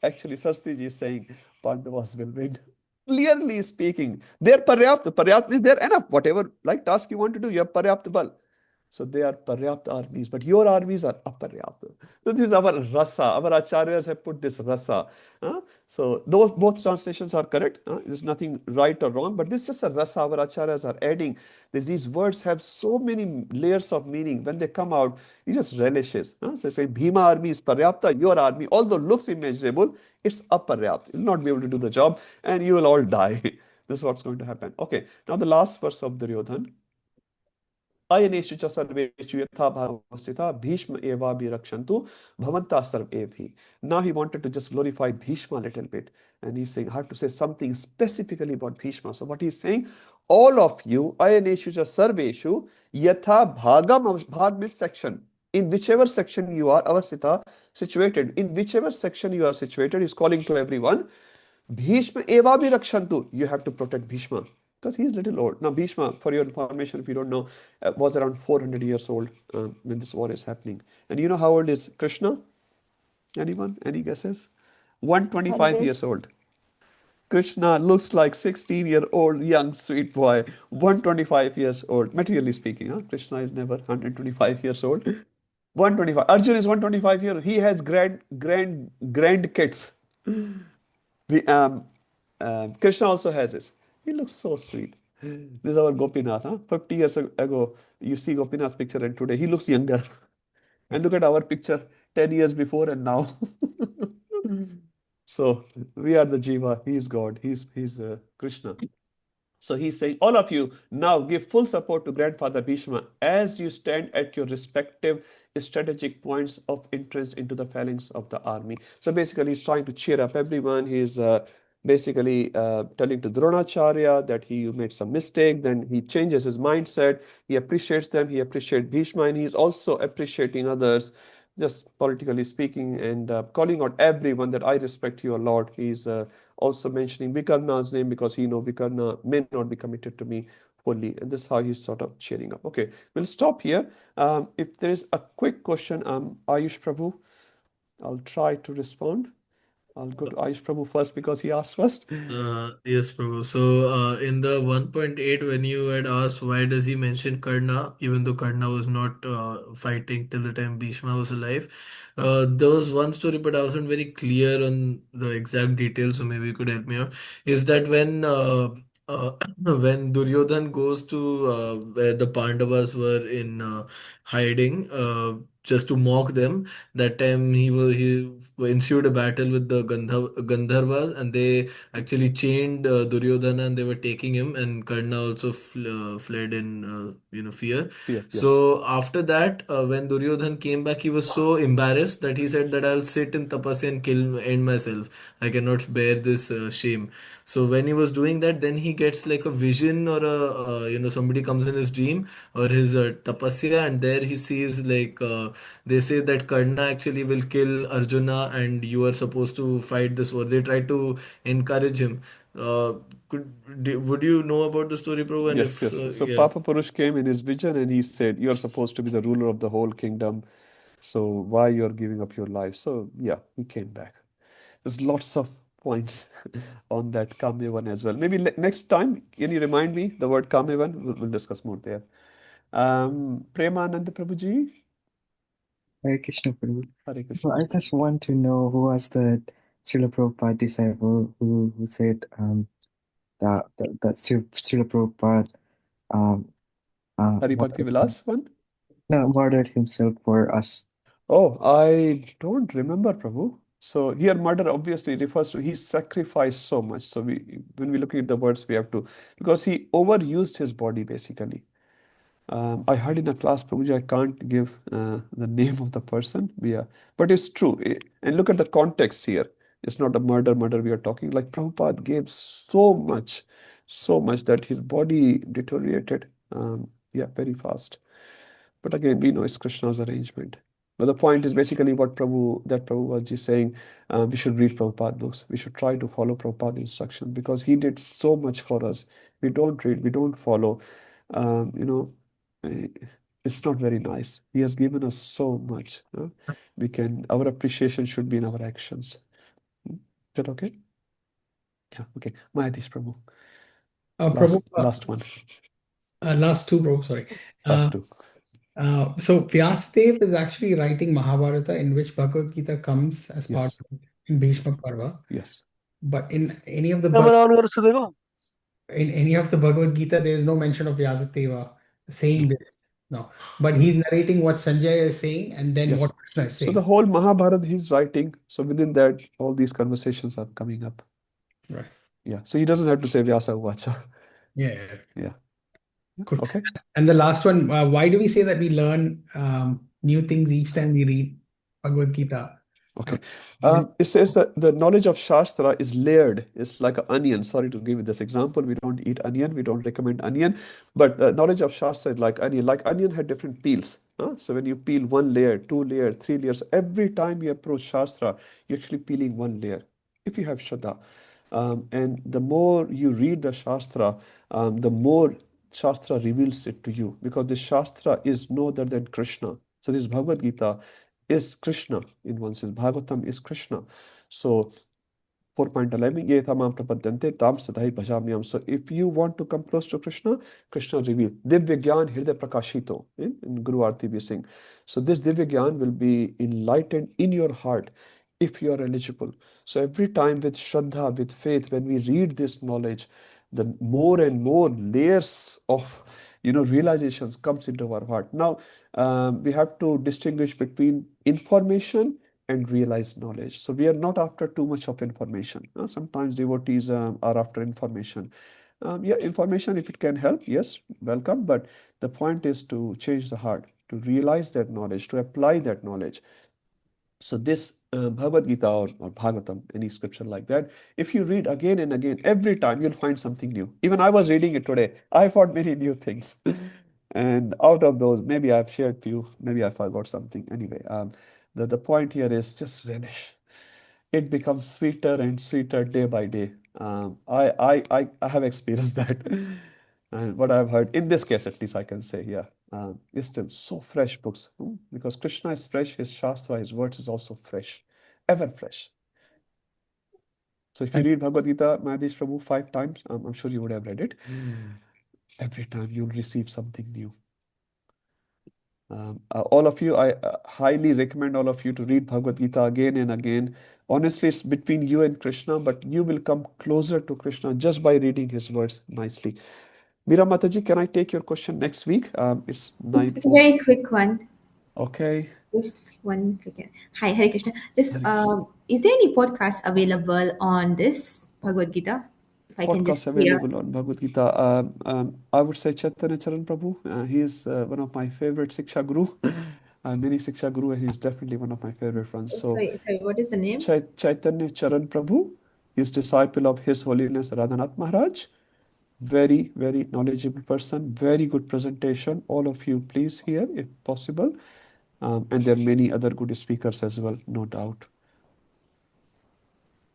[SPEAKER 1] Actually, Saraswati ji is saying Pandavas will win. Clearly speaking, they're paryapta. Paryapta means they're enough. Whatever like task you want to do, you have paryapta bal. So they are paryapta armies, but your armies are aparyapta. So this is our rasa. Our acharyas have put this rasa. So those both translations are correct. There's nothing right or wrong, but this is just a rasa. Our acharyas are adding. These words have so many layers of meaning. When they come out, it just relishes. So say Bhima army is paryapta. Your army, although looks immeasurable, it's aparyapta. You'll not be able to do the job, and you will all die. This is what's going to happen. Okay. Now the last verse of Duryodhan. Ayaneshu cha sarveshu yatha bhavasitha bhishma eva bhirakshantu bhavanta sarv evhi. Now he wanted to just glorify Bhishma a little bit. And he's saying, I have to say something specifically about Bhishma. So what he's saying, all of you, ayaneshu cha sarveshu yatha bhagam, bhag means section. In whichever section you are, avasita, situated. In whichever section you are situated, he's calling to everyone. Bhishma eva bhirakshantu. You have to protect Bhishma. Because he is little old. Now Bhishma, for your information, if you don't know, was around 400 years old when this war is happening. And you know how old is Krishna? Anyone? Any guesses? 125
[SPEAKER 16] 100.
[SPEAKER 1] years old. Krishna looks like 16-year-old young sweet boy, 125 years old. Materially speaking, huh? Krishna is never 125 years old. 125. Arjun is 125 years. He has grand kids. Krishna also has this. He looks so sweet. This is our Gopinath. Huh? 50 years ago, you see Gopinath's picture, and today he looks younger. And look at our picture 10 years before and now. So we are the Jiva. He is God. He's Krishna. So he's saying, all of you now give full support to Grandfather Bhishma as you stand at your respective strategic points of entrance into the phalanx of the army. So basically, he's trying to cheer up everyone. He's basically telling to Dronacharya that he made some mistake. Then he changes his mindset. He appreciates them. He appreciates Bhishma, and he's also appreciating others, just politically speaking, and calling out everyone that I respect you a lot. He's also mentioning Vikarna's name because he knows Vikarna may not be committed to me fully. And this is how he's sort of cheering up. Okay, we'll stop here. If there is a quick question, Ayush Prabhu, I'll try to respond. I'll go to Ayush Prabhu first because he asked first.
[SPEAKER 15] Yes, Prabhu. So, in the 1.8, when you had asked why does he mention Karna, even though Karna was not fighting till the time Bhishma was alive, there was one story, but I wasn't very clear on the exact details, so maybe you could help me out. Is that when Duryodhan goes to where the Pandavas were in hiding, just to mock them, that time he ensued a battle with the Gandharvas, and they actually chained Duryodhana, and they were taking him, and Karna also fled in fear.
[SPEAKER 1] Fear, yes.
[SPEAKER 15] So after that, when Duryodhan came back, he was so embarrassed that he said that I'll sit in tapasya and end myself. I cannot bear this shame. So when he was doing that, then he gets like a vision, or a somebody comes in his dream or his tapasya, and there he sees like they say that Karna actually will kill Arjuna, and you are supposed to fight this war. They try to encourage him. Uh, would you know about the story, Prabhu? And
[SPEAKER 1] Yes,
[SPEAKER 15] if
[SPEAKER 1] yes.
[SPEAKER 15] so,
[SPEAKER 1] So
[SPEAKER 15] yeah.
[SPEAKER 1] Papa Purush came in his vision and he said, you're supposed to be the ruler of the whole kingdom. So why you're giving up your life? So yeah, he came back. There's lots of points on that Kamevan as well. Maybe next time, can you remind me the word Kamevan? We'll discuss more there. Premanand Prabhuji.
[SPEAKER 18] Hare Krishna, Prabhu.
[SPEAKER 1] Hare Krishna.
[SPEAKER 18] Well, I just want to know who was the Srila Prabhupada disciple who said that Srila Prabhupada
[SPEAKER 1] Hari Bhakti Vilas one?
[SPEAKER 18] murdered himself for us.
[SPEAKER 1] Oh, I don't remember, Prabhu. So here, murder obviously refers to he sacrificed so much. So when we looking at the words, we have to, because he overused his body basically. I heard in a class, Prabhuji, I can't give the name of the person. Yeah, but it's true. And look at the context here. It's not a murder we are talking. Like Prabhupada gave so much that his body deteriorated. Yeah, very fast. But again, we know it's Krishna's arrangement. But the point is basically what Prabhu was just saying, we should read Prabhupada books. We should try to follow Prabhupada instruction because he did so much for us. We don't read, we don't follow. Um, you know, eh, it's not very nice. He has given us so much. Our appreciation should be in our actions. Is that okay? Yeah, okay. Mahadish Prabhu.
[SPEAKER 11] Prabhu,
[SPEAKER 1] Last one.
[SPEAKER 11] last two, Prabhu, sorry.
[SPEAKER 1] Last two.
[SPEAKER 11] So Vyasadeva is actually writing Mahabharata, in which Bhagavad Gita comes as part
[SPEAKER 1] Yes.
[SPEAKER 11] of in Bhishma Parva.
[SPEAKER 1] Yes.
[SPEAKER 11] But in any of the
[SPEAKER 8] Camera on करो उससे देखो.
[SPEAKER 11] in any of the Bhagavad Gita, there is no mention of Vyasadeva saying this. No. But he's narrating what Sanjay is saying and then
[SPEAKER 1] Yes.
[SPEAKER 11] what Krishna is
[SPEAKER 1] So
[SPEAKER 11] saying.
[SPEAKER 1] the whole Mahabharata he's writing. So within that, all these conversations are coming up.
[SPEAKER 11] Right.
[SPEAKER 1] Yeah. So he doesn't have to say Vyasa Uvacha.
[SPEAKER 11] Yeah.
[SPEAKER 1] Yeah.
[SPEAKER 11] Cool.
[SPEAKER 1] Okay.
[SPEAKER 11] And the last one, why do we say that we learn new things each time we read Bhagavad Gita?
[SPEAKER 1] Okay. It says that the knowledge of Shastra is layered. It's like an onion. Sorry to give you this example. We don't eat onion. We don't recommend onion. But knowledge of Shastra is like onion. Like onion had different peels. So when you peel one layer, two layer, three layers, every time you approach Shastra, you're actually peeling one layer. If you have Shraddha. And the more you read the Shastra, the more Shastra reveals it to you. Because the Shastra is no other than Krishna. So this Bhagavad Gita is Krishna in one sense. Bhagavatam is Krishna. So 4.11 ye thamam prapadyante tam sadhai bhajamyam. So if you want to come close to Krishna, Krishna reveal Divya Gyan Hriday Prakashito in Guru Arti we sing. So this Divya Gyan will be enlightened in your heart if you are eligible. So every time with Shraddha, with faith, when we read this knowledge, the more and more layers of realizations comes into our heart. Now we have to distinguish between information and realized knowledge. So we are not after too much of information. Sometimes devotees are after information. Yeah, information, if it can help, yes, welcome. But the point is to change the heart, to realize that knowledge, to apply that knowledge. So this Bhagavad Gita or Bhagavatam, any scripture like that, if you read again and again, every time you'll find something new. Even I was reading it today. I found many new things. And out of those, maybe I've shared few, maybe I forgot something. Anyway, the point here is just relish. It becomes sweeter and sweeter day by day. I have experienced that. And what I've heard, in this case at least, I can say, yeah, it's still so fresh books. Because Krishna is fresh, his Shastra, his words is also fresh, ever fresh. So if you read Bhagavad Gita, Mahesh Prabhu 5 times, I'm sure you would have read it. Every time you'll receive something new. All of you, I highly recommend all of you to read Bhagavad Gita again and again. Honestly, it's between you and Krishna, but you will come closer to Krishna just by reading his words nicely. Meera Mataji, can I take your question next week? It's
[SPEAKER 19] Just a very quick one.
[SPEAKER 1] Okay.
[SPEAKER 19] Just 1 second. Hi, Hare Krishna. Just,
[SPEAKER 1] Hare Krishna.
[SPEAKER 19] is there any podcast available on this Bhagavad Gita? If I can
[SPEAKER 1] Podcast
[SPEAKER 19] just hear.
[SPEAKER 1] available on Bhagavad Gita. I would say Chaitanya Charan Prabhu. He is one of my favorite Siksha Guru. Many Siksha Guru, and he's definitely one of my favorite ones. So
[SPEAKER 19] Sorry, what is the name?
[SPEAKER 1] Chaitanya Charan Prabhu is disciple of His Holiness Radhanath Maharaj. Very, very knowledgeable person. Very good presentation. All of you, please hear if possible. And there are many other good speakers as well, no doubt.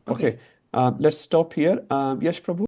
[SPEAKER 1] Okay. Let's stop here. Yash Prabhu.